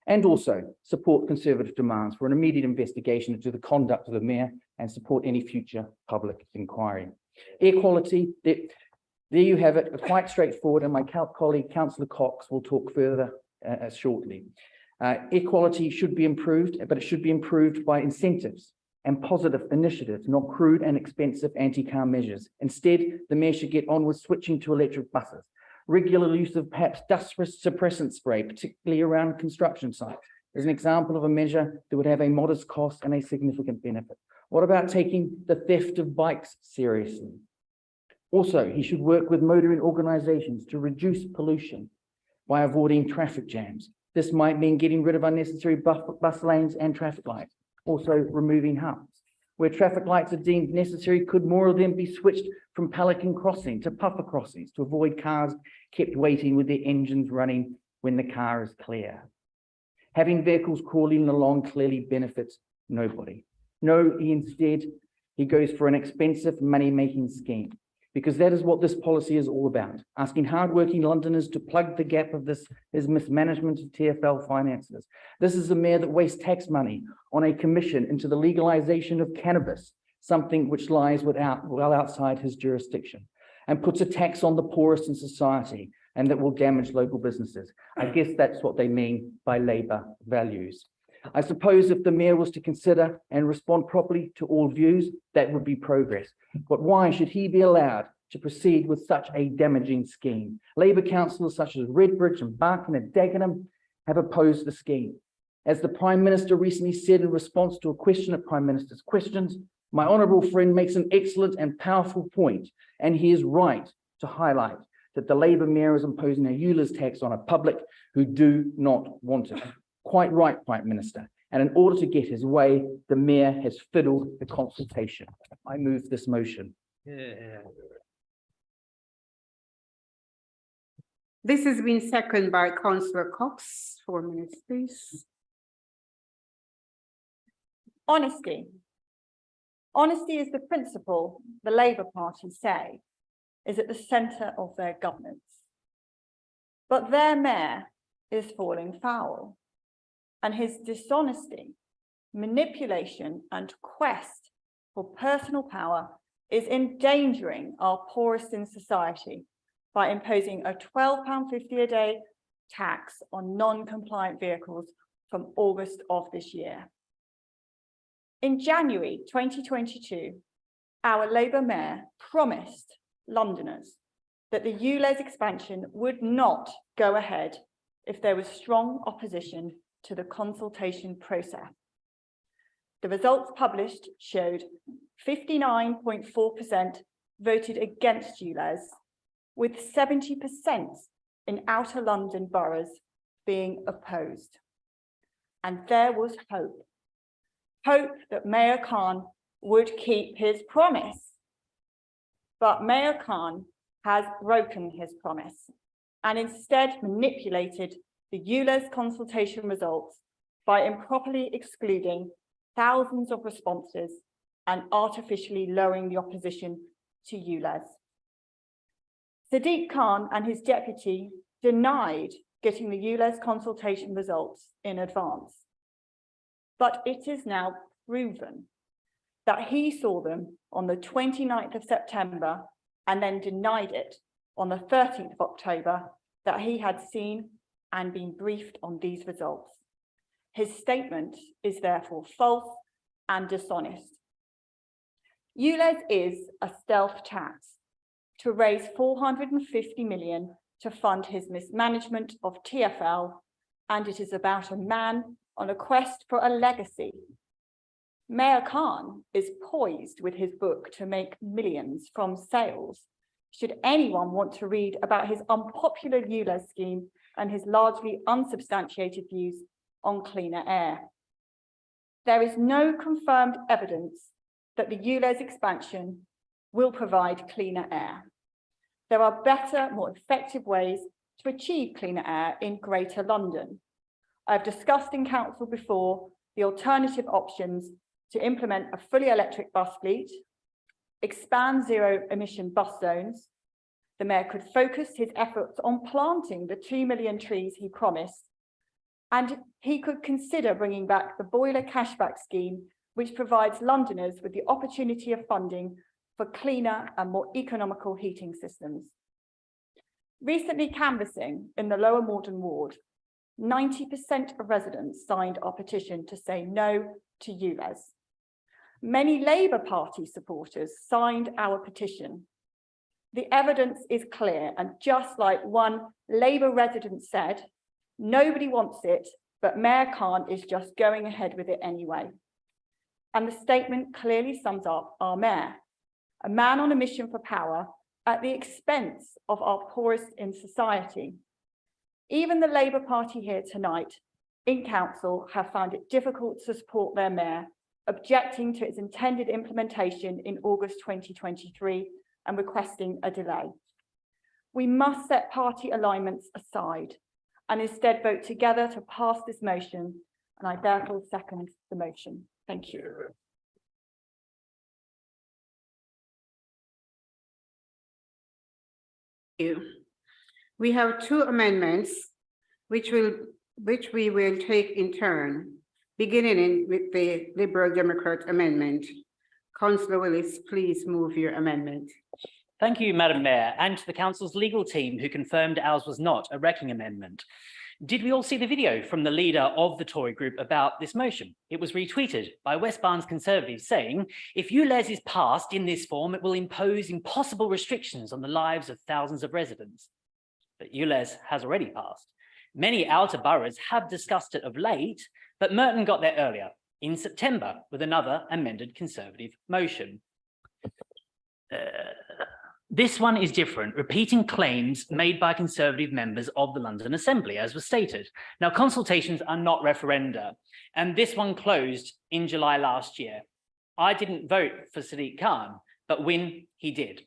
And also support Conservative demands for an immediate investigation into the conduct of the Mayor and support any future public inquiry. Air quality, there you have it, quite straightforward, and my colleague Councillor Cox will talk further shortly. Air quality should be improved, but it should be improved by incentives and positive initiatives, not crude and expensive anti-car measures. Instead, the Mayor should get on with switching to electric buses, regular use of perhaps dust suppressant spray, particularly around construction sites, is an example of a measure that would have a modest cost and a significant benefit. What about taking the theft of bikes seriously? Also, he should work with motoring organisations to reduce pollution by avoiding traffic jams. This might mean getting rid of unnecessary bus lanes and traffic lights. Also removing humps. Where traffic lights are deemed necessary, could more of them be switched from Pelican Crossing to Puffer Crossings to avoid cars kept waiting with their engines running when the car is clear? Having vehicles crawling along clearly benefits nobody. No, instead, he goes for an expensive money-making scheme, because that is what this policy is all about, asking hardworking Londoners to plug the gap of his mismanagement of TfL finances. This is a Mayor that wastes tax money on a commission into the legalization of cannabis, something which lies well outside his jurisdiction, and puts a tax on the poorest in society, and that will damage local businesses. I guess that's what they mean by Labour values. I suppose if the Mayor was to consider and respond properly to all views, that would be progress. But why should he be allowed to proceed with such a damaging scheme. Labour councillors such as Redbridge and Barking and Dagenham have opposed the scheme. As the Prime Minister recently said in response to a question at Prime Minister's Questions, my honourable friend makes an excellent and powerful point, and he is right to highlight that the Labour Mayor is imposing a ULEZ tax on a public who do not want it. Quite right, Prime Minister. And in order to get his way, the Mayor has fiddled the consultation. I move this motion. This has been seconded by Councillor Cox. 4 minutes, please. Honesty. Honesty is the principle the Labour Party say is at the centre of their governance. But their mayor is falling foul, and his dishonesty, manipulation, and quest for personal power is endangering our poorest in society by imposing a £12.50 a day tax on non-compliant vehicles from August of this year. In January 2022, our Labour Mayor promised Londoners that the ULEZ expansion would not go ahead if there was strong opposition to the consultation process. The results published showed 59.4% voted against ULEZ, with 70% in outer London boroughs being opposed. And there was hope. Hope that Mayor Khan would keep his promise. But Mayor Khan has broken his promise and instead manipulated the ULEZ consultation results by improperly excluding thousands of responses and artificially lowering the opposition to ULEZ. Sadiq Khan and his deputy denied getting the ULEZ consultation results in advance. But it is now proven that he saw them on the 29th of September and then denied it on the 13th of October that he had seen and been briefed on these results. His statement is therefore false and dishonest. ULEZ is a stealth tax to raise 450 million to fund his mismanagement of TfL, and it is about a man on a quest for a legacy. Mayor Khan is poised with his book to make millions from sales. Should anyone want to read about his unpopular ULEZ scheme and his largely unsubstantiated views on cleaner air. There is no confirmed evidence that the ULEZ expansion will provide cleaner air. There are better, more effective ways to achieve cleaner air in Greater London. I've discussed in council before the alternative options to implement a fully electric bus fleet, expand zero-emission bus zones. The Mayor could focus his efforts on planting the 2 million trees he promised, and he could consider bringing back the boiler cashback scheme, which provides Londoners with the opportunity of funding for cleaner and more economical heating systems. Recently canvassing in the Lower Morden ward, 90% of residents signed our petition to say no to ULEZ. Many Labour Party supporters signed our petition. The evidence is clear, and just like one Labour resident said, nobody wants it, but Mayor Khan is just going ahead with it anyway. And the statement clearly sums up our mayor, a man on a mission for power at the expense of our poorest in society. Even the Labour Party here tonight in council have found it difficult to support their mayor, objecting to its intended implementation in August 2023 and requesting a delay. We must set party alignments aside and instead vote together to pass this motion, and I therefore second the motion. Thank you. We have two amendments which we will take in turn, beginning with the Liberal Democrat amendment. Councillor Willis, please move your amendment. Thank you, Madam Mayor, and to the Council's legal team who confirmed ours was not a wrecking amendment. Did we all see the video from the leader of the Tory group about this motion? It was retweeted by West Barnes Conservatives saying, if ULEZ is passed in this form, it will impose impossible restrictions on the lives of thousands of residents. But ULEZ has already passed. Many outer boroughs have discussed it of late, but Merton got there earlier, in September, with another amended Conservative motion. This one is different, repeating claims made by Conservative members of the London Assembly, as was stated. Now, consultations are not referenda, and this one closed in July last year. I didn't vote for Sadiq Khan, but Wynne, he did.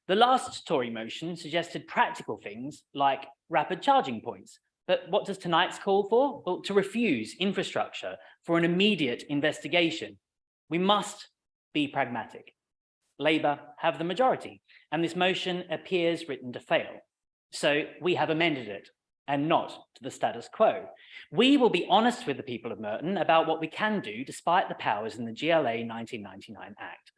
The last Tory motion suggested practical things like rapid charging points. But what does tonight's call for? Well, to refuse infrastructure for an immediate investigation. We must be pragmatic. Labour have the majority, and this motion appears written to fail. So we have amended it, and not to the status quo. We will be honest with the people of Merton about what we can do despite the powers in the GLA 1999 Act.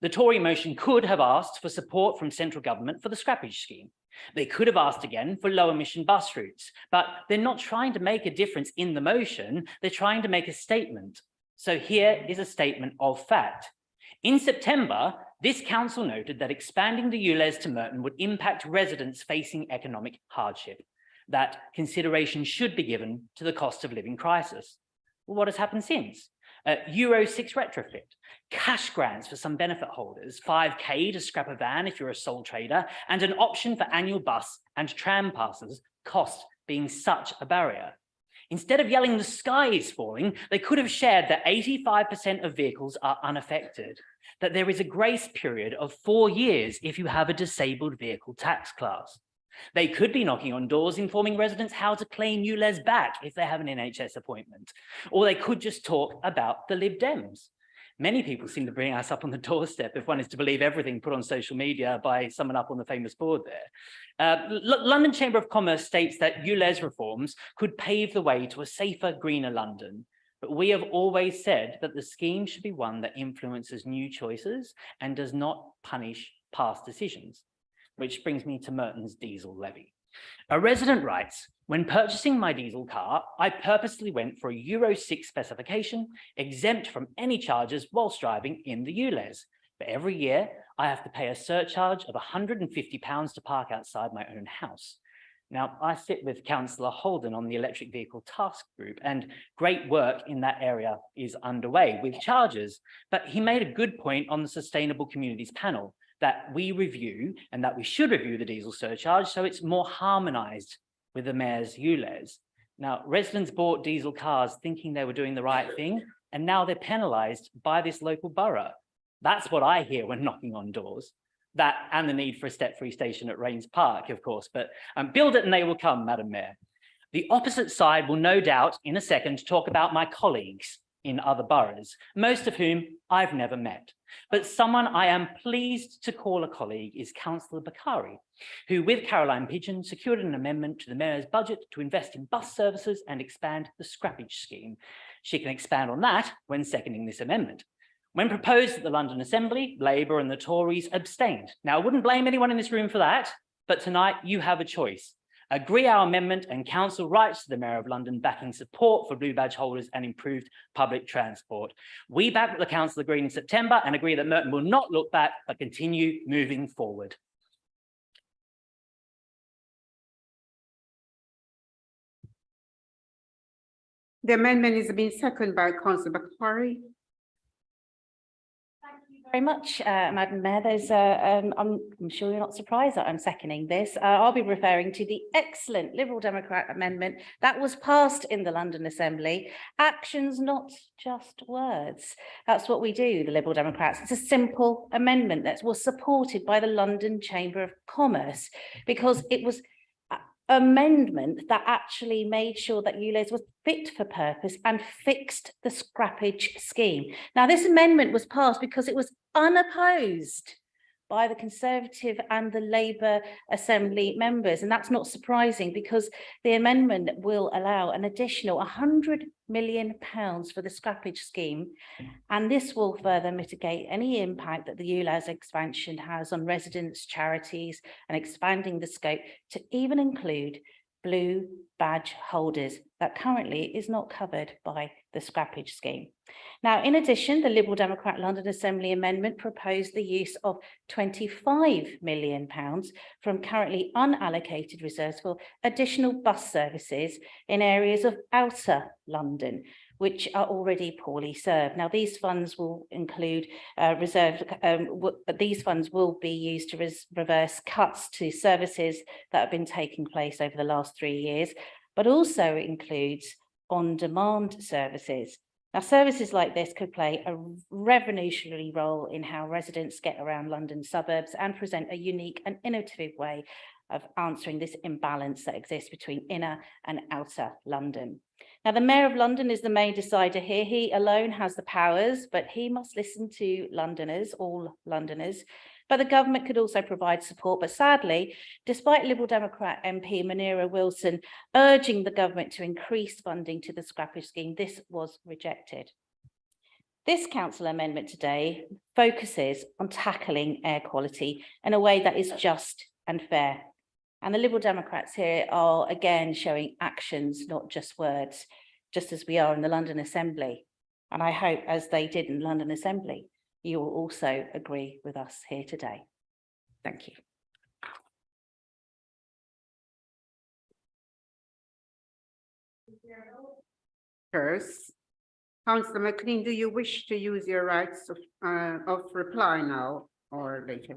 The Tory motion could have asked for support from central government for the scrappage scheme. They could have asked again for low emission bus routes, but they're not trying to make a difference in the motion, they're trying to make a statement. So here is a statement of fact. In September, this council noted that expanding the ULEZ to Merton would impact residents facing economic hardship, that consideration should be given to the cost of living crisis. Well, what has happened since? Euro 6 retrofit, cash grants for some benefit holders, 5K to scrap a van if you're a sole trader, and an option for annual bus and tram passes, cost being such a barrier. Instead of yelling the sky is falling, they could have shared that 85% of vehicles are unaffected, that there is a grace period of 4 years if you have a disabled vehicle tax class. They could be knocking on doors informing residents how to claim ULEZ back if they have an NHS appointment, or they could just talk about the Lib Dems. Many people seem to bring us up on the doorstep if one is to believe everything put on social media by someone up on the famous board there. London Chamber of Commerce states that ULEZ reforms could pave the way to a safer, greener London. But we have always said that the scheme should be one that influences new choices and does not punish past decisions. Which brings me to Merton's diesel levy. A resident writes, when purchasing my diesel car, I purposely went for a Euro 6 specification, exempt from any charges whilst driving in the ULEZ. But every year, I have to pay a surcharge of £150 to park outside my own house. Now, I sit with Councillor Holden on the Electric Vehicle Task Group, and great work in that area is underway with charges. But he made a good point on the Sustainable Communities panel, that we review and that we should review the diesel surcharge so it's more harmonised with the mayor's ULEZ. Now, residents bought diesel cars thinking they were doing the right thing, and now they're penalised by this local borough. That's what I hear when knocking on doors. That and the need for a step-free station at Rains Park, of course, but build it and they will come, Madam Mayor. The opposite side will no doubt in a second talk about my colleagues in other boroughs, most of whom I've never met. But someone I am pleased to call a colleague is Councillor Bakari, who with Caroline Pigeon secured an amendment to the Mayor's budget to invest in bus services and expand the scrappage scheme. She can expand on that when seconding this amendment. When proposed at the London Assembly, Labour and the Tories abstained. Now, I wouldn't blame anyone in this room for that, but tonight you have a choice. Agree our amendment and council writes to the Mayor of London backing support for blue badge holders and improved public transport. We back what the council agreed in September and agree that Merton will not look back but continue moving forward. The amendment is being seconded by Councillor Bakari. Very much, Madam Mayor. I'm sure you're not surprised that I'm seconding this. I'll be referring to the excellent Liberal Democrat amendment that was passed in the London Assembly. Actions, not just words. That's what we do, the Liberal Democrats. It's a simple amendment that was supported by the London Chamber of Commerce because it was amendment that actually made sure that ULEZ was fit for purpose and fixed the scrappage scheme. Now, this amendment was passed because it was unopposed by the Conservative and the Labour Assembly members. And that's not surprising because the amendment will allow an additional £100 million for the scrappage scheme. And this will further mitigate any impact that the ULEZ expansion has on residents, charities, and expanding the scope to even include blue badge holders that currently is not covered by the scrappage scheme. Now, in addition, the Liberal Democrat London Assembly amendment proposed the use of £25 million from currently unallocated reserves for additional bus services in areas of outer London, which are already poorly served. Now, these funds will include these funds will be used to reverse cuts to services that have been taking place over the last 3 years, but also includes on-demand services. Now, services like this could play a revolutionary role in how residents get around London suburbs and present a unique and innovative way of answering this imbalance that exists between inner and outer London. Now, the Mayor of London is the main decider here. He alone has the powers, but he must listen to Londoners, all Londoners. But the government could also provide support. But sadly, despite Liberal Democrat MP Munira Wilson urging the government to increase funding to the scrappage scheme, this was rejected. This council amendment today focuses on tackling air quality in a way that is just and fair. And the Liberal Democrats here are again showing actions, not just words, just as we are in the London Assembly. And I hope, as they did in London Assembly, you will also agree with us here today. Thank you. First, Councillor McLean, do you wish to use your rights of reply now or later?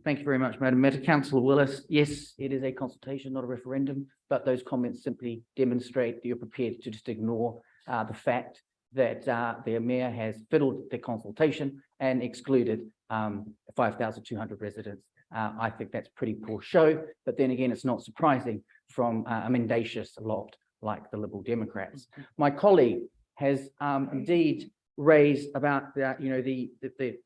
Thank you very much, Madam Mayor. Councillor Willis, yes, it is a consultation, not a referendum, but those comments simply demonstrate that you're prepared to just ignore the fact that the Mayor has fiddled the consultation and excluded 5,200 residents. I think that's pretty poor show, but then again, it's not surprising from a mendacious lot like the Liberal Democrats. My colleague has indeed raised about the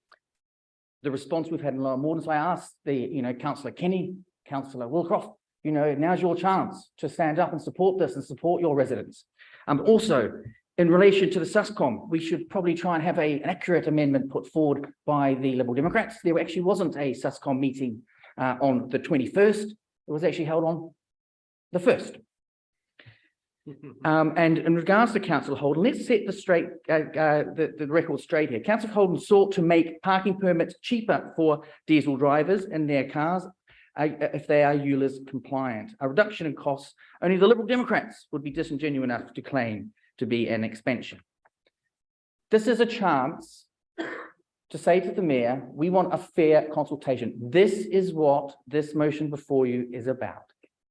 response we've had in Lower Morden. So I asked Councillor Kenny, Councillor Wilcroft, now's your chance to stand up and support this and support your residents. Also, in relation to the SUSCOM, we should probably try and have an accurate amendment put forward by the Liberal Democrats. There actually wasn't a SUSCOM meeting on the 21st. It was actually held on the 1st. And in regards to Councillor Holden, let's set the record straight here. Councillor Holden sought to make parking permits cheaper for diesel drivers in their cars if they are ULEZ compliant. A reduction in costs, only the Liberal Democrats would be disingenuous enough to claim to be an expansion. This is a chance to say to the Mayor, we want a fair consultation. This is what this motion before you is about.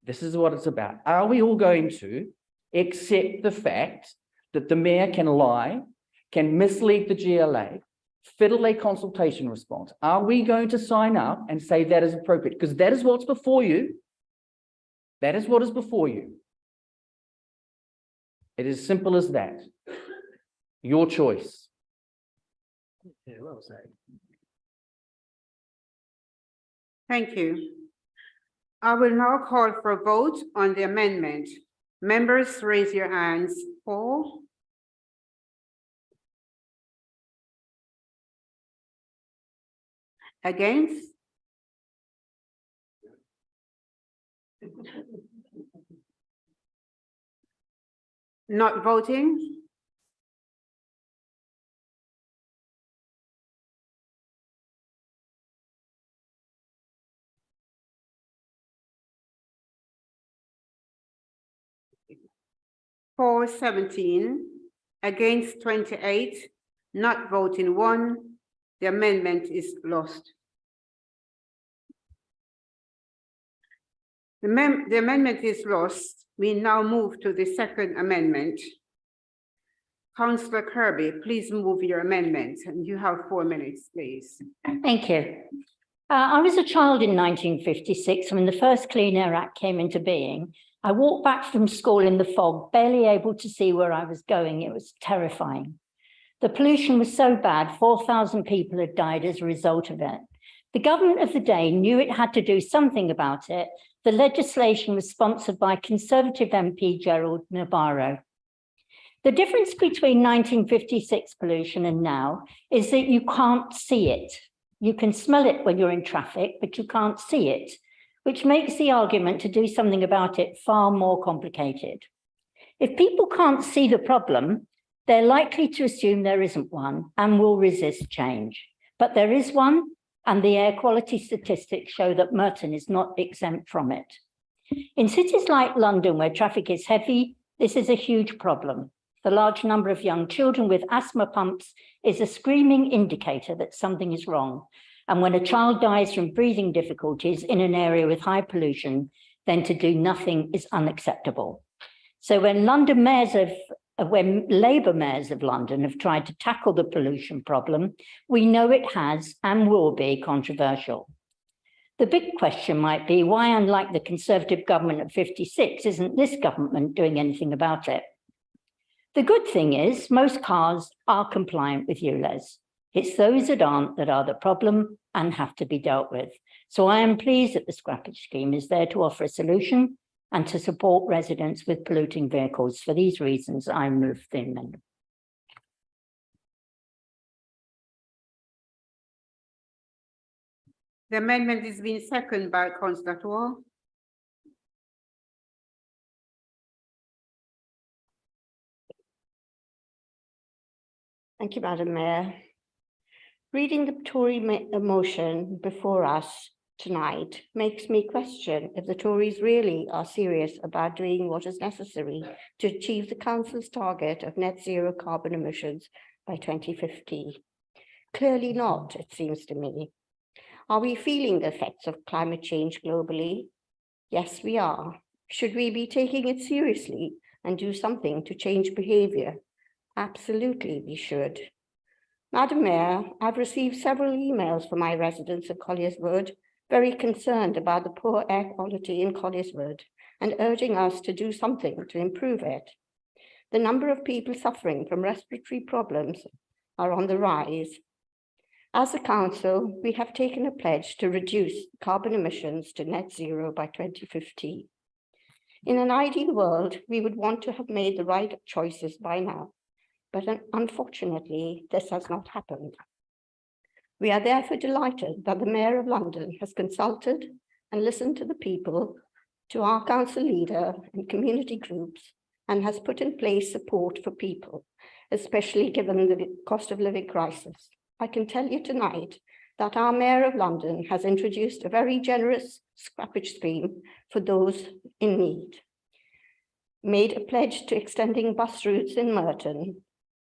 This is what it's about. Are we all going to accept the fact that the Mayor can lie, can mislead the GLA, fiddle a consultation response? Are we going to sign up and say that is appropriate? Because that is what's before you. That is what is before you. It is simple as that. Your choice. Yeah, well said. Thank you. I will now call for a vote on the amendment. Members, raise your hands. For. Against. Not voting. For 17, against 28, not voting 1. The amendment is lost. The amendment is lost. We now move to the second amendment. Councillor Kirby, please move your amendment, and you have 4 minutes, please. Thank you. I was a child in 1956 when the first Clean Air Act came into being. I walked back from school in the fog, barely able to see where I was going. It was terrifying. The pollution was so bad, 4,000 people had died as a result of it. The government of the day knew it had to do something about it. The legislation was sponsored by Conservative MP Gerald Nabarro. The difference between 1956 pollution and now is that you can't see it. You can smell it when you're in traffic, but you can't see it. which makes the argument to do something about it far more complicated. If people can't see the problem, they're likely to assume there isn't one and will resist change. But there is one, and the air quality statistics show that Merton is not exempt from it. In cities like London, where traffic is heavy, this is a huge problem. The large number of young children with asthma pumps is a screaming indicator that something is wrong. And when a child dies from breathing difficulties in an area with high pollution, then to do nothing is unacceptable. So when Labour mayors of London have tried to tackle the pollution problem, we know it has and will be controversial. The big question might be why, unlike the Conservative government of 56, isn't this government doing anything about it? The good thing is most cars are compliant with ULEZ. It's those that aren't that are the problem and have to be dealt with. So I am pleased that the scrappage scheme is there to offer a solution and to support residents with polluting vehicles. For these reasons, I move the amendment. The amendment is being seconded by Councillor Wall. Thank you, Madam Mayor. Reading the Tory motion before us tonight makes me question if the Tories really are serious about doing what is necessary to achieve the Council's target of net zero carbon emissions by 2050. Clearly not, it seems to me. Are we feeling the effects of climate change globally? Yes, we are. Should we be taking it seriously and do something to change behaviour? Absolutely, we should. Madam Mayor, I've received several emails from my residents of Colliers Wood, very concerned about the poor air quality in Colliers Wood and urging us to do something to improve it. The number of people suffering from respiratory problems are on the rise. As a council, we have taken a pledge to reduce carbon emissions to net zero by 2050. In an ideal world, we would want to have made the right choices by now, but unfortunately, this has not happened. We are therefore delighted that the Mayor of London has consulted and listened to the people, to our council leader and community groups, and has put in place support for people, especially given the cost of living crisis. I can tell you tonight that our Mayor of London has introduced a very generous scrappage scheme for those in need, made a pledge to extending bus routes in Merton,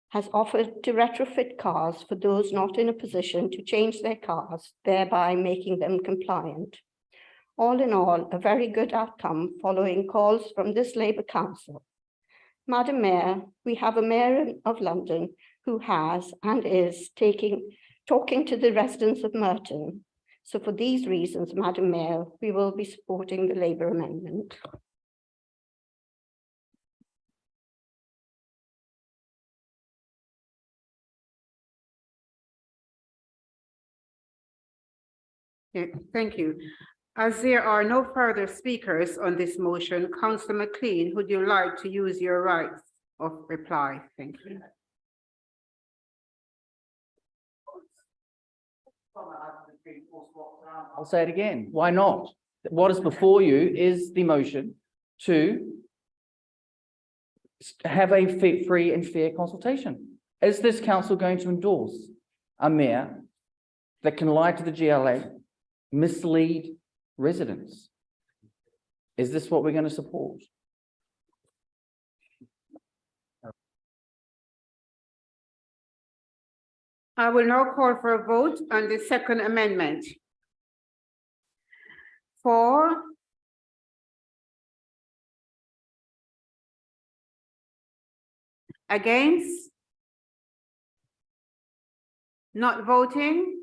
has offered to retrofit cars for those not in a position to change their cars, thereby making them compliant. All in all, a very good outcome following calls from this Labour Council. Madam Mayor, we have a Mayor of London who has and is talking to the residents of Merton. So for these reasons, Madam Mayor, we will be supporting the Labour amendment. Yeah, thank you. As there are no further speakers on this motion, Councillor McLean, would you like to use your rights of reply? Thank you. I'll say it again. Why not? What is before you is the motion to have a free and fair consultation. Is this council going to endorse a mayor that can lie to the GLA, mislead residents? Is this what we're going to support? I will now call for a vote on the second amendment. For, against, not voting,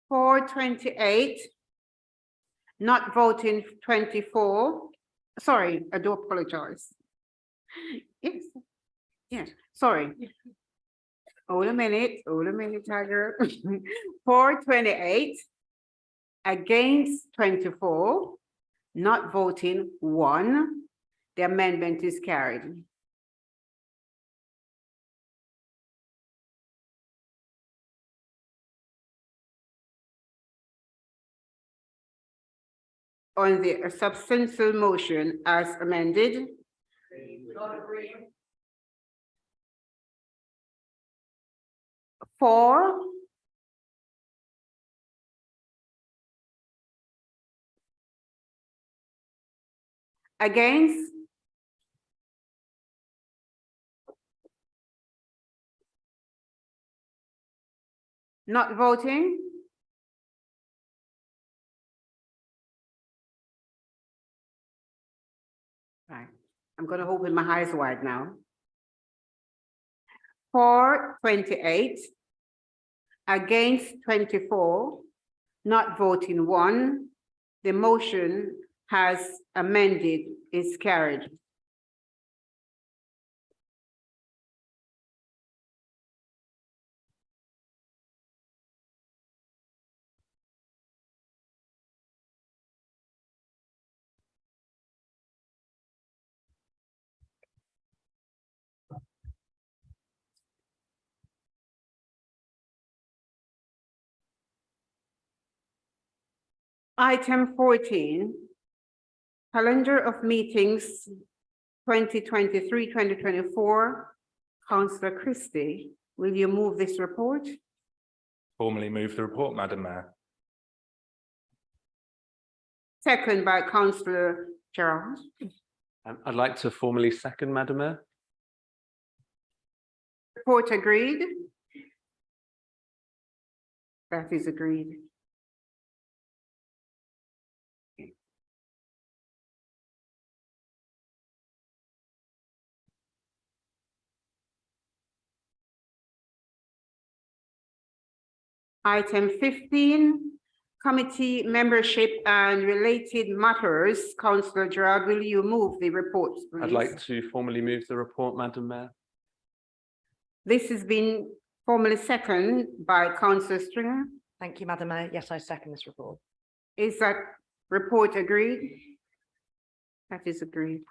for 28, not voting 24. Sorry, I do apologize. Yes, yes, sorry. Hold a minute, Tiger. For 28, against 24, not voting 1. The amendment is carried. On the substantial motion as amended. For. Against. Not voting. Right, I'm going to open my eyes wide now. For 28, against 24, not voting 1. The motion has amended, is carried. Item 14, calendar of meetings 2023-2024. Councillor Christie, will you move this report? Formally move the report, Madam Mayor. Second by Councillor Gerard. I'd like to formally second, Madam Mayor. Report agreed. That is agreed. Item 15, committee membership and related matters. Councillor Gerard, will you move the reports, please? I'd like to formally move the report, Madam Mayor. This has been formally seconded by Councillor Stringer. Thank you, Madam Mayor. Yes, I second this report. Is that report agreed? That is agreed.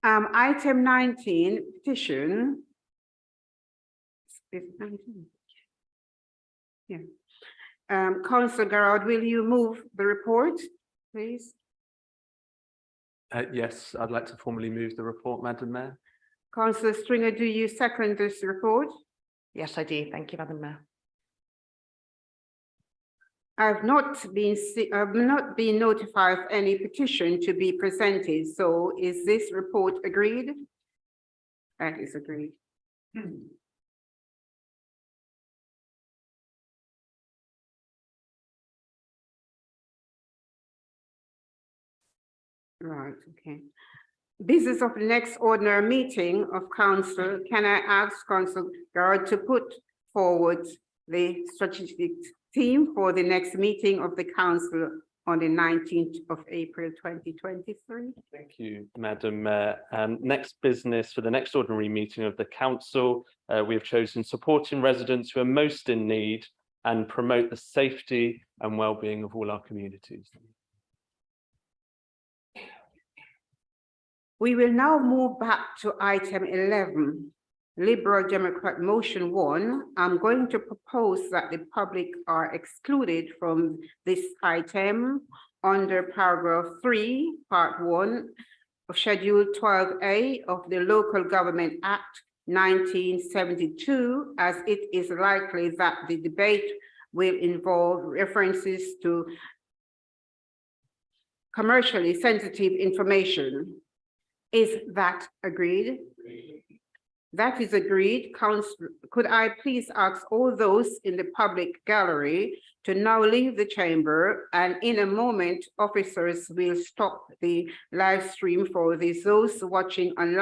Item 19, petition. Is it 19? Yeah. Councillor Gerard, will you move the report, please? Yes, I'd like to formally move the report, Madam Mayor. Councillor Stringer, do you second this report? Yes, I do. Thank you, Madam Mayor. I've not been notified of any petition to be presented. So is this report agreed? That is agreed. Right, okay. Business of the next ordinary meeting of council. Can I ask Councillor Gerard to put forward the strategic theme for the next meeting of the council on the 19th of April 2023? Thank you, Madam Mayor. Next business for the next ordinary meeting of the council, we have chosen supporting residents who are most in need and promote the safety and well-being of all our communities. We will now move back to item 11, Liberal Democrat motion 1. I'm going to propose that the public are excluded from this item under paragraph 3, part 1 of Schedule 12A of the Local Government Act 1972, as it is likely that the debate will involve references to commercially sensitive information. Is that agreed? That is agreed. Council, could I please ask all those in the public gallery to now leave the chamber, and in a moment, officers will stop the live stream for those watching online.